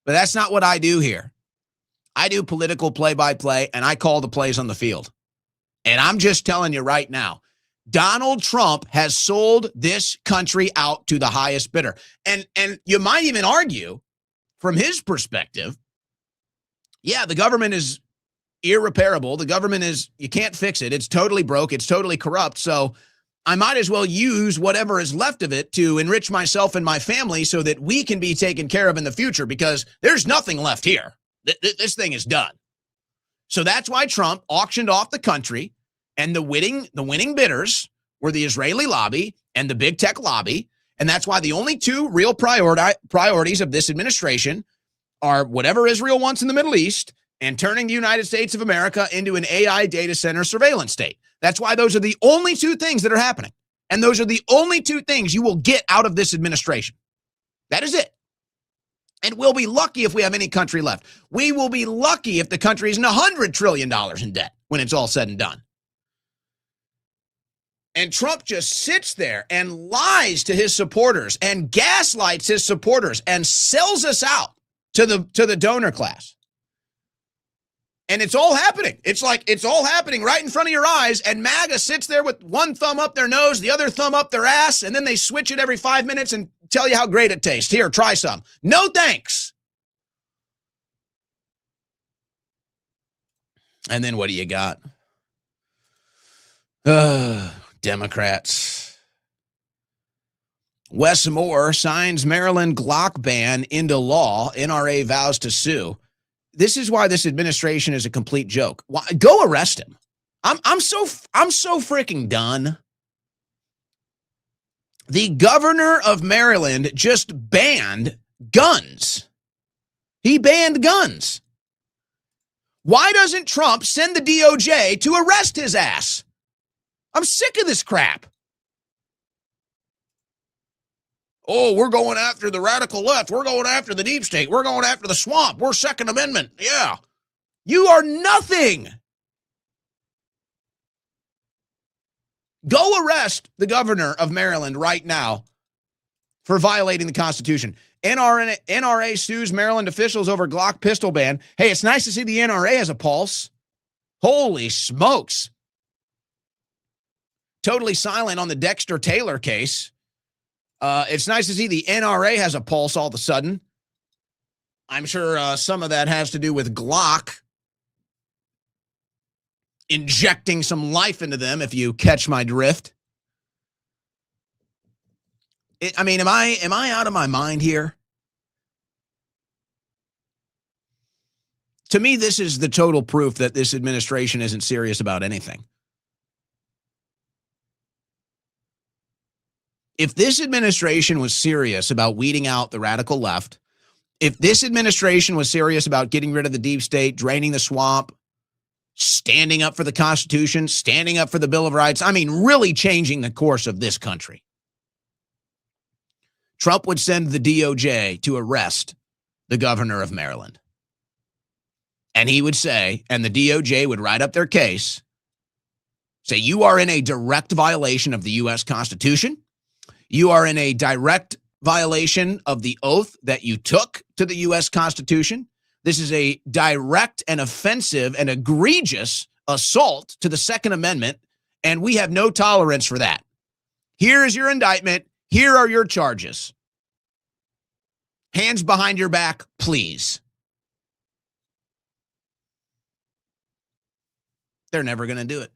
But that's not what I do here. I do political play-by-play, and I call the plays on the field. And I'm just telling you right now, Donald Trump has sold this country out to the highest bidder. And you might even argue, from his perspective, yeah, the government is irreparable. The government is, you can't fix it. It's totally broke. It's totally corrupt. So I might as well use whatever is left of it to enrich myself and my family so that we can be taken care of in the future, because there's nothing left here. This thing is done. So that's why Trump auctioned off the country, and the winning bidders were the Israeli lobby and the big tech lobby. And that's why the only two real priorities of this administration are whatever Israel wants in the Middle East and turning the United States of America into an AI data center surveillance state. That's why those are the only two things that are happening. And those are the only two things you will get out of this administration. That is it. And we'll be lucky if we have any country left. We will be lucky if the country isn't $100 trillion in debt when it's all said and done. And Trump just sits there and lies to his supporters and gaslights his supporters and sells us out to the donor class. And it's all happening. It's like it's all happening right in front of your eyes. And MAGA sits there with one thumb up their nose, the other thumb up their ass, and then they switch it every 5 minutes and tell you how great it tastes. Here, try some. No thanks. And then what do you got? Democrats. Wes Moore signs Maryland Glock ban into law. NRA vows to sue. This is why this administration is a complete joke. Why, go arrest him. I'm so freaking done. The governor of Maryland just banned guns. He banned guns. Why doesn't Trump send the DOJ to arrest his ass? I'm sick of this crap. Oh, we're going after the radical left. We're going after the deep state. We're going after the swamp. We're Second Amendment. Yeah. You are nothing. Go arrest the governor of Maryland right now for violating the Constitution. NRA sues Maryland officials over Glock pistol ban. Hey, it's nice to see the NRA has a pulse. Holy smokes. Totally silent on the Dexter Taylor case. It's nice to see the NRA has a pulse all of a sudden. I'm sure some of that has to do with Glock injecting some life into them, if you catch my drift. I mean, am I out of my mind here? To me, this is the total proof that this administration isn't serious about anything. If this administration was serious about weeding out the radical left, if this administration was serious about getting rid of the deep state, draining the swamp, standing up for the Constitution, standing up for the Bill of Rights, I mean, really changing the course of this country, Trump would send the DOJ to arrest the governor of Maryland. And he would say, and the DOJ would write up their case, say, you are in a direct violation of the U.S. Constitution. You are in a direct violation of the oath that you took to the U.S. Constitution. This is a direct and offensive and egregious assault to the Second Amendment, and we have no tolerance for that. Here is your indictment. Here are your charges. Hands behind your back, please. They're never going to do it.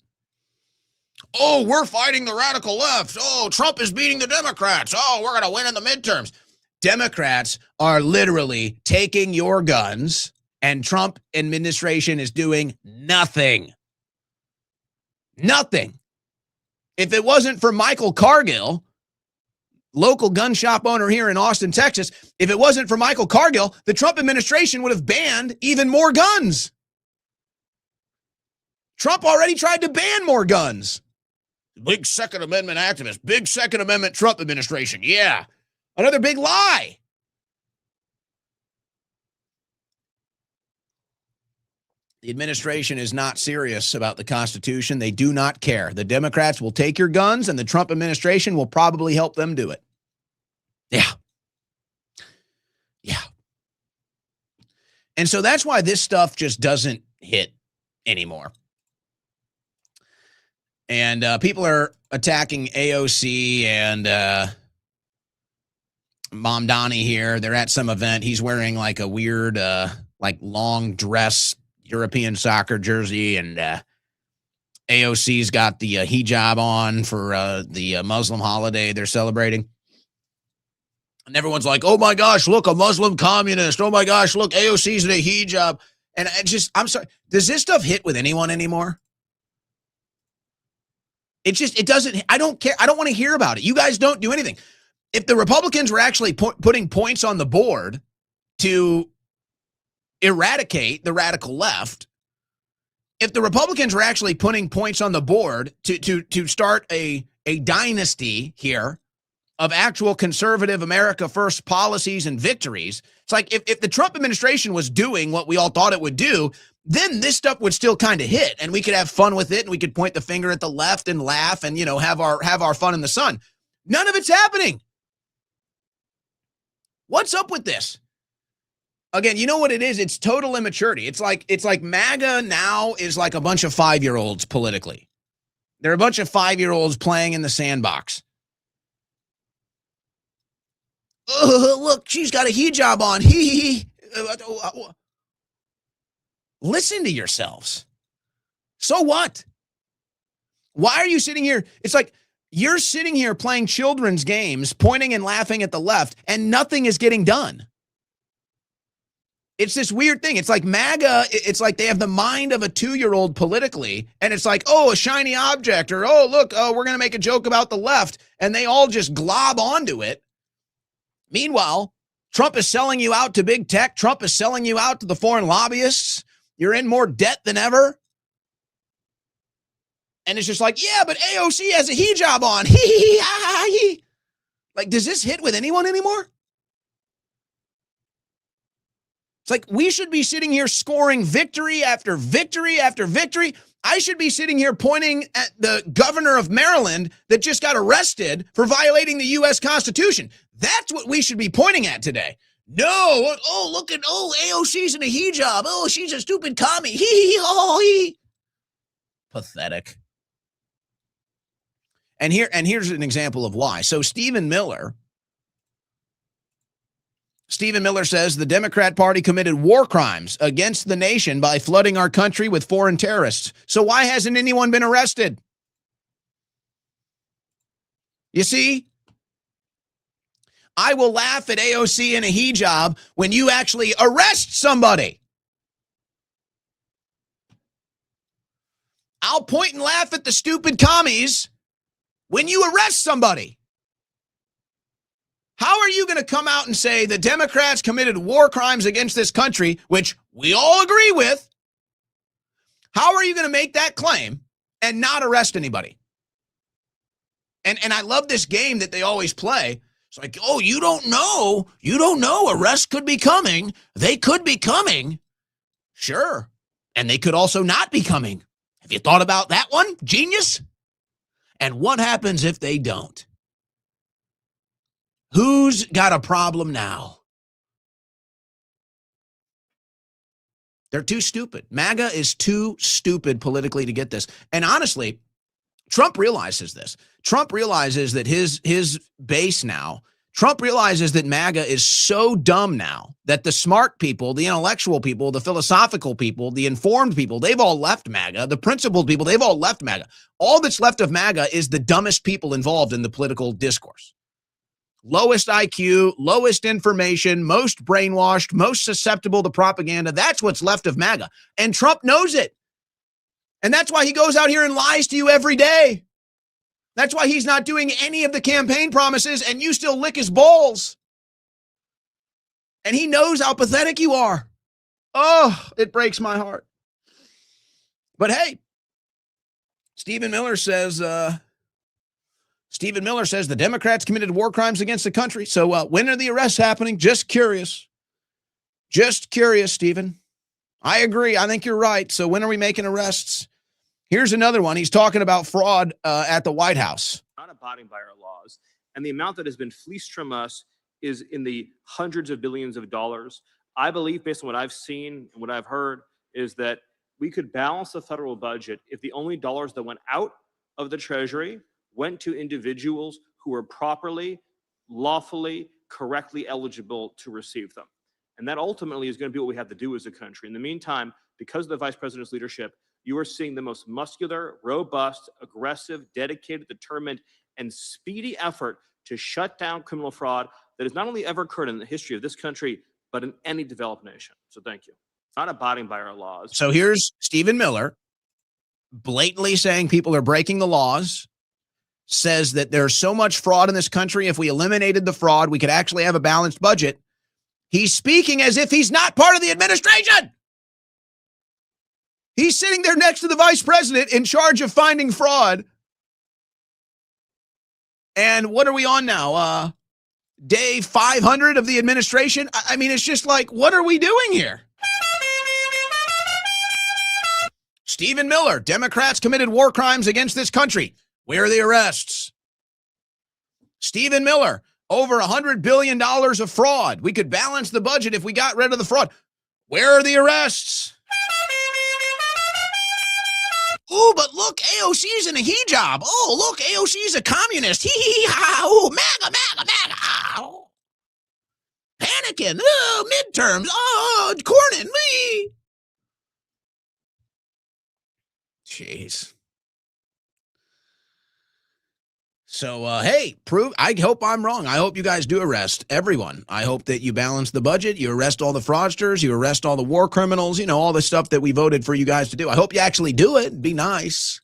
Oh, we're fighting the radical left. Oh, Trump is beating the Democrats. Oh, we're going to win in the midterms. Democrats are literally taking your guns, and Trump administration is doing nothing. Nothing. If it wasn't for Michael Cargill, local gun shop owner here in Austin, Texas, if it wasn't for Michael Cargill, the Trump administration would have banned even more guns. Trump already tried to ban more guns. Big Second Amendment activist, big Second Amendment Trump administration. Yeah. Another big lie. The administration is not serious about the Constitution. They do not care. The Democrats will take your guns, and the Trump administration will probably help them do it. Yeah. Yeah. And so that's why this stuff just doesn't hit anymore. And people are attacking AOC and Mom Donnie here. They're at some event. He's wearing like a weird, like long dress European soccer jersey, and AOC's got the hijab on for the Muslim holiday they're celebrating. And everyone's like, oh my gosh, look, a Muslim communist. Oh my gosh, look, AOC's in a hijab. And I'm sorry, does this stuff hit with anyone anymore? It doesn't, I don't care. I don't want to hear about it. You guys don't do anything. If the Republicans were actually putting points on the board to eradicate the radical left, if the Republicans were actually putting points on the board to start a dynasty here of actual conservative America first policies and victories, it's like if the Trump administration was doing what we all thought it would do, then this stuff would still kind of hit, and we could have fun with it, and we could point the finger at the left and laugh and, you know, have our fun in the sun. None of it's happening. What's up with this? Again, you know what it is? It's total immaturity. It's like MAGA now is like a bunch of 5-year-olds politically. They're a bunch of 5-year-olds playing in the sandbox. Oh, look, she's got a hijab on. Listen to yourselves. So what? Why are you sitting here? It's like you're sitting here playing children's games, pointing and laughing at the left, and nothing is getting done. It's this weird thing. It's like MAGA, it's like they have the mind of a 2-year-old politically, and it's like, oh, a shiny object, or, oh, look, oh, we're going to make a joke about the left, and they all just glob onto it. Meanwhile, Trump is selling you out to big tech. Trump is selling you out to the foreign lobbyists. You're in more debt than ever. And it's just like, yeah, but AOC has a hijab on. Like, does this hit with anyone anymore? It's like we should be sitting here scoring victory after victory after victory. I should be sitting here pointing at the governor of Maryland that just got arrested for violating the U.S. Constitution. That's what we should be pointing at today. No, oh, look at, oh, AOC's in a hijab. Oh, she's a stupid commie. Pathetic. And here's an example of why. So Stephen Miller says the Democrat Party committed war crimes against the nation by flooding our country with foreign terrorists. So why hasn't anyone been arrested? You see, I will laugh at AOC in a hijab when you actually arrest somebody. I'll point and laugh at the stupid commies when you arrest somebody. How are you going to come out and say the Democrats committed war crimes against this country, which we all agree with? How are you going to make that claim and not arrest anybody? And I love this game that they always play. It's like, oh, you don't know. Arrests could be coming. They could be coming. Sure. And they could also not be coming. Have you thought about that one, genius? And what happens if they don't? Who's got a problem now? They're too stupid. MAGA is too stupid politically to get this. And honestly, Trump realizes this. Trump realizes that his base now, Trump realizes that MAGA is so dumb now that the smart people, the intellectual people, the philosophical people, the informed people, they've all left MAGA. The principled people, they've all left MAGA. All that's left of MAGA is the dumbest people involved in the political discourse. Lowest IQ, lowest information, most brainwashed, most susceptible to propaganda. That's what's left of MAGA. And Trump knows it. And that's why he goes out here and lies to you every day. That's why he's not doing any of the campaign promises and you still lick his balls. And he knows how pathetic you are. Oh, it breaks my heart. But hey, Stephen Miller says the Democrats committed war crimes against the country. So when are the arrests happening? Just curious. Just curious, Stephen. I agree. I think you're right. So when are we making arrests? Here's another one. He's talking about fraud at the White House. Not abiding by our laws. And the amount that has been fleeced from us is in the hundreds of billions of dollars. I believe, based on what I've seen and what I've heard, is that we could balance the federal budget if the only dollars that went out of the Treasury went to individuals who were properly, lawfully, correctly eligible to receive them. And that ultimately is going to be what we have to do as a country. In the meantime, because of the vice president's leadership, you are seeing the most muscular, robust, aggressive, dedicated, determined, and speedy effort to shut down criminal fraud that has not only ever occurred in the history of this country, but in any developed nation. So thank you. Not abiding by our laws. So here's Stephen Miller blatantly saying people are breaking the laws, says that there's so much fraud in this country. If we eliminated the fraud, we could actually have a balanced budget. He's speaking as if he's not part of the administration. He's sitting there next to the vice president in charge of finding fraud. And what are we on now? Day 500 of the administration? I mean, it's just like, what are we doing here? Stephen Miller, Democrats committed war crimes against this country. Where are the arrests? Stephen Miller, over $100 billion of fraud. We could balance the budget if we got rid of the fraud. Where are the arrests? Oh, but look, AOC's in a hijab. Oh, look, AOC's a communist. Hee-hee-ha. Oh, MAGA, MAGA, MAGA. Oh. Panicking. Oh, midterms. Oh, Cornyn, me. Jeez. So, hey, I hope I'm wrong. I hope you guys do arrest everyone. I hope that you balance the budget. You arrest all the fraudsters. You arrest all the war criminals, all the stuff that we voted for you guys to do. I hope you actually do it. Be nice.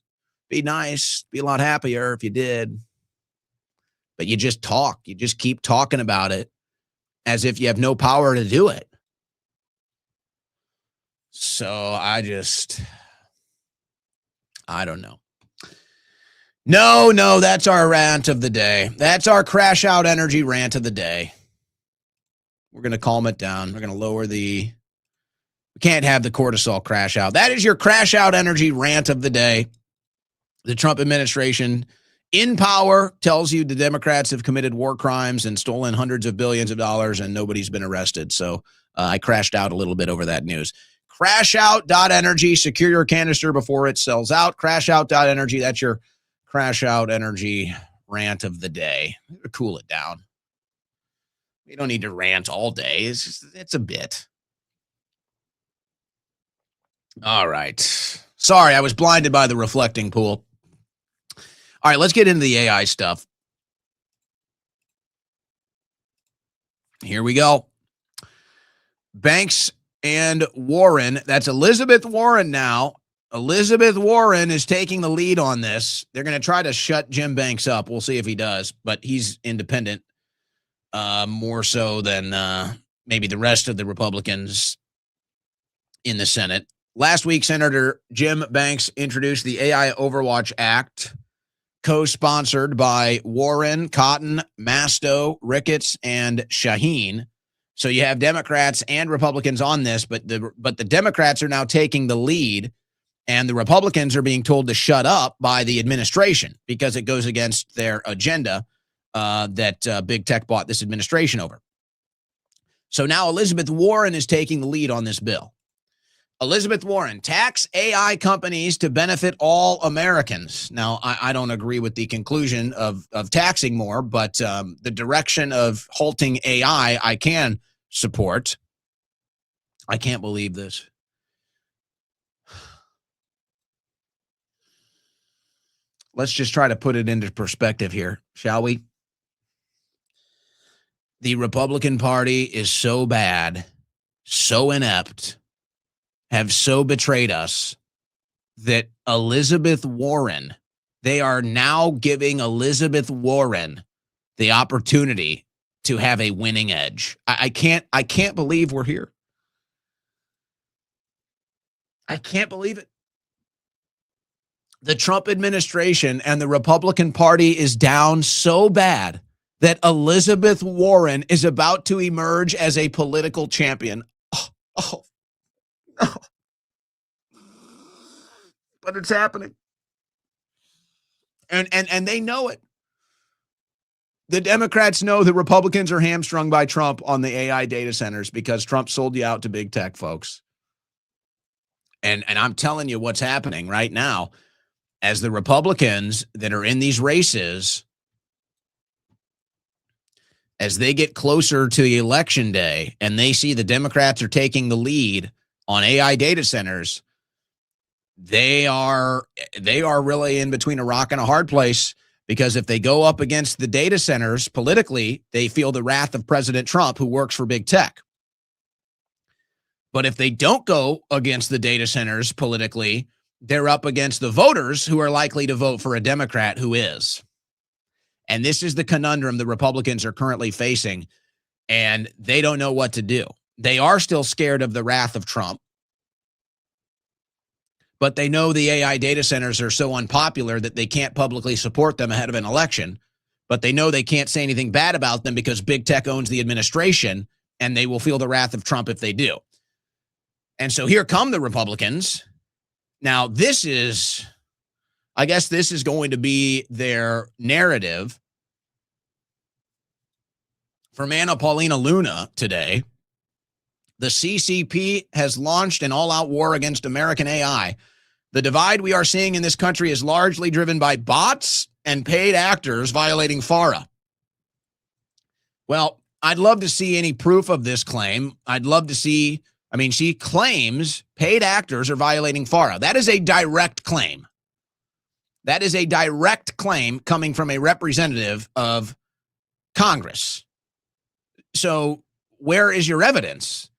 Be nice. Be a lot happier if you did. But you just talk. You just keep talking about it as if you have no power to do it. So I don't know. No, that's our rant of the day. That's our crash out energy rant of the day. We're going to calm it down. We're going to lower we can't have the cortisol crash out. That is your crash out energy rant of the day. The Trump administration in power tells you the Democrats have committed war crimes and stolen hundreds of billions of dollars and nobody's been arrested. So I crashed out a little bit over that news. Crashout.energy. Secure your canister before it sells out. Crashout.energy. That's your Crash Out Energy rant of the day. Cool it down. You don't need to rant all day. It's a bit. All right. Sorry, I was blinded by the reflecting pool. All right, let's get into the AI stuff. Here we go. Banks and Warren. That's Elizabeth Warren now. Elizabeth Warren is taking the lead on this. They're going to try to shut Jim Banks up. We'll see if he does, but he's independent more so than maybe the rest of the Republicans in the Senate. Last week, Senator Jim Banks introduced the AI Overwatch Act, co-sponsored by Warren, Cotton, Masto, Ricketts, and Shaheen. So you have Democrats and Republicans on this, but the Democrats are now taking the lead, and the Republicans are being told to shut up by the administration because it goes against their agenda that big tech bought this administration over. So now Elizabeth Warren is taking the lead on this bill. Elizabeth Warren, tax AI companies to benefit all Americans. Now, I don't agree with the conclusion of taxing more, but the direction of halting AI, I can support. I can't believe this. Let's just try to put it into perspective here, shall we? The Republican Party is so bad, so inept, have so betrayed us that Elizabeth Warren, they are now giving Elizabeth Warren the opportunity to have a winning edge. I can't believe we're here. I can't believe it. The Trump administration and the Republican Party is down so bad that Elizabeth Warren is about to emerge as a political champion. Oh. But it's happening. And they know it. The Democrats know the Republicans are hamstrung by Trump on the AI data centers because Trump sold you out to big tech, folks. And I'm telling you what's happening right now as the Republicans that are in these races, as they get closer to the election day and they see the Democrats are taking the lead on AI data centers, they are really in between a rock and a hard place, because if they go up against the data centers politically, they feel the wrath of President Trump, who works for big tech. But if they don't go against the data centers politically, they're up against the voters who are likely to vote for a Democrat who is. And this is the conundrum the Republicans are currently facing, and they don't know what to do. They are still scared of the wrath of Trump, but they know the AI data centers are so unpopular that they can't publicly support them ahead of an election. But they know they can't say anything bad about them because big tech owns the administration, and they will feel the wrath of Trump if they do. And so here come the Republicans. Now, I guess this is going to be their narrative from Anna Paulina Luna today. The CCP has launched an all-out war against American AI. The divide we are seeing in this country is largely driven by bots and paid actors violating FARA. Well, I'd love to see any proof of this claim. I'd love to see, she claims paid actors are violating FARA. That is a direct claim. That is a direct claim coming from a representative of Congress. So where is your evidence?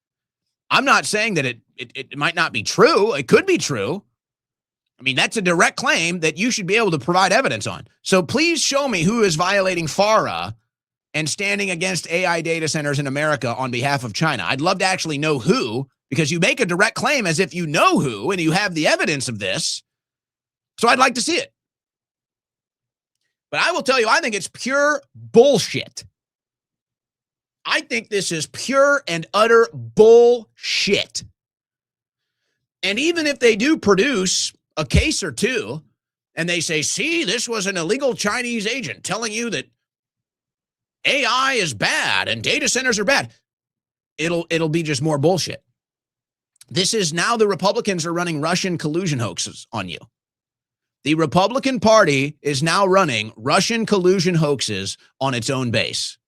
I'm not saying that it might not be true. It could be true. That's a direct claim that you should be able to provide evidence on. So please show me who is violating FARA and standing against AI data centers in America on behalf of China. I'd love to actually know who, because you make a direct claim as if you know who and you have the evidence of this. So I'd like to see it. But I will tell you, I think it's pure bullshit. I think this is pure and utter bullshit. And even if they do produce a case or two, and they say, see, this was an illegal Chinese agent telling you that AI is bad and data centers are bad, it'll be just more bullshit. This is now the Republicans are running Russian collusion hoaxes on you. The Republican Party is now running Russian collusion hoaxes on its own base.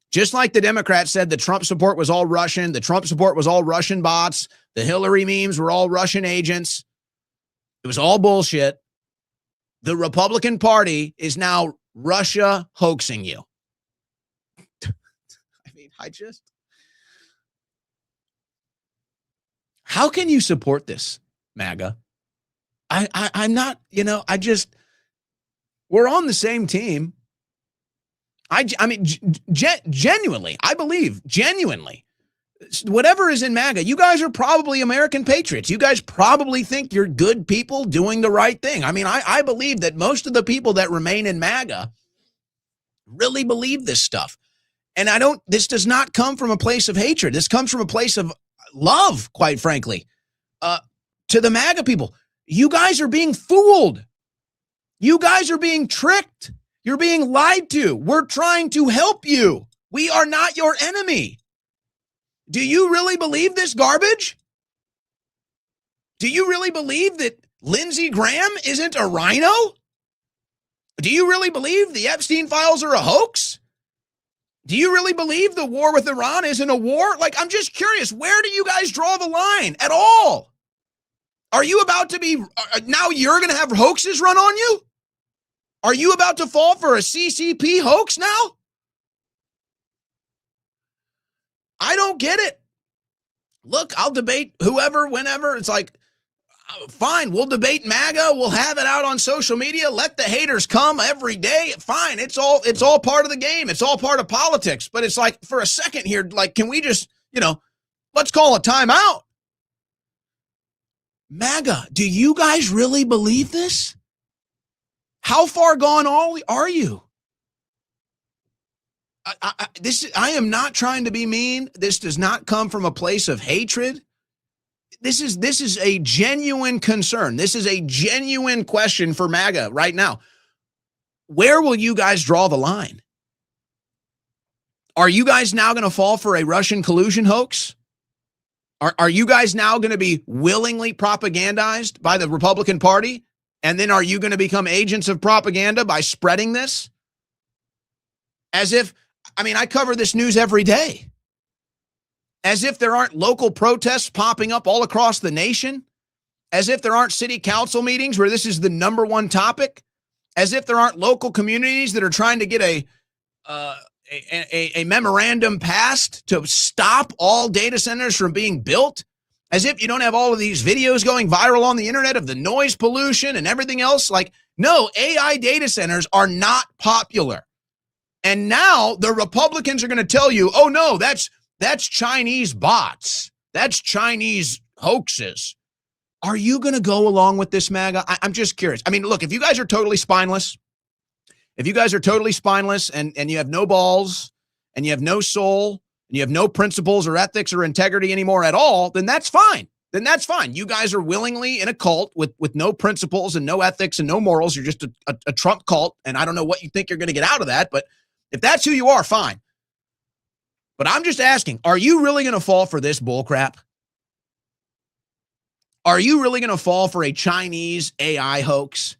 Just like the Democrats said the Trump support was all Russian, the Trump support was all Russian bots, the Hillary memes were all Russian agents. It was all bullshit. The Republican Party is now Russia hoaxing you. I mean, how can you support this, MAGA? I'm not, we're on the same team. I mean, genuinely, I believe, genuinely, whatever is in MAGA, you guys are probably American patriots. You guys probably think you're good people doing the right thing. I mean, I believe that most of the people that remain in MAGA really believe this stuff. And this does not come from a place of hatred. This comes from a place of love, quite frankly, to the MAGA people. You guys are being fooled. You guys are being tricked. You're being lied to. We're trying to help you. We are not your enemy. Do you really believe this garbage? Do you really believe that Lindsey Graham isn't a rhino? Do you really believe the Epstein files are a hoax? Do you really believe the war with Iran isn't a war? Like, I'm just curious, where do you guys draw the line at all? Are you about to be, now you're going to have hoaxes run on you? Are you about to fall for a CCP hoax now? I don't get it. Look, I'll debate whoever, whenever. It's like, fine, we'll debate MAGA. We'll have it out on social media. Let the haters come every day. Fine, it's all part of the game. It's all part of politics. But it's like, for a second here, like, can we just, let's call a timeout. MAGA, do you guys really believe this? How far gone are you? I am not trying to be mean. This does not come from a place of hatred. This is a genuine concern. This is a genuine question for MAGA right now. Where will you guys draw the line? Are you guys now going to fall for a Russian collusion hoax? Are you guys now going to be willingly propagandized by the Republican Party? And then are you going to become agents of propaganda by spreading this? As if, I cover this news every day. As if there aren't local protests popping up all across the nation. As if there aren't city council meetings where this is the number one topic. As if there aren't local communities that are trying to get a memorandum passed to stop all data centers from being built. As if you don't have all of these videos going viral on the internet of the noise pollution and everything else. Like, no, AI data centers are not popular. And now the Republicans are going to tell you, oh no, that's Chinese bots. That's Chinese hoaxes. Are you going to go along with this, MAGA? I'm just curious. Look, if you guys are totally spineless, and you have no balls and you have no soul and you have no principles or ethics or integrity anymore at all, then that's fine. You guys are willingly in a cult with no principles and no ethics and no morals. You're just a Trump cult. And I don't know what you think you're going to get out of that, but if that's who you are, fine. But I'm just asking, are you really going to fall for this bullcrap? Are you really going to fall for a Chinese AI hoax?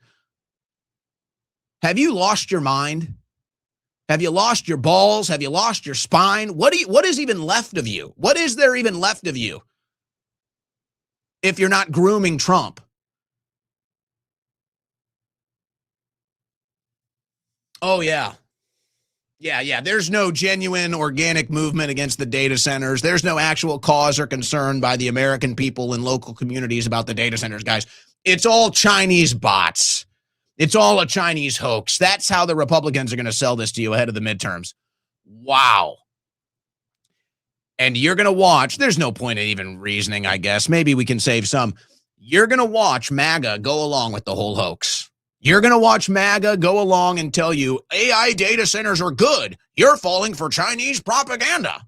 Have you lost your mind? Have you lost your balls? Have you lost your spine? What is even left of you? What is there even left of you if you're not grooming Trump? Oh, yeah. Yeah. There's no genuine organic movement against the data centers. There's no actual cause or concern by the American people in local communities about the data centers, guys. It's all Chinese bots. It's all a Chinese hoax. That's how the Republicans are going to sell this to you ahead of the midterms. Wow. And you're going to watch. There's no point in even reasoning, I guess. Maybe we can save some. You're going to watch MAGA go along with the whole hoax. You're going to watch MAGA go along and tell you AI data centers are good. You're falling for Chinese propaganda.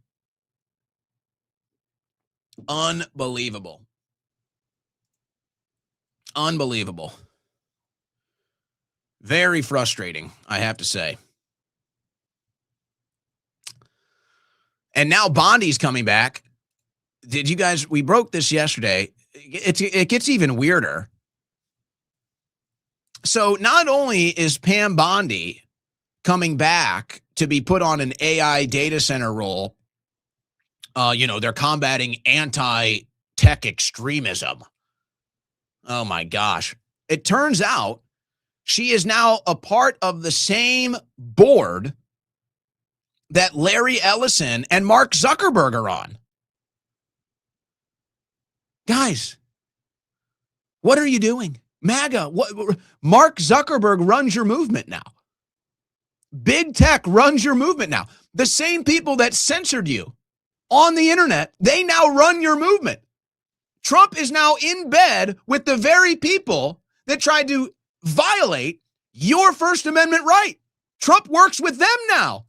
Unbelievable. Unbelievable. Very frustrating, I have to say. And now Bondi's coming back did you guys, we broke this yesterday. It gets even weirder. So not only is Pam Bondi coming back to be put on an AI data center role, they're combating anti-tech extremism. Oh my gosh. It turns out she is now a part of the same board that Larry Ellison and Mark Zuckerberg are on. Guys, what are you doing? MAGA, Mark Zuckerberg runs your movement now. Big tech runs your movement now. The same people that censored you on the internet, they now run your movement. Trump is now in bed with the very people that tried to violate your First Amendment right. Trump works with them now.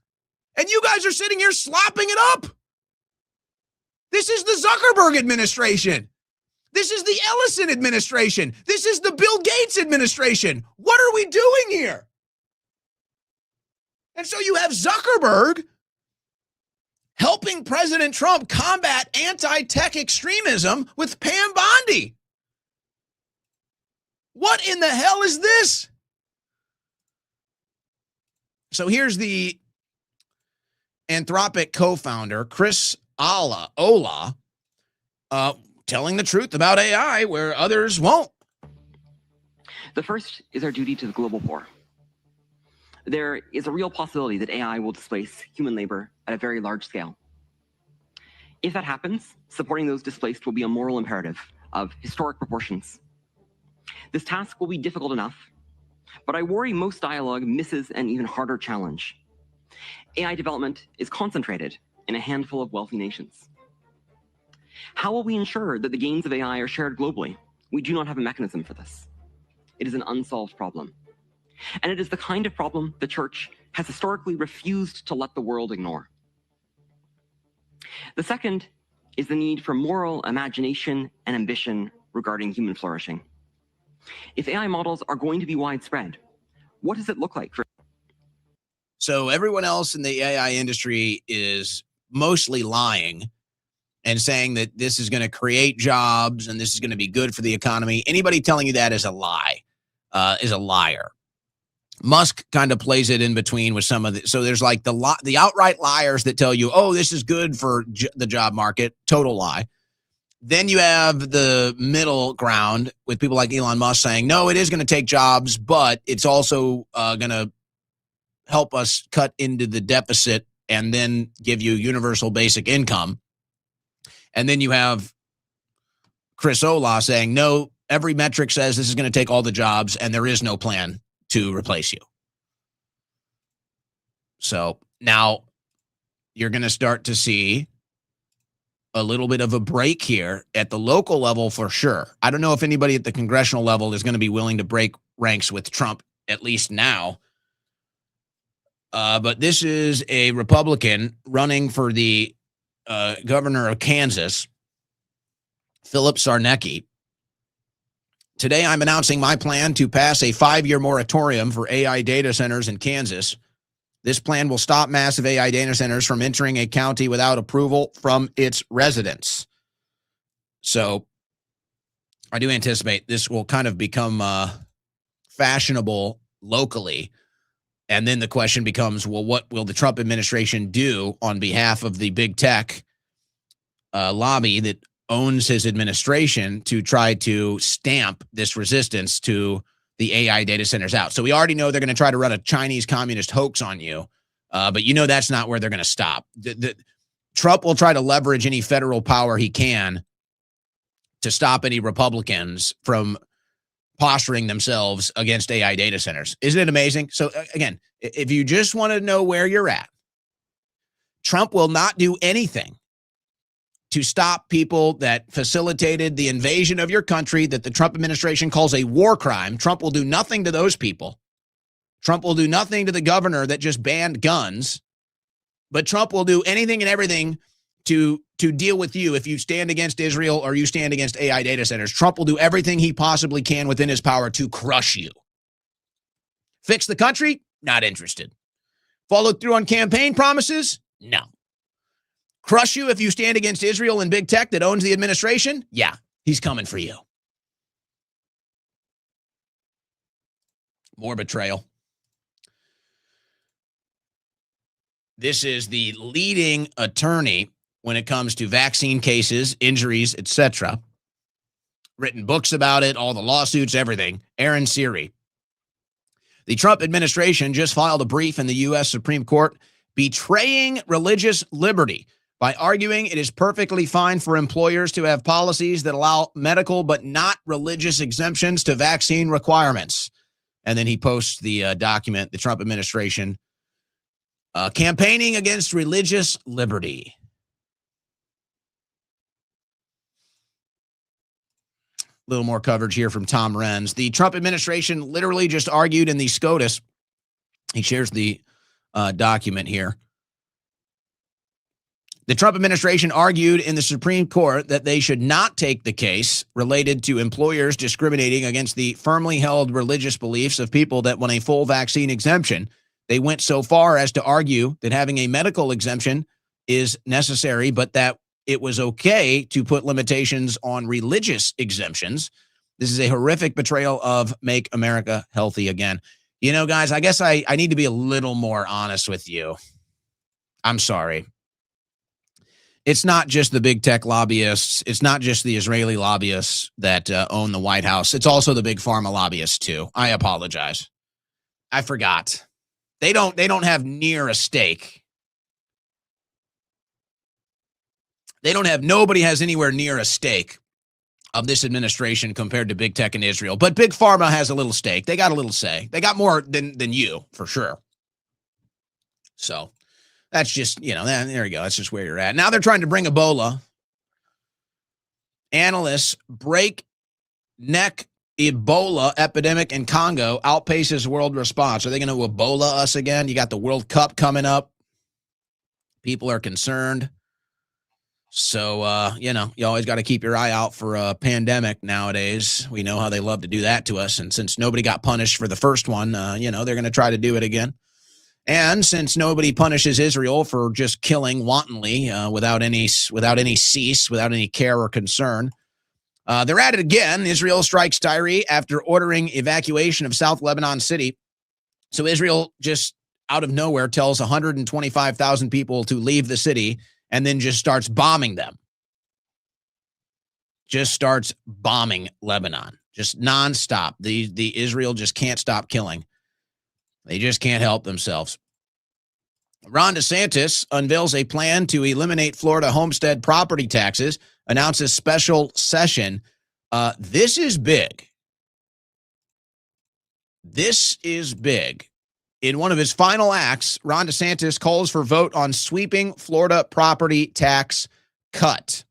And you guys are sitting here slopping it up. This is the Zuckerberg administration. This is the Ellison administration. This is the Bill Gates administration. What are we doing here? And so you have Zuckerberg helping President Trump combat anti-tech extremism with Pam Bondi. What in the hell is this? So here's the Anthropic co-founder, Chris Olah, telling the truth about AI where others won't. The first is our duty to the global poor. There is a real possibility that AI will displace human labor at a very large scale. If that happens, supporting those displaced will be a moral imperative of historic proportions. This task will be difficult enough, but I worry most dialogue misses an even harder challenge. AI development is concentrated in a handful of wealthy nations. How will we ensure that the gains of AI are shared globally? We do not have a mechanism for this. It is an unsolved problem. And it is the kind of problem the church has historically refused to let the world ignore. The second is the need for moral imagination and ambition regarding human flourishing. If AI models are going to be widespread, what does it look like for? So everyone else in the AI industry is mostly lying and saying that this is going to create jobs and this is going to be good for the economy. Anybody telling you that is a lie, is a liar. Musk kind of plays it in between with some of the, so there's like the outright liars that tell you, oh, this is good for the job market, total lie. Then you have the middle ground with people like Elon Musk saying, no, it is going to take jobs, but it's also going to help us cut into the deficit and then give you universal basic income. And then you have Chris Olah saying, no, every metric says this is going to take all the jobs and there is no plan to replace you. So now you're going to start to see a little bit of a break here at the local level for sure. I don't know if anybody at the congressional level is going to be willing to break ranks with Trump, at least now. But this is a Republican running for the governor of Kansas, Philip Sarnecki. Today, I'm announcing my plan to pass a 5-year moratorium for AI data centers in Kansas. This plan will stop massive AI data centers from entering a county without approval from its residents. So I do anticipate this will kind of become fashionable locally. And then the question becomes, well, what will the Trump administration do on behalf of the big tech lobby that owns his administration to try to stamp this resistance to the AI data centers out? So we already know they're going to try to run a Chinese communist hoax on you, but you know that's not where they're going to stop. Trump will try to leverage any federal power he can to stop any Republicans from posturing themselves against AI data centers. Isn't it amazing? So again, if you just want to know where you're at, Trump will not do anything to stop people that facilitated the invasion of your country that the Trump administration calls a war crime. Trump will do nothing to those people. Trump will do nothing to the governor that just banned guns. But Trump will do anything and everything to deal with you if you stand against Israel or you stand against AI data centers. Trump will do everything he possibly can within his power to crush you. Fix the country? Not interested. Follow through on campaign promises? No. Crush you if you stand against Israel and big tech that owns the administration? Yeah, he's coming for you. More betrayal. This is the leading attorney when it comes to vaccine cases, injuries, etc. Written books about it, all the lawsuits, everything. Aaron Siri. The Trump administration just filed a brief in the U.S. Supreme Court betraying religious liberty by arguing it is perfectly fine for employers to have policies that allow medical but not religious exemptions to vaccine requirements. And then he posts the document, the Trump administration campaigning against religious liberty. A little more coverage here from Tom Renz. The Trump administration literally just argued in the SCOTUS. He shares the document here. The Trump administration argued in the Supreme Court that they should not take the case related to employers discriminating against the firmly held religious beliefs of people that want a full vaccine exemption. They went so far as to argue that having a medical exemption is necessary, but that it was okay to put limitations on religious exemptions. This is a horrific betrayal of Make America Healthy Again. You know, guys, I guess I need to be a little more honest with you. I'm sorry. It's not just the big tech lobbyists. It's not just the Israeli lobbyists that own the White House. It's also the big pharma lobbyists, too. I apologize. I forgot. They don't have near a stake. Nobody has anywhere near a stake of this administration compared to big tech in Israel. But big pharma has a little stake. They got a little say. They got more than you, for sure. So that's just, there you go. That's just where you're at. Now they're trying to bring Ebola. Analysts break neck Ebola epidemic in Congo outpaces world response. Are they going to Ebola us again? You got the World Cup coming up. People are concerned. So, you always got to keep your eye out for a pandemic nowadays. We know how they love to do that to us. And since nobody got punished for the first one, they're going to try to do it again. And since nobody punishes Israel for just killing wantonly without any cease, without any care or concern, they're at it again. Israel strikes Tyre after ordering evacuation of South Lebanon City. So Israel just out of nowhere tells 125,000 people to leave the city and then just starts bombing them. Just starts bombing Lebanon. Just nonstop. The Israel just can't stop killing. They just can't help themselves. Ron DeSantis unveils a plan to eliminate Florida homestead property taxes, announces special session. This is big. This is big. In one of his final acts, Ron DeSantis calls for vote on sweeping Florida property tax cut.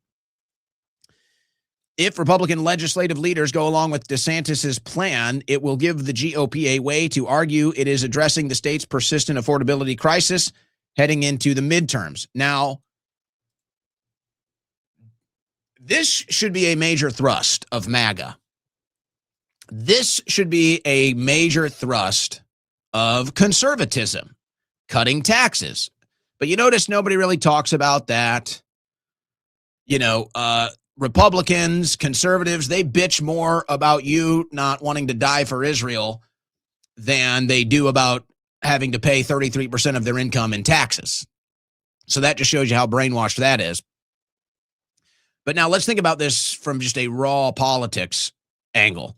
If Republican legislative leaders go along with DeSantis's plan, it will give the GOP a way to argue it is addressing the state's persistent affordability crisis heading into the midterms. Now, this should be a major thrust of MAGA. This should be a major thrust of conservatism, cutting taxes. But you notice nobody really talks about that. Republicans, conservatives, they bitch more about you not wanting to die for Israel than they do about having to pay 33% of their income in taxes. So that just shows you how brainwashed that is. But now let's think about this from just a raw politics angle.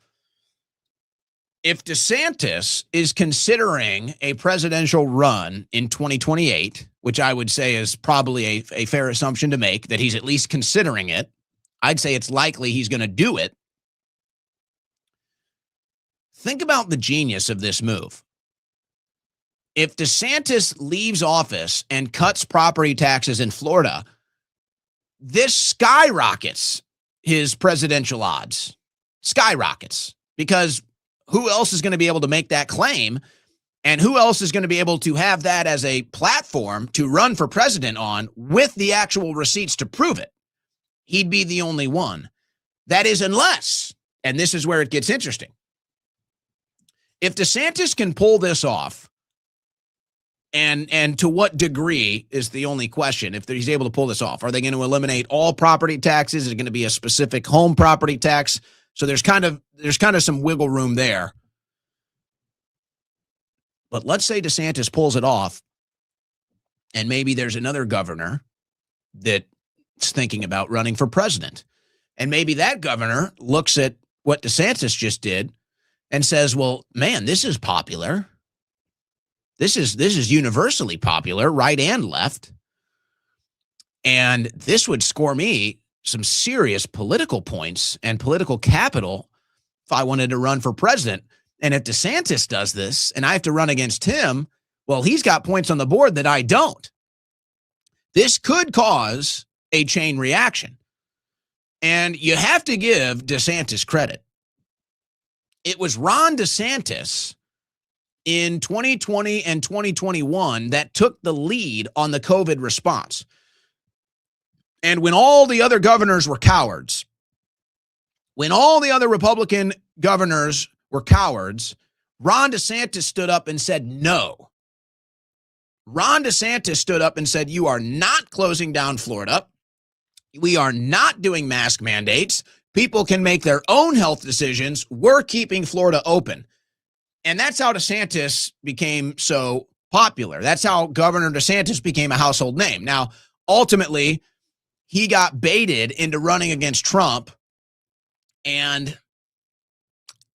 If DeSantis is considering a presidential run in 2028, which I would say is probably a fair assumption to make, that he's at least considering it, I'd say it's likely he's going to do it. Think about the genius of this move. If DeSantis leaves office and cuts property taxes in Florida, this skyrockets his presidential odds. Skyrockets. Because who else is going to be able to make that claim? And who else is going to be able to have that as a platform to run for president on with the actual receipts to prove it? He'd be the only one. That is unless, and this is where it gets interesting, if DeSantis can pull this off, And to what degree is the only question if he's able to pull this off. Are they going to eliminate all property taxes? Is it going to be a specific home property tax? So there's kind of some wiggle room there. But let's say DeSantis pulls it off, and maybe there's another governor that's thinking about running for president. And maybe that governor looks at what DeSantis just did and says, well, man, this is popular. This is universally popular, right and left. And this would score me some serious political points and political capital if I wanted to run for president. And if DeSantis does this and I have to run against him, well, he's got points on the board that I don't. This could cause a chain reaction. And you have to give DeSantis credit. It was Ron DeSantis in 2020 and 2021 that took the lead on the COVID response. And when all the other governors were cowards, when all the other Republican governors were cowards, Ron DeSantis stood up and said no. Ron DeSantis stood up and said, you are not closing down Florida. We are not doing mask mandates. People can make their own health decisions. We're keeping Florida open. And that's how DeSantis became so popular. That's how Governor DeSantis became a household name. Now, ultimately, he got baited into running against Trump. And,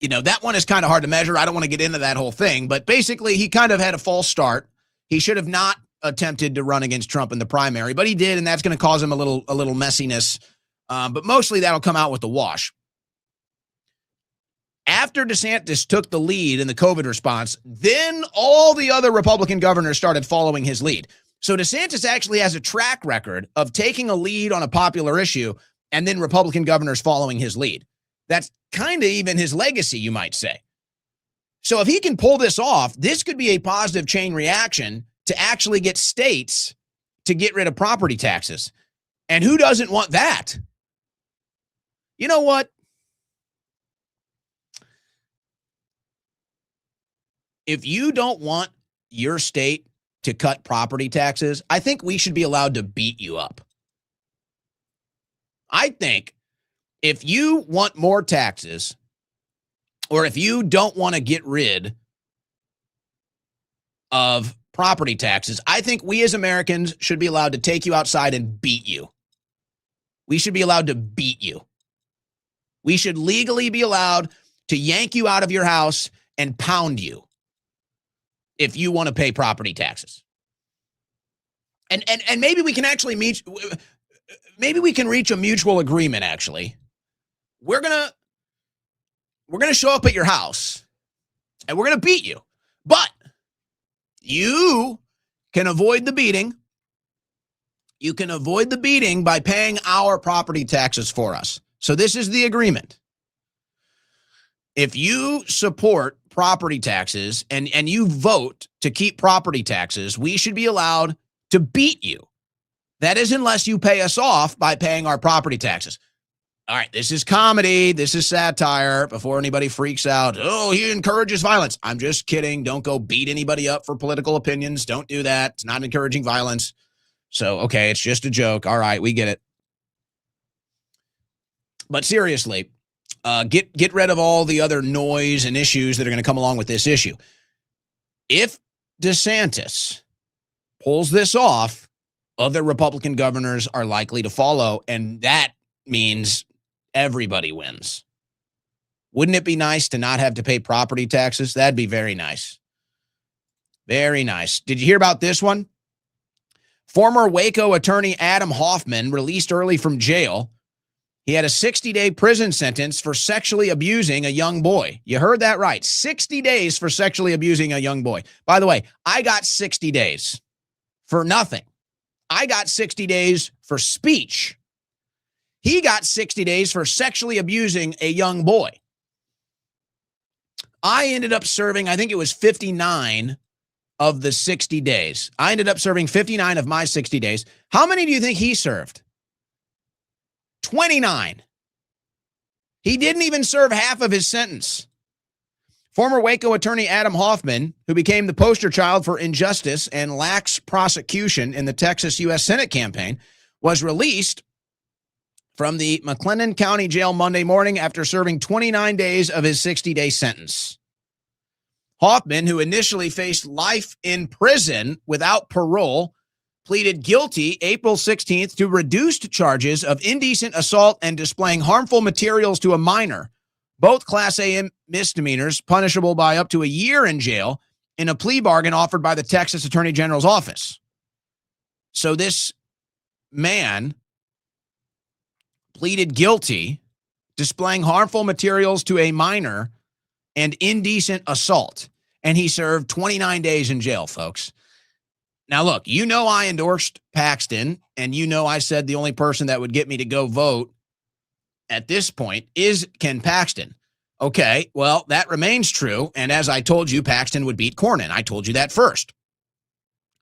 that one is kind of hard to measure. I don't want to get into that whole thing. But basically, he kind of had a false start. He should have not attempted to run against Trump in the primary, but he did, and that's going to cause him a little messiness. But mostly that'll come out with the wash. After DeSantis took the lead in the COVID response, then all the other Republican governors started following his lead. So DeSantis actually has a track record of taking a lead on a popular issue and then Republican governors following his lead. That's kind of even his legacy, you might say. So if he can pull this off, this could be a positive chain reaction to actually get states to get rid of property taxes. And who doesn't want that? You know what? If you don't want your state to cut property taxes, I think we should be allowed to beat you up. I think if you want more taxes, or if you don't want to get rid of property taxes, I think we as Americans should be allowed to take you outside and beat you. We should be allowed to beat you. We should legally be allowed to yank you out of your house and pound you if you want to pay property taxes. And maybe we can actually maybe we can reach a mutual agreement, actually. We're going to show up at your house and we're going to beat you. But you can avoid the beating. You can avoid the beating by paying our property taxes for us. So this is the agreement. If you support property taxes and you vote to keep property taxes, we should be allowed to beat you. That is unless you pay us off by paying our property taxes. All right, this is comedy. This is satire. Before anybody freaks out, oh, he encourages violence. I'm just kidding. Don't go beat anybody up for political opinions. Don't do that. It's not encouraging violence. So, okay, it's just a joke. All right, we get it. But seriously, get rid of all the other noise and issues that are going to come along with this issue. If DeSantis pulls this off, other Republican governors are likely to follow, and that means everybody wins. Wouldn't it be nice to not have to pay property taxes? That'd be very nice. Very nice. Did you hear about this one? Former Waco attorney Adam Hoffman released early from jail. He had a 60-day prison sentence for sexually abusing a young boy. You heard that right. 60 days for sexually abusing a young boy. By the way, I got 60 days for nothing. I got 60 days for speech. He got 60 days for sexually abusing a young boy. I ended up serving, I think it was 59 of the 60 days. I ended up serving 59 of my 60 days. How many do you think he served? 29. He didn't even serve half of his sentence. Former Waco attorney Adam Hoffman, who became the poster child for injustice and lax prosecution in the Texas U.S. Senate campaign, was released from the McLennan County Jail Monday morning after serving 29 days of his 60-day sentence. Hoffman, who initially faced life in prison without parole, pleaded guilty April 16th to reduced charges of indecent assault and displaying harmful materials to a minor, both Class A misdemeanors punishable by up to a year in jail, in a plea bargain offered by the Texas Attorney General's office. So this man pleaded guilty, displaying harmful materials to a minor and indecent assault, and he served 29 days in jail, folks. Now, look, you know I endorsed Paxton, and you know I said the only person that would get me to go vote at this point is Ken Paxton. Okay, well, that remains true, and as I told you, Paxton would beat Cornyn. I told you that first.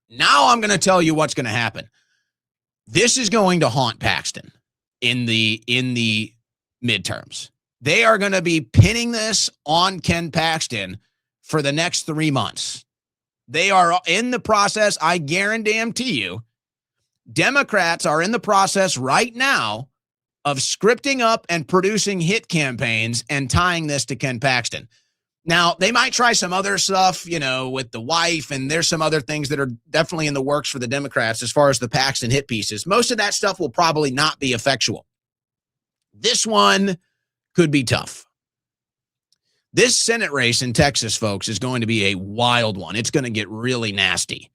Now I'm going to tell you what's going to happen. This is going to haunt Paxton in the midterms. They are going to be pinning this on Ken Paxton for the next 3 months. They are in the process, I guarantee you, Democrats are in the process right now of scripting up and producing hit campaigns and tying this to Ken Paxton. Now, they might try some other stuff, you know, with the wife, and there's some other things that are definitely in the works for the Democrats as far as the Paxton hit pieces. Most of that stuff will probably not be effectual. This one could be tough. This Senate race in Texas, folks, is going to be a wild one. It's going to get really nasty.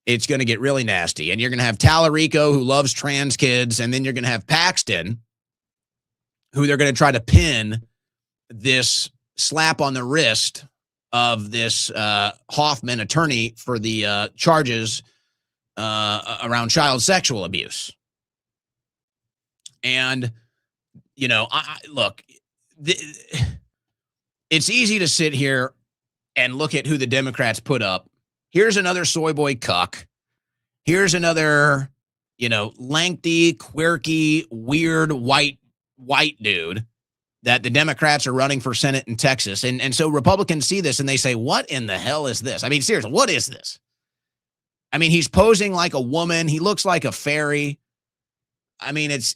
It's going to get really nasty. And you're going to have Tallarico, who loves trans kids, and then you're going to have Paxton, who they're going to try to pin this slap on the wrist of this Hoffman attorney for the charges around child sexual abuse. And, you know, look, it's easy to sit here and look at who the Democrats put up. Here's another soy boy cuck. Here's another, you know, lengthy, quirky, weird, white dude that the Democrats are running for Senate in Texas. And so Republicans see this and they say, what in the hell is this? I mean, seriously, what is this? I mean, he's posing like a woman. He looks like a fairy. I mean, it's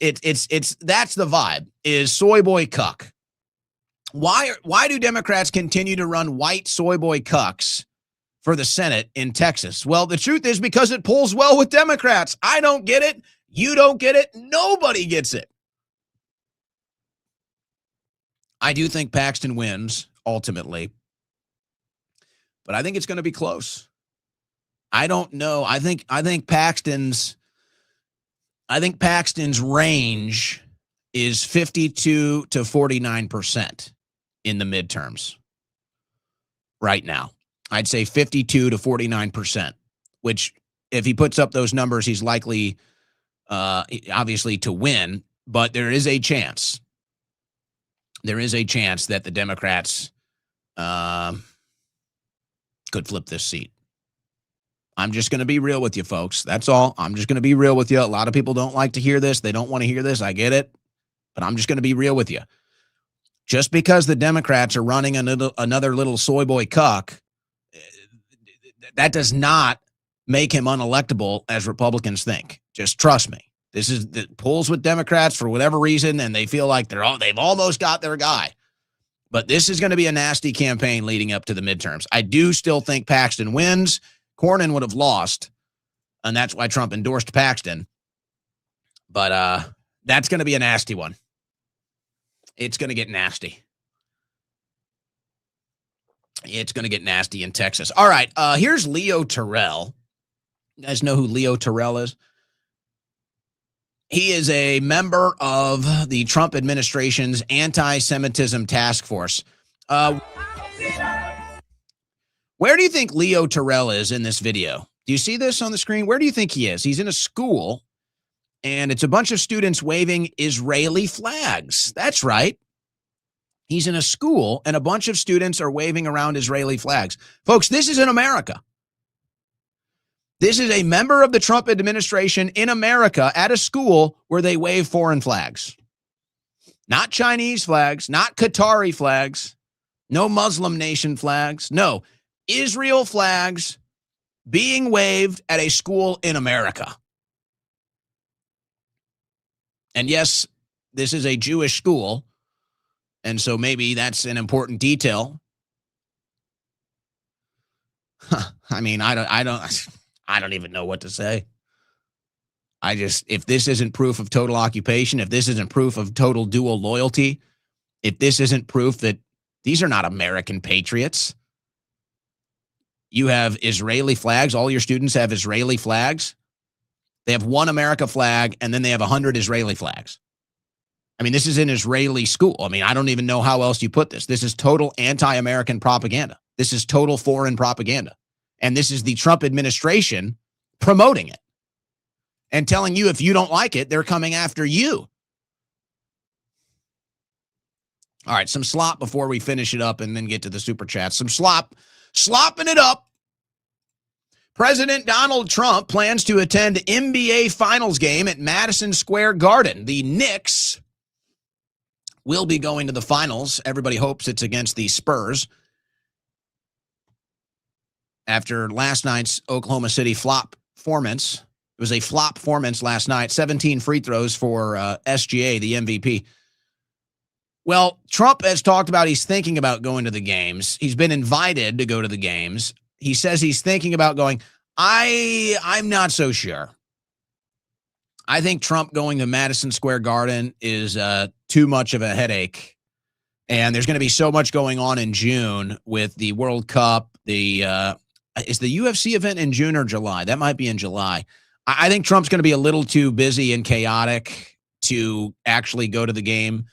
that's the vibe, is soy boy cuck. Why do Democrats continue to run white soy boy cucks for the Senate in Texas? Well, the truth is because it pulls well with Democrats. I don't get it. You don't get it. Nobody gets it. I do think Paxton wins ultimately, but I think it's going to be close. I don't know. I think Paxton's range is 52 to 49% in the midterms right now. I'd say 52 to 49%, which if he puts up those numbers, he's likely, obviously, to win. But there is a chance. There is a chance that the Democrats could flip this seat. I'm just going to be real with you, folks. That's all. I'm just going to be real with you. A lot of people don't like to hear this. They don't want to hear this. I get it. But I'm just going to be real with you. Just because the Democrats are running another little soy boy cuck, that does not make him unelectable as Republicans think. Just trust me. This is the polls with Democrats for whatever reason, and they feel like they've almost got their guy. But this is going to be a nasty campaign leading up to the midterms. I do still think Paxton wins. Cornyn would have lost, and that's why Trump endorsed Paxton. But that's going to be a nasty one. It's going to get nasty. It's going to get nasty in Texas. All right, here's Leo Terrell. You guys know who Leo Terrell is? He is a member of the Trump administration's anti-Semitism task force. Where do you think Leo Terrell is in this video? Do you see this on the screen? Where do you think he is? He's in a school, and it's a bunch of students waving Israeli flags. That's right. He's in a school, and a bunch of students are waving around Israeli flags. Folks, this is in America. This is a member of the Trump administration in America at a school where they wave foreign flags. Not Chinese flags, not Qatari flags, No Muslim nation flags. No, Israel flags being waved at a school in America. And yes, this is a Jewish school, and so maybe that's an important detail. I mean, I don't even know what to say. If this isn't proof of total occupation, if this isn't proof of total dual loyalty, if this isn't proof that these are not American patriots, you have Israeli flags. All your students have Israeli flags. They have one America flag, and then they have 100 Israeli flags. I mean, this is an Israeli school. I mean, I don't even know how else you put this. This is total anti-American propaganda. This is total foreign propaganda. And this is the Trump administration promoting it and telling you if you don't like it, they're coming after you. All right, some slop before we finish it up and then get to the super chats. Some slopping it up. President Donald Trump plans to attend NBA Finals game at Madison Square Garden. The Knicks will be going to the finals. Everybody hopes it's against the Spurs. After last night's Oklahoma City flop performance, it was a flop performance last night, 17 free throws for SGA, the MVP. Well, Trump has talked about he's thinking about going to the games. He's been invited to go to the games. He says he's thinking about going. I'm not so sure. I think Trump going to Madison Square Garden is too much of a headache. And there's going to be so much going on in June with the World Cup. Is the UFC event in June or July? That might be in July. I think Trump's going to be a little too busy and chaotic to actually go to the game.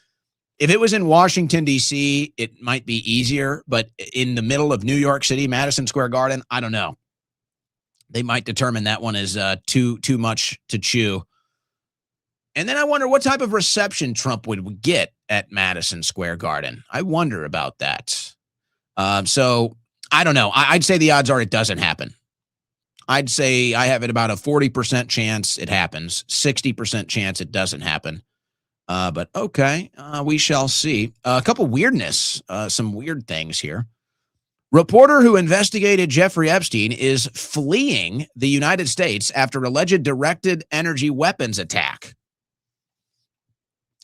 If it was in Washington, D.C., it might be easier. But in the middle of New York City, Madison Square Garden, I don't know. They might determine that one is too much to chew. And then I wonder what type of reception Trump would get at Madison Square Garden. I wonder about that. So I don't know. I'd say the odds are it doesn't happen. I'd say I have it about a 40% chance it happens, 60% chance it doesn't happen. But okay, we shall see. A couple weirdness, some weird things here. Reporter who investigated Jeffrey Epstein is fleeing the United States after alleged directed energy weapons attack.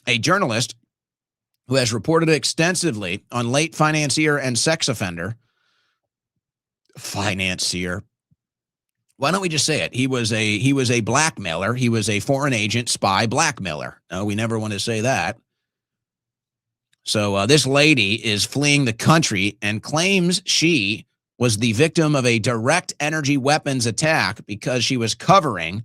A journalist who has reported extensively on late financier and sex offender. Financier. Why don't we just say it? He was a blackmailer. He was a foreign agent, spy, blackmailer. No, we never want to say that. So this lady is fleeing the country and claims she was the victim of a direct energy weapons attack because she was covering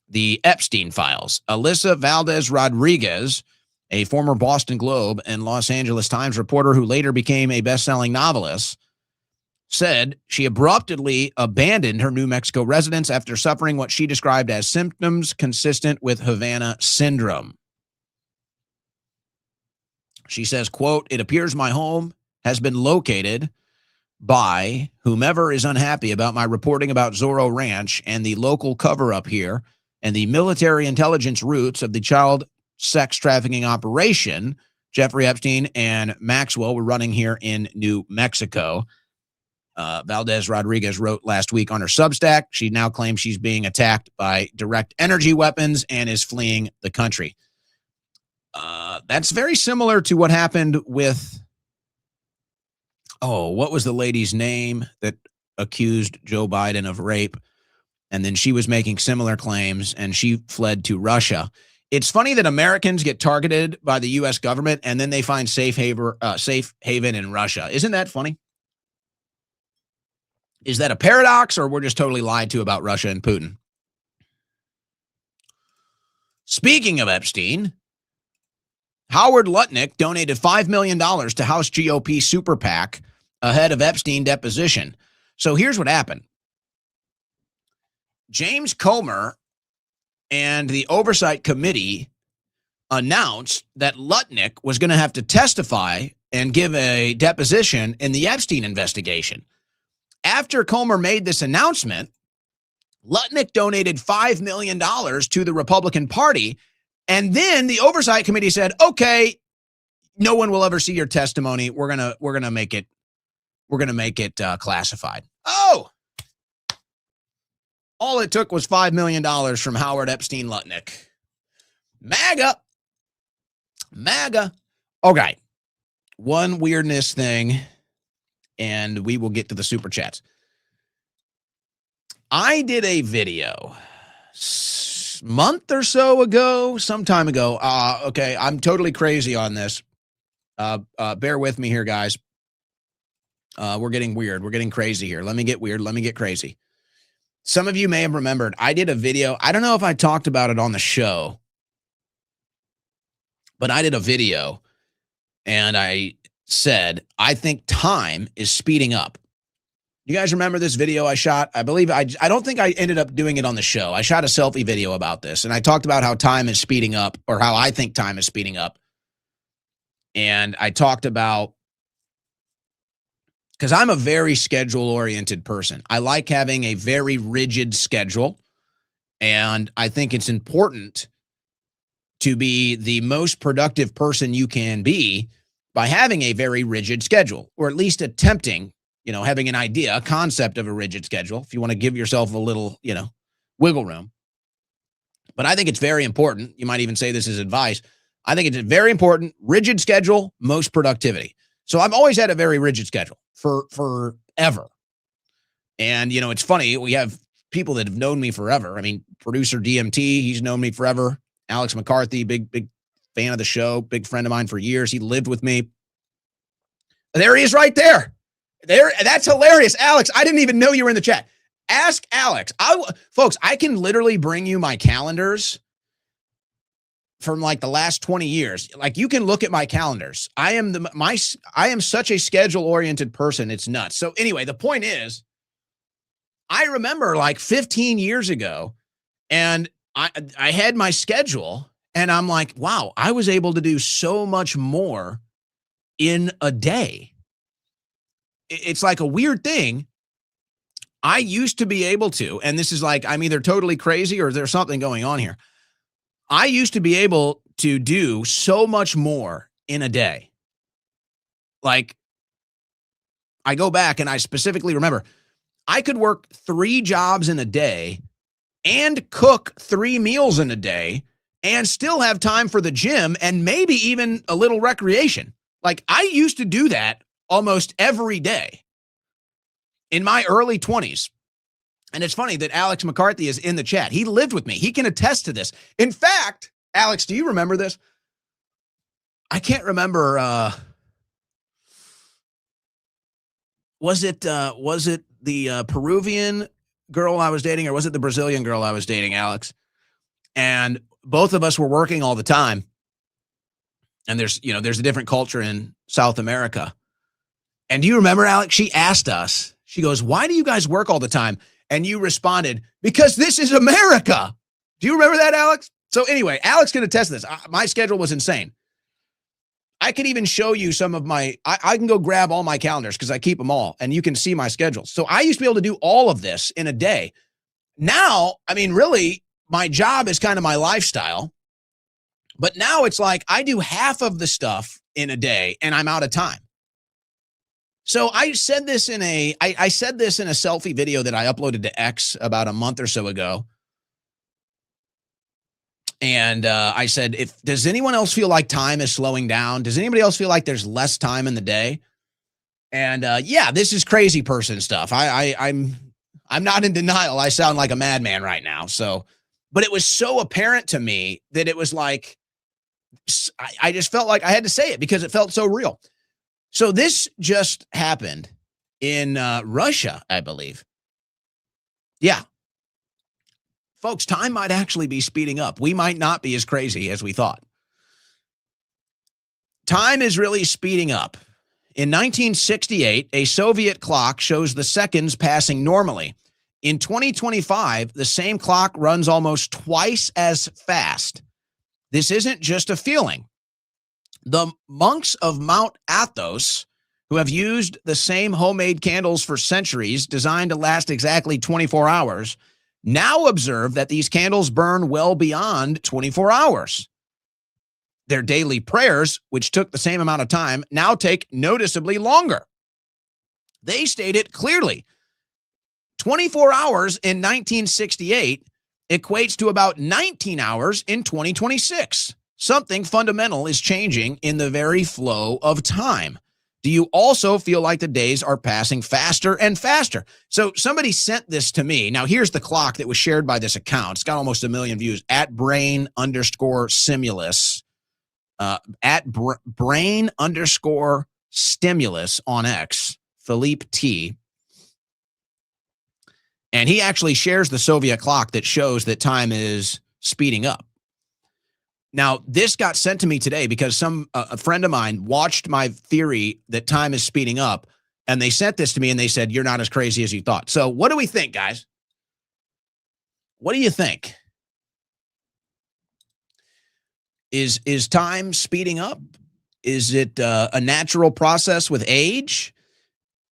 the Epstein files. Alyssa Valdez Rodriguez, a former Boston Globe and Los Angeles Times reporter who later became a best-selling novelist, said she abruptly abandoned her New Mexico residence after suffering what she described as symptoms consistent with Havana syndrome. She says, quote, "It appears my home has been located by whomever is unhappy about my reporting about Zorro Ranch and the local cover-up here and the military intelligence roots of the child sex trafficking operation Jeffrey Epstein and Maxwell were running here in New Mexico." Valdez Rodriguez wrote last week on her Substack. She now claims she's being attacked by direct energy weapons and is fleeing the country. That's very similar to what happened with, what was the lady's name that accused Joe Biden of rape? And then she was making similar claims and she fled to Russia. It's funny that Americans get targeted by the U.S. government and then they find safe haven in Russia. Isn't that funny? Is that a paradox or we're just totally lied to about Russia and Putin? Speaking of Epstein, Howard Lutnick donated $5 million to House GOP super PAC ahead of Epstein deposition. So here's what happened. James Comer and the Oversight Committee announced that Lutnick was going to have to testify and give a deposition in the Epstein investigation. After Comer made this announcement, Lutnick donated $5 million to the Republican Party. And then the Oversight Committee said, okay, no one will ever see your testimony. We're gonna make it classified. Oh, all it took was $5 million from Howard Epstein Lutnick. MAGA. Okay. One weirdness thing, and we will get to the super chats. I did a video month or so ago, some time ago. Okay, I'm totally crazy on this. Bear with me here, guys. We're getting weird. We're getting crazy here. Let me get weird. Let me get crazy. Some of you may have remembered I did a video. I don't know if I talked about it on the show, but I did a video and I said, I think time is speeding up. You guys remember this video I shot? I believe I don't think I ended up doing it on the show. I shot a selfie video about this, and I talked about how time is speeding up, or how I think time is speeding up. And I talked about, because I'm a very schedule-oriented person. I like having a very rigid schedule, and I think it's important to be the most productive person you can be by having a very rigid schedule, or at least attempting, having an idea, a concept of a rigid schedule, if you want to give yourself a little, wiggle room. But I think it's very important. You might even say this is advice. I think it's very important. Rigid schedule, most productivity. So I've always had a very rigid schedule for forever. And, it's funny. We have people that have known me forever. I mean, producer DMT, he's known me forever. Alex McCarthy, big fan of the show, big friend of mine for years. He lived with me. There he is right there. That's hilarious. Alex, I didn't even know you were in the chat. Ask Alex. Folks, I can literally bring you my calendars from like the last 20 years. Like, you can look at my calendars. I am such a schedule-oriented person. It's nuts. So anyway, the point is, I remember like 15 years ago, and I had my schedule, and I'm like, wow, I was able to do so much more in a day. It's like a weird thing. I used to be able to, and this is like, I'm either totally crazy or there's something going on here. I used to be able to do so much more in a day. Like, I go back and I specifically remember I could work 3 jobs in a day and cook 3 meals in a day and still have time for the gym and maybe even a little recreation. Like, I used to do that almost every day in my early 20s. And it's funny that Alex McCarthy is in the chat. He lived with me. He can attest to this. In fact, Alex, do you remember this? I can't remember. Was it the Peruvian girl I was dating, or was it the Brazilian girl I was dating, Alex? And both of us were working all the time. And there's a different culture in South America. And do you remember, Alex? She asked us, she goes, why do you guys work all the time? And you responded, because this is America. Do you remember that, Alex? So anyway, Alex can attest to this. My schedule was insane. I could even show you some of I can go grab all my calendars because I keep them all, and you can see my schedule. So I used to be able to do all of this in a day. Now, I mean, really, my job is kind of my lifestyle. But now it's like I do half of the stuff in a day and I'm out of time. So I said this in a selfie video that I uploaded to X about a month or so ago. And I said, does anyone else feel like time is slowing down? Does anybody else feel like there's less time in the day? And yeah, this is crazy person stuff. I'm not in denial. I sound like a madman right now. So, but it was so apparent to me that it was like, I just felt like I had to say it because it felt so real. So this just happened in Russia, I believe. Yeah. Folks, time might actually be speeding up. We might not be as crazy as we thought. Time is really speeding up. In 1968, a Soviet clock shows the seconds passing normally. In 2025, the same clock runs almost twice as fast. This isn't just a feeling. The monks of Mount Athos, who have used the same homemade candles for centuries, designed to last exactly 24 hours, now observe that these candles burn well beyond 24 hours. their daily prayers, which took the same amount of time, now take noticeably longer. They stated clearly 24 hours in 1968 equates to about 19 hours in 2026. Something fundamental is changing in the very flow of time. Do you also feel like the days are passing faster and faster? So somebody sent this to me. Now, here's the clock that was shared by this account. It's got almost 1 million views, at brain_stimulus, brain_stimulus on X, Philippe T. And he actually shares the Soviet clock that shows that time is speeding up. Now, this got sent to me today because a friend of mine watched my theory that time is speeding up, and they sent this to me and they said, you're not as crazy as you thought. So what do we think, guys? What do you think? Is time speeding up? Is it a natural process with age?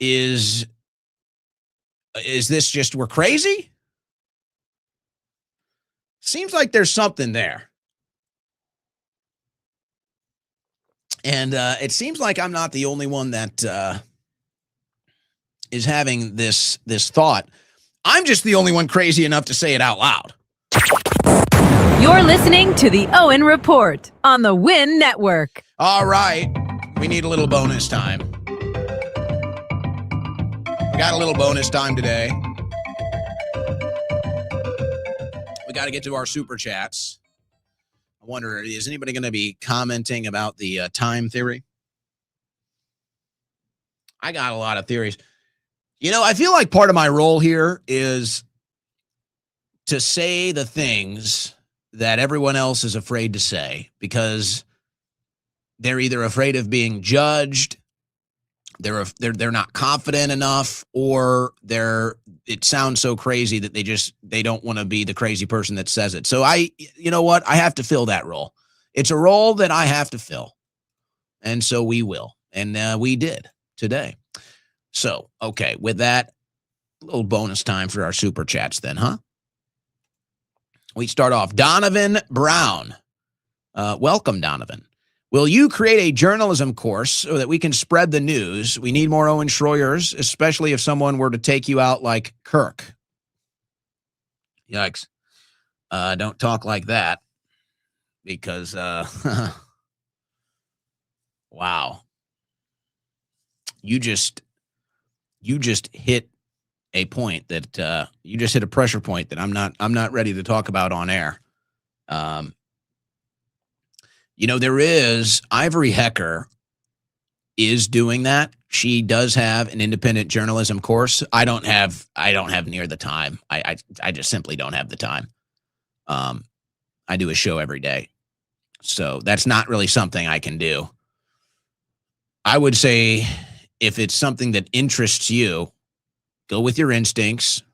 Is this just we're crazy? Seems like there's something there. And it seems like I'm not the only one that is having this thought. I'm just the only one crazy enough to say it out loud. You're listening to the Owen Report on the Win Network. All right. We need a little bonus time. We got a little bonus time today. We got to get to our super chats. I wonder, is anybody going to be commenting about the time theory? I got a lot of theories. You know, I feel like part of my role here is to say the things that everyone else is afraid to say because they're either afraid of being judged, they're not confident enough, or it sounds so crazy that they don't want to be the crazy person that says it. So you know what? I have to fill that role. It's a role that I have to fill. And so we will. And we did today. So, okay, with that, a little bonus time for our super chats then, huh? We start off. Donovan Brown. Welcome, Donovan. Will you create a journalism course so that we can spread the news? We need more Owen Schroyers, especially if someone were to take you out like Kirk. Yikes. Don't talk like that because, wow. You just hit a point that you just hit a pressure point that I'm not ready to talk about on air. You know, there is Ivory Hecker is doing that. She does have an independent journalism course. I don't have near the time. I just simply don't have the time. I do a show every day. So that's not really something I can do. I would say if it's something that interests you, go with your instincts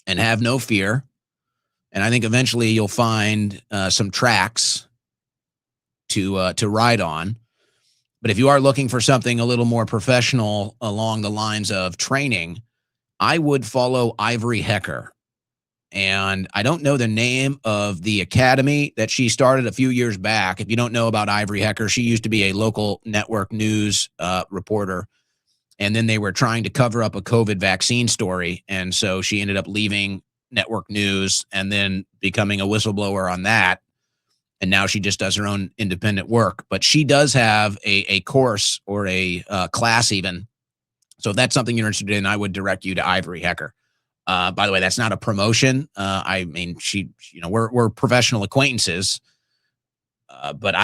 and have no fear. And I think eventually you'll find some tracks to ride on. But if you are looking for something a little more professional along the lines of training, I would follow Ivory Hecker. And I don't know the name of the academy that she started a few years back. If you don't know about Ivory Hecker, she used to be a local network news reporter. And then they were trying to cover up a COVID vaccine story. And so she ended up leaving network news and then becoming a whistleblower on that. And now she just does her own independent work. But she does have a course or a class even. So if that's something you're interested in, I would direct you to Ivory Hecker. By the way, that's not a promotion. I mean, we're professional acquaintances. But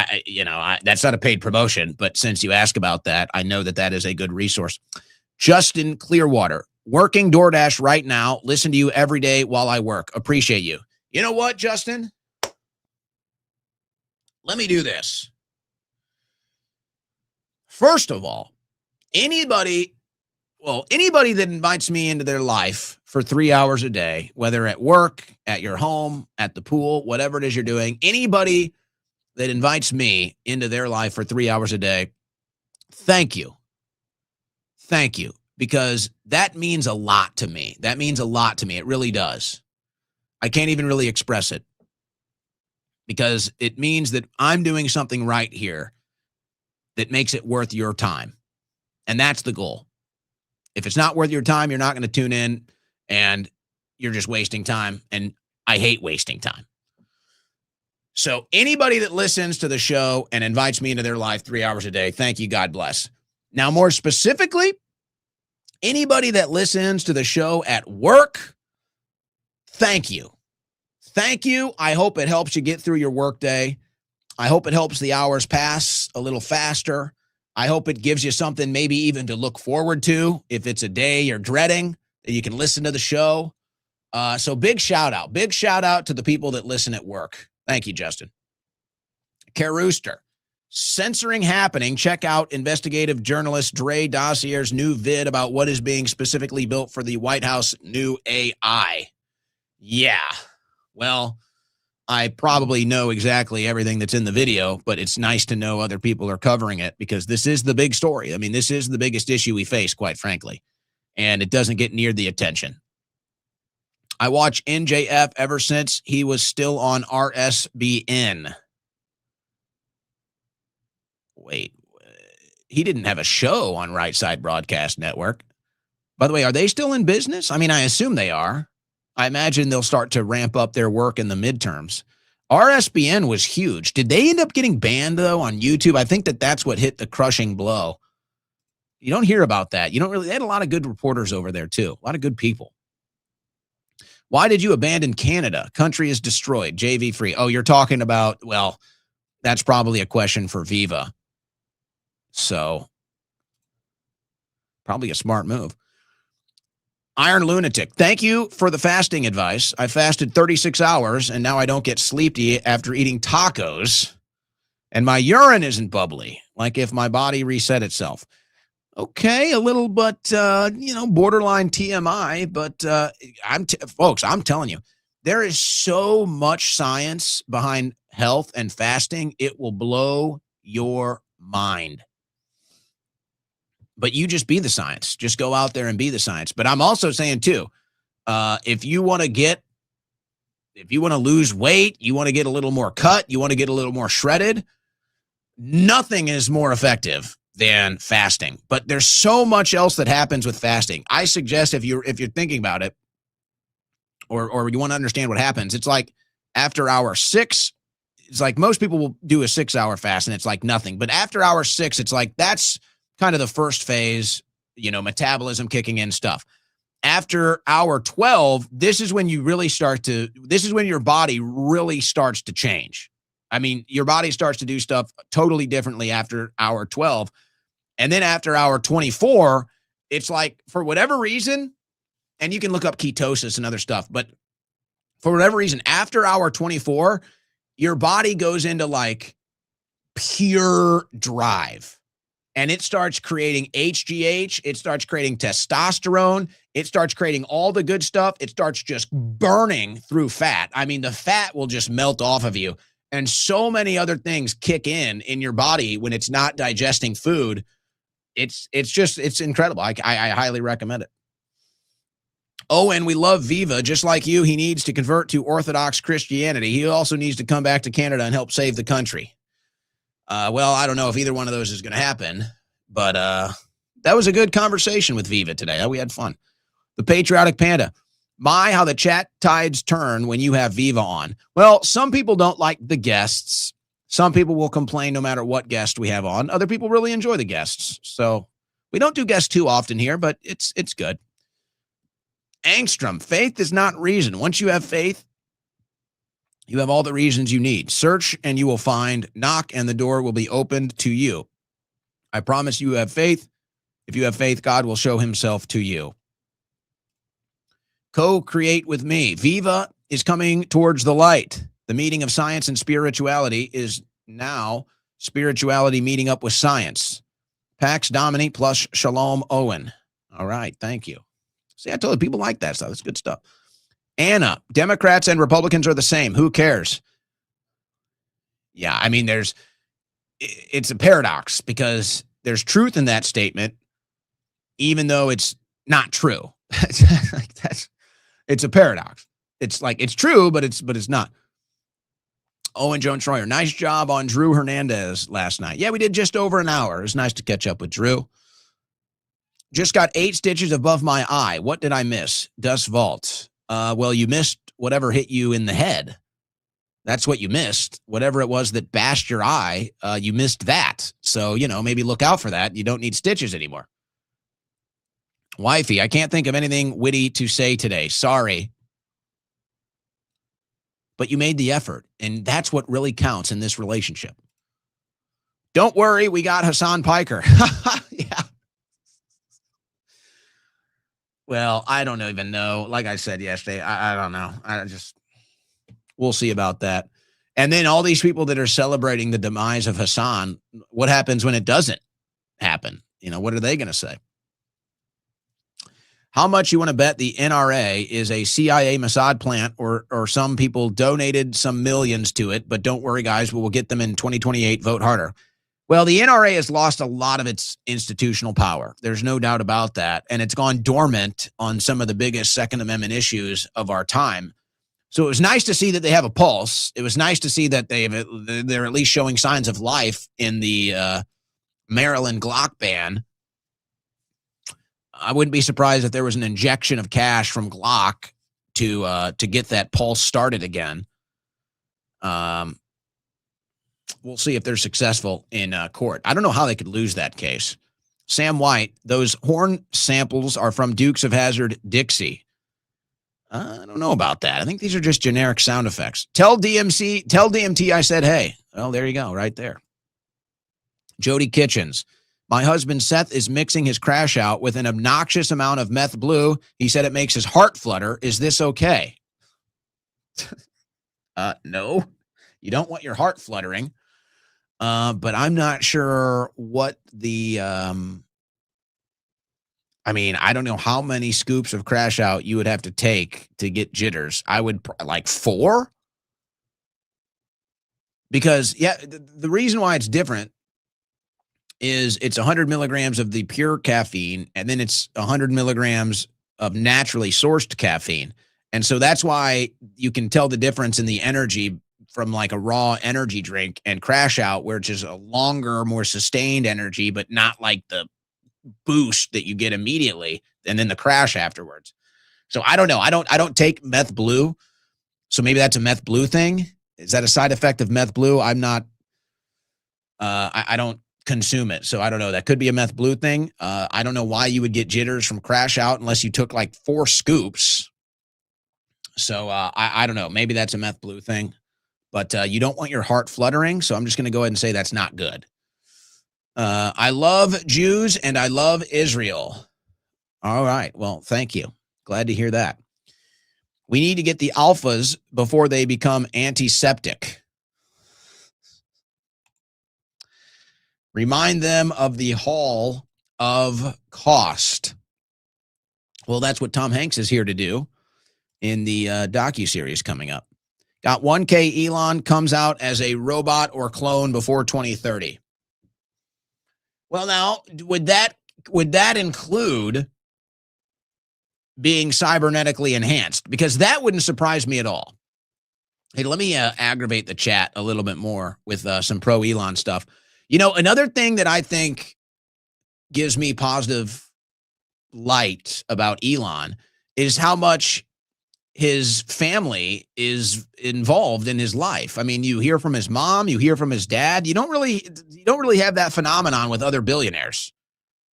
that's not a paid promotion. But since you ask about that, I know that is a good resource. Justin Clearwater, working DoorDash right now. Listen to you every day while I work. Appreciate you. You know what, Justin? Let me do this. First of all, anybody that invites me into their life for 3 hours a day, whether at work, at your home, at the pool, whatever it is you're doing, anybody that invites me into their life for 3 hours a day, thank you. Thank you. Because that means a lot to me. That means a lot to me. It really does. I can't even really express it. because it means that I'm doing something right here that makes it worth your time. And that's the goal. If it's not worth your time, you're not going to tune in and you're just wasting time. And I hate wasting time. So anybody that listens to the show and invites me into their life 3 hours a day, thank you. God bless. Now, more specifically, anybody that listens to the show at work, thank you. Thank you. I hope it helps you get through your workday. I hope it helps the hours pass a little faster. I hope it gives you something maybe even to look forward to if it's a day you're dreading, that you can listen to the show. So big shout out to the people that listen at work. Thank you, Justin. Carooster, censoring happening. Check out investigative journalist Dre Dossier's new vid about what is being specifically built for the White House new AI. Yeah, well, I probably know exactly everything that's in the video, but it's nice to know other people are covering it because this is the big story. I mean, this is the biggest issue we face, quite frankly, and it doesn't get near the attention. I watch NJF ever since he was still on RSBN. Wait, he didn't have a show on Right Side Broadcast Network. By the way, are they still in business? I mean, I assume they are. I imagine they'll start to ramp up their work in the midterms. RSBN was huge. Did they end up getting banned, though, on YouTube? I think that's what hit the crushing blow. You don't hear about that. You don't really. They had a lot of good reporters over there, too. A lot of good people. Why did you abandon Canada? Country is destroyed. JV free. Oh, you're talking about, well, that's probably a question for Viva. So, probably a smart move. Iron Lunatic, thank you for the fasting advice. I fasted 36 hours, and now I don't get sleepy after eating tacos, and my urine isn't bubbly, like if my body reset itself. Okay, a little, but, borderline TMI, but folks, I'm telling you, there is so much science behind health and fasting, it will blow your mind. But you just be the science. Just go out there and be the science. But I'm also saying, too, if you want to lose weight, you want to get a little more cut, you want to get a little more shredded, nothing is more effective than fasting. But there's so much else that happens with fasting. I suggest if you're thinking about it or you want to understand what happens, it's like after hour 6, it's like most people will do a 6-hour fast and it's like nothing. But after hour 6, it's like that's kind of the first phase, metabolism kicking in stuff. After hour 12, this is when your body really starts to change. I mean, your body starts to do stuff totally differently after hour 12. And then after hour 24, it's like, for whatever reason, and you can look up ketosis and other stuff, but for whatever reason, after hour 24, your body goes into like pure drive. And it starts creating HGH. It starts creating testosterone. It starts creating all the good stuff. It starts just burning through fat. I mean, the fat will just melt off of you. And so many other things kick in your body when it's not digesting food. It's incredible. I highly recommend it. Oh, and we love Viva. Just like you, he needs to convert to Orthodox Christianity. He also needs to come back to Canada and help save the country. Well, I don't know if either one of those is going to happen, but that was a good conversation with Viva today. We had fun. The Patriotic Panda. How the chat tides turn when you have Viva on. Well, some people don't like the guests. Some people will complain no matter what guest we have on. Other people really enjoy the guests. So we don't do guests too often here, but it's good. Angstrom, faith is not reason. Once you have faith, you have all the reasons you need. Search and you will find. Knock and the door will be opened to you. I promise you have faith. If you have faith, God will show himself to you. Co-create with me. Viva is coming towards the light. The meeting of science and spirituality is now spirituality meeting up with science. Pax Domini plus Shalom Owen. All right, thank you. See, I told you people like that stuff. That's good stuff. Anna, Democrats and Republicans are the same. Who cares? Yeah, I mean, it's a paradox because there's truth in that statement, even though it's not true. It's a paradox. It's like it's true, but it's not. Owen Jones Troyer, nice job on Drew Hernandez last night. Yeah, we did just over an hour. It was nice to catch up with Drew. Just got 8 stitches above my eye. What did I miss? Dust Vault. Well, you missed whatever hit you in the head. That's what you missed. Whatever it was that bashed your eye, you missed that. So, maybe look out for that. You don't need stitches anymore. Wifey, I can't think of anything witty to say today. Sorry. But you made the effort, and that's what really counts in this relationship. Don't worry, we got Hassan Piker. Yeah. Well, I don't even know. Like I said yesterday, I don't know. We'll see about that. And then all these people that are celebrating the demise of Hassan, what happens when it doesn't happen? What are they going to say? How much you want to bet the NRA is a CIA Mossad plant, or some people donated some millions to it, but don't worry, guys, we will get them in 2028. Vote harder. Well, the NRA has lost a lot of its institutional power. There's no doubt about that. And it's gone dormant on some of the biggest Second Amendment issues of our time. So it was nice to see that they have a pulse. It was nice to see that they're at least showing signs of life in the Maryland Glock ban. I wouldn't be surprised if there was an injection of cash from Glock to get that pulse started again. We'll see if they're successful in court. I don't know how they could lose that case. Sam White, those horn samples are from Dukes of Hazzard Dixie. I don't know about that. I think these are just generic sound effects. Tell DMT I said hey. Well, there you go, right there. Jody Kitchens. My husband Seth is mixing his crash out with an obnoxious amount of meth blue. He said it makes his heart flutter. Is this okay? No, you don't want your heart fluttering. But I'm not sure what the, I don't know how many scoops of crash out you would have to take to get jitters. I would like 4. Because the reason why it's different is it's 100 milligrams of the pure caffeine, and then it's 100 milligrams of naturally sourced caffeine. And so that's why you can tell the difference in the energy from like a raw energy drink and crash out, which is a longer, more sustained energy, but not like the boost that you get immediately and then the crash afterwards. So I don't know. I don't take meth blue. So maybe that's a meth blue thing. Is that a side effect of meth blue? I'm not, I don't consume it. So I don't know. That could be a meth blue thing. I don't know why you would get jitters from crash out unless you took like 4 scoops. So I don't know. Maybe that's a meth blue thing, but you don't want your heart fluttering. So I'm just going to go ahead and say that's not good. I love Jews and I love Israel. All right. Well, thank you. Glad to hear that. We need to get the alphas before they become antiseptic. Remind them of the hall of cost. Well, that's what Tom Hanks is here to do in the docuseries coming up. Got 1K Elon comes out as a robot or clone before 2030. Well, now, would that include being cybernetically enhanced? Because that wouldn't surprise me at all. Hey, let me aggravate the chat a little bit more with some pro-Elon stuff. Another thing that I think gives me positive light about Elon is how much his family is involved in his life. I mean, you hear from his mom, you hear from his dad. You don't really have that phenomenon with other billionaires.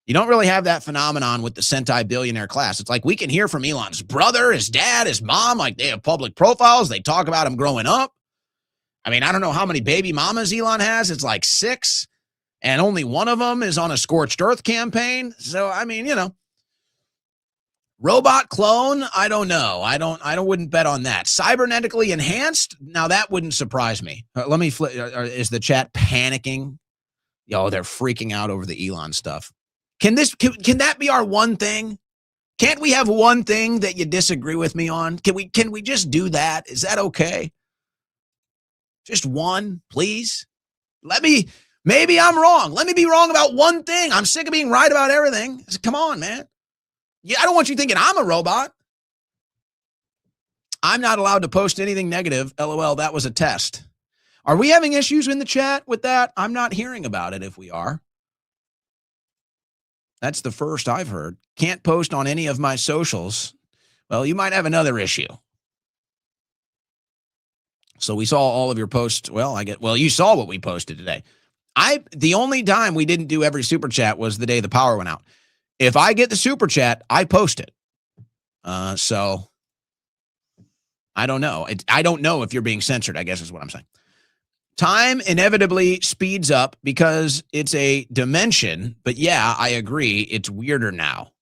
You don't really have that phenomenon with the centi-billionaire class. It's like we can hear from Elon's brother, his dad, his mom, like they have public profiles. They talk about him growing up. I mean, I don't know how many baby mamas Elon has. It's like 6, and only one of them is on a scorched earth campaign. So, I mean, robot clone, I don't know. I wouldn't bet on that. Cybernetically enhanced, now that wouldn't surprise me. Let me flip. Is the chat panicking? Yo, they're freaking out over the Elon stuff. Can that be our one thing? Can't we have one thing that you disagree with me on? Can we just do that? Is that okay? Just one, please. Maybe I'm wrong. Let me be wrong about one thing. I'm sick of being right about everything. Come on, man. Yeah, I don't want you thinking I'm a robot. I'm not allowed to post anything negative. LOL, that was a test. Are we having issues in the chat with that? I'm not hearing about it if we are. That's the first I've heard. Can't post on any of my socials. Well, you might have another issue. So we saw all of your posts. Well, you saw what we posted today. The only time we didn't do every super chat was the day the power went out. If I get the super chat, I post it. So I don't know. I don't know if you're being censored, I guess is what I'm saying. Time inevitably speeds up because it's a dimension, but yeah, I agree. It's weirder now.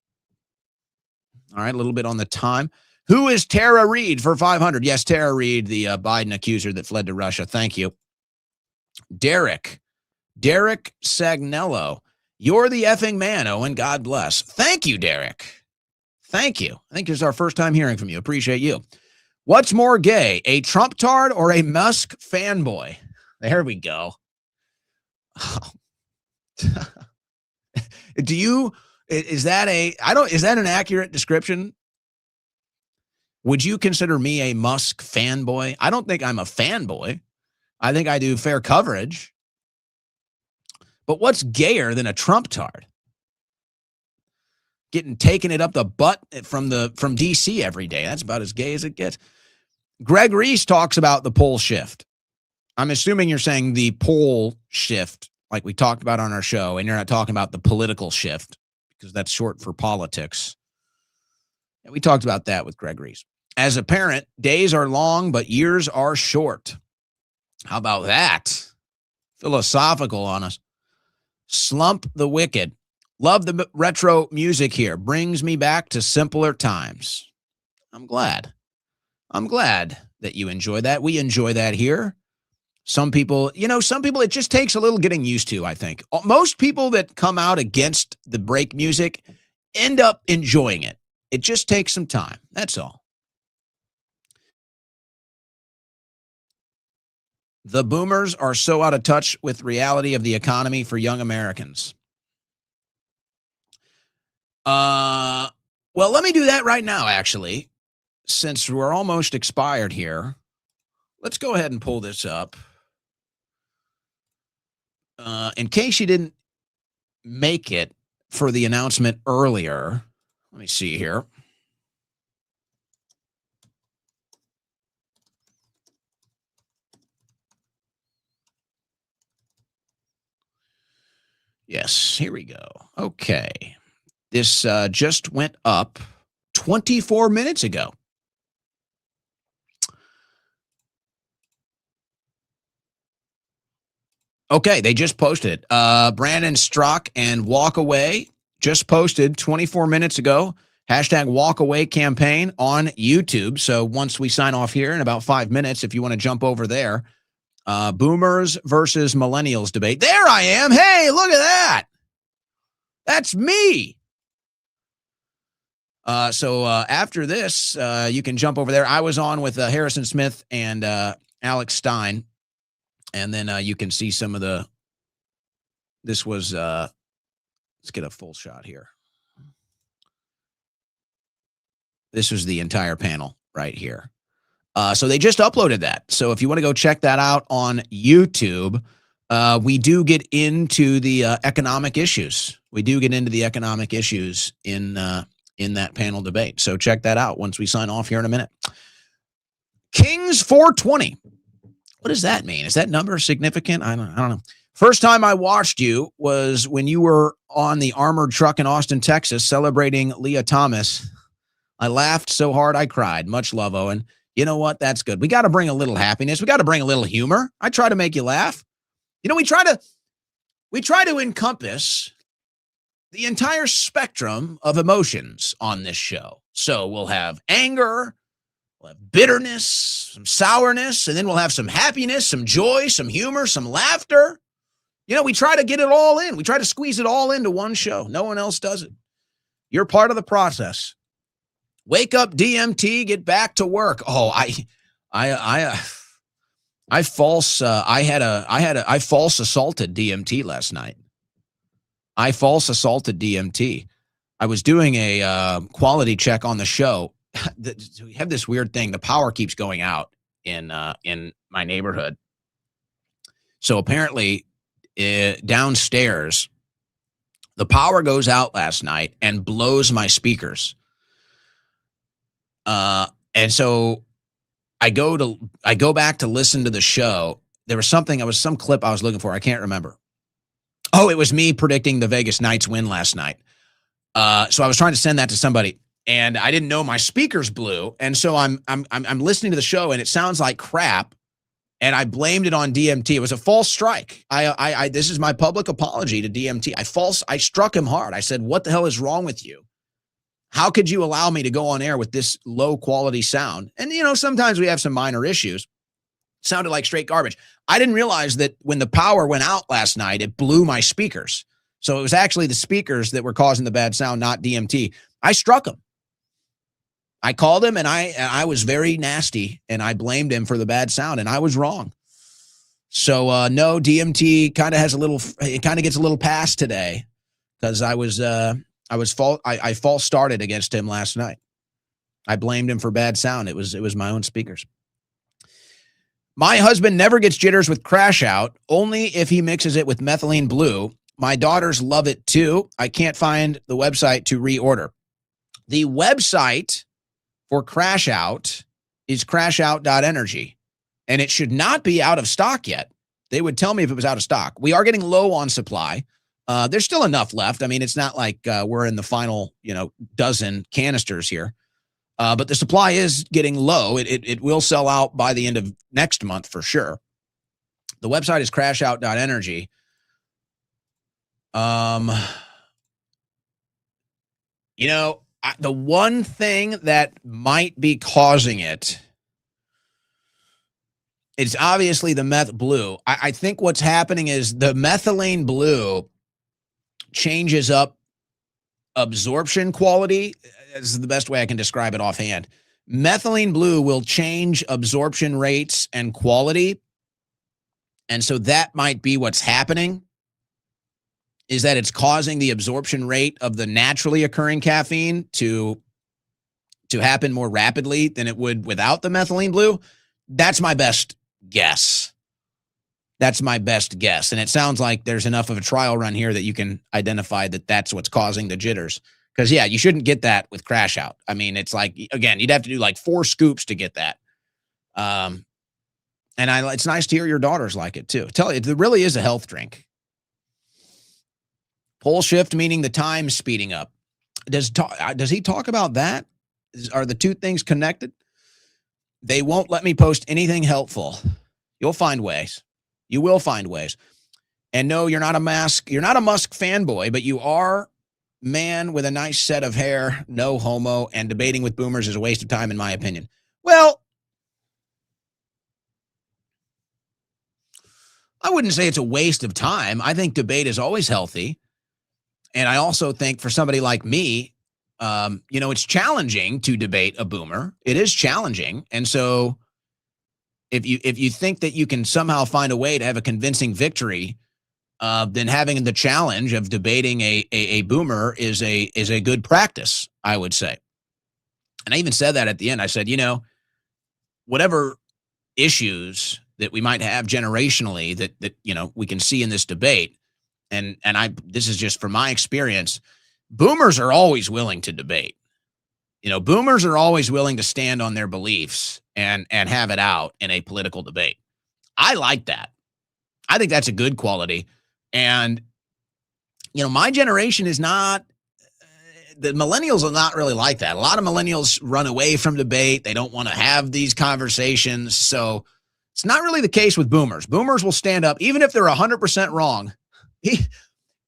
All right, a little bit on the time. Who is Tara Reid for 500? Yes, Tara Reid, the Biden accuser that fled to Russia. Thank you. Derek Sagnello. You're the effing man, Owen. God bless. Thank you, Derek. Thank you. I think this is our first time hearing from you. Appreciate you. What's more gay, a Trump tard or a Musk fanboy? There we go. Oh. Is that an accurate description? Would you consider me a Musk fanboy? I don't think I'm a fanboy. I think I do fair coverage. But what's gayer than a Trump tard? Taking it up the butt from DC every day. That's about as gay as it gets. Greg Reese talks about the pole shift. I'm assuming you're saying the pole shift, like we talked about on our show, and you're not talking about the political shift because that's short for politics. And we talked about that with Greg Reese. As a parent, days are long, but years are short. How about that? Philosophical on us. Slump the Wicked. Love the retro music here. Brings me back to simpler times. I'm glad that you enjoy that. We enjoy that here. Some people, it just takes a little getting used to, I think. Most people that come out against the break music end up enjoying it. It just takes some time. That's all. The boomers are so out of touch with reality of the economy for young Americans. Well, let me do that right now, actually. Since we're almost expired here, let's go ahead and pull this up. In case you didn't make it for the announcement earlier, let me see here. Yes, here we go. Okay. This just went up 24 minutes ago. Okay, they just posted it. Brandon Strzok and Walk Away just posted 24 minutes ago. Hashtag Walk Away campaign on YouTube. So once we sign off here in about 5 minutes, if you want to jump over there, boomers versus millennials debate. There I am. Hey, look at that. That's me. So after this, you can jump over there. I was on with Harrison Smith and Alex Stein. And then you can see some of this was, let's get a full shot here. This was the entire panel right here. So they just uploaded that. So if you want to go check that out on YouTube, we do get into the economic issues. We do get into the economic issues in that panel debate. So check that out once we sign off here in a minute. Kings 420. What does that mean? Is that number significant? I don't know. First time I watched you was when you were on the armored truck in Austin, Texas, celebrating Leah Thomas. I laughed so hard I cried. Much love, Owen. You know what? That's good. We got to bring a little happiness. We got to bring a little humor. I try to make you laugh. We try to encompass the entire spectrum of emotions on this show. So we'll have anger, we'll have bitterness, some sourness, and then we'll have some happiness, some joy, some humor, some laughter. We try to get it all in. We try to squeeze it all into one show. No one else does it. You're part of the process. Wake up, DMT, get back to work. Oh, I false assaulted DMT last night. I false assaulted DMT. I was doing a quality check on the show. We have this weird thing. The power keeps going out in my neighborhood. So apparently, downstairs, the power goes out last night and blows my speakers. And so I go back to listen to the show. There was some clip I was looking for. I can't remember. Oh, it was me predicting the Vegas Knights win last night. So I was trying to send that to somebody, and I didn't know my speakers blew. And so I'm listening to the show, and it sounds like crap. And I blamed it on DMT. It was a false strike. This is my public apology to DMT. I struck him hard. I said, "What the hell is wrong with you? How could you allow me to go on air with this low quality sound?" And sometimes we have some minor issues. Sounded like straight garbage. I didn't realize that when the power went out last night, it blew my speakers. So it was actually the speakers that were causing the bad sound, not DMT. I struck him. I called him, and I was very nasty, and I blamed him for the bad sound, and I was wrong. So no, DMT kind of gets a little pass today, because I false started against him last night. I blamed him for bad sound. It was my own speakers. My husband never gets jitters with Crash Out, only if he mixes it with methylene blue. My daughters love it too. I can't find the website to reorder. The website for Crash Out is crashout.energy, and it should not be out of stock yet. They would tell me if it was out of stock. We are getting low on supply. There's still enough left. I mean, it's not like we're in the final, dozen canisters here. But the supply is getting low. It will sell out by the end of next month for sure. The website is crashout.energy. The one thing that might be causing it, it's obviously the meth blue. I think what's happening is the methylene blue changes up absorption quality. This is the best way I can describe it offhand. Methylene blue will change absorption rates and quality. And so that might be what's happening, is that it's causing the absorption rate of the naturally occurring caffeine to happen more rapidly than it would without the methylene blue. That's my best guess. And it sounds like there's enough of a trial run here that you can identify that that's what's causing the jitters. Because, yeah, you shouldn't get that with Crash Out. I mean, it's like, again, you'd have to do like 4 scoops to get that. And it's nice to hear your daughters like it too. Tell you, it really is a health drink. Pole shift, meaning the time speeding up. Does he talk about that? Are the two things connected? They won't let me post anything helpful. You'll find ways. You will find ways. And no, you're not a Musk fanboy, but you are man with a nice set of hair, no homo, and debating with boomers is a waste of time, in my opinion. Well, I wouldn't say it's a waste of time. I think debate is always healthy. And I also think for somebody like me, it's challenging to debate a boomer. It is challenging. And so if you think that you can somehow find a way to have a convincing victory, then having the challenge of debating a boomer is a good practice, I would say. And I even said that at the end. I said, whatever issues that we might have generationally that we can see in this debate, and this is just from my experience, boomers are always willing to debate. Boomers are always willing to stand on their beliefs and have it out in a political debate. I like that. I think that's a good quality. And, my generation is not, the millennials are not really like that. A lot of millennials run away from debate. They don't want to have these conversations. So it's not really the case with boomers. Boomers will stand up, even if they're 100% wrong.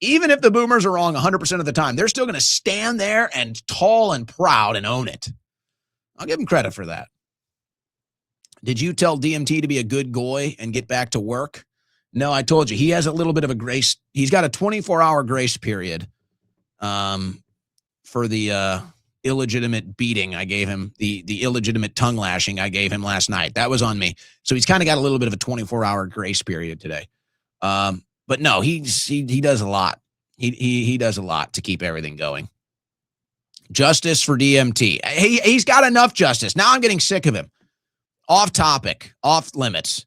Even if the boomers are wrong 100% of the time, they're still going to stand there and tall and proud and own it. I'll give them credit for that. Did you tell DMT to be a good goy and get back to work? No, I told you. He has a little bit of a grace. He's got a 24-hour grace period for the illegitimate beating I gave him, the illegitimate tongue lashing I gave him last night. That was on me. So he's kind of got a little bit of a 24-hour grace period today. But no, he does a lot. He does a lot to keep everything going. Justice for DMT. He's got enough justice. Now I'm getting sick of him. Off topic, off limits.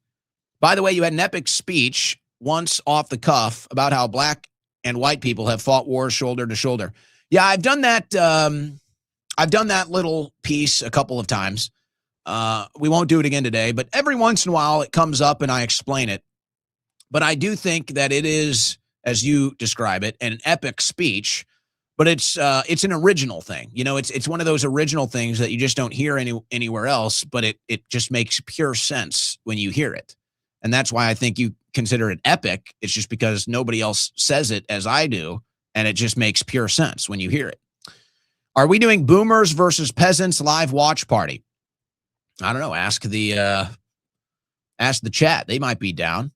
By the way, you had an epic speech once off the cuff about how black and white people have fought wars shoulder to shoulder. Yeah, I've done that. I've done that little piece a couple of times. We won't do it again today, but every once in a while it comes up and I explain it. But I do think that it is, as you describe it, an epic speech. But it's an original thing. You know, it's one of those original things that you just don't hear anywhere else. But it just makes pure sense when you hear it, and that's why I think you consider it epic. It's just because nobody else says it as I do, and it just makes pure sense when you hear it. Are we doing boomers versus peasants live watch party? I don't know. Ask the chat. They might be down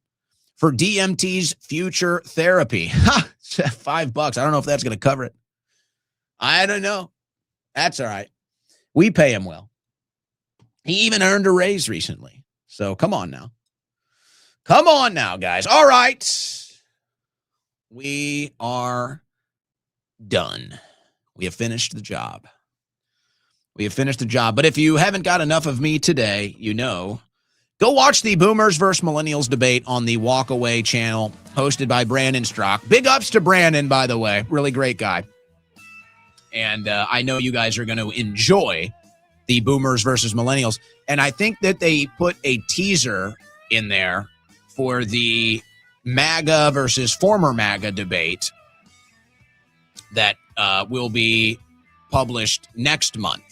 for DMT's future therapy. Ha! $5. I don't know if that's going to cover it. I don't know. That's all right. We pay him well. He even earned a raise recently. So come on now. Come on now, guys. All right. We are done. We have finished the job. We have finished the job. But if you haven't got enough of me today, you know, go watch the Boomers versus Millennials debate on the Walk Away channel, hosted by Brandon Strock. Big ups to Brandon, by the way. Really great guy. And I know you guys are going to enjoy the Boomers versus Millennials. And I think that they put a teaser in there for the MAGA versus former MAGA debate that will be published next month.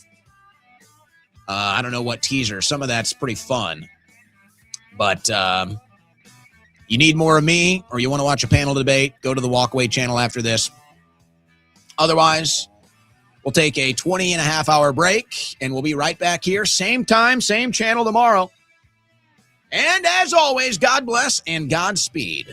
I don't know what teaser. Some of that's pretty fun. But you need more of me or you want to watch a panel debate, go to the Walkaway channel after this. Otherwise, we'll take a 20-and-a-half-hour break, and we'll be right back here. Same time, same channel tomorrow. And as always, God bless and Godspeed.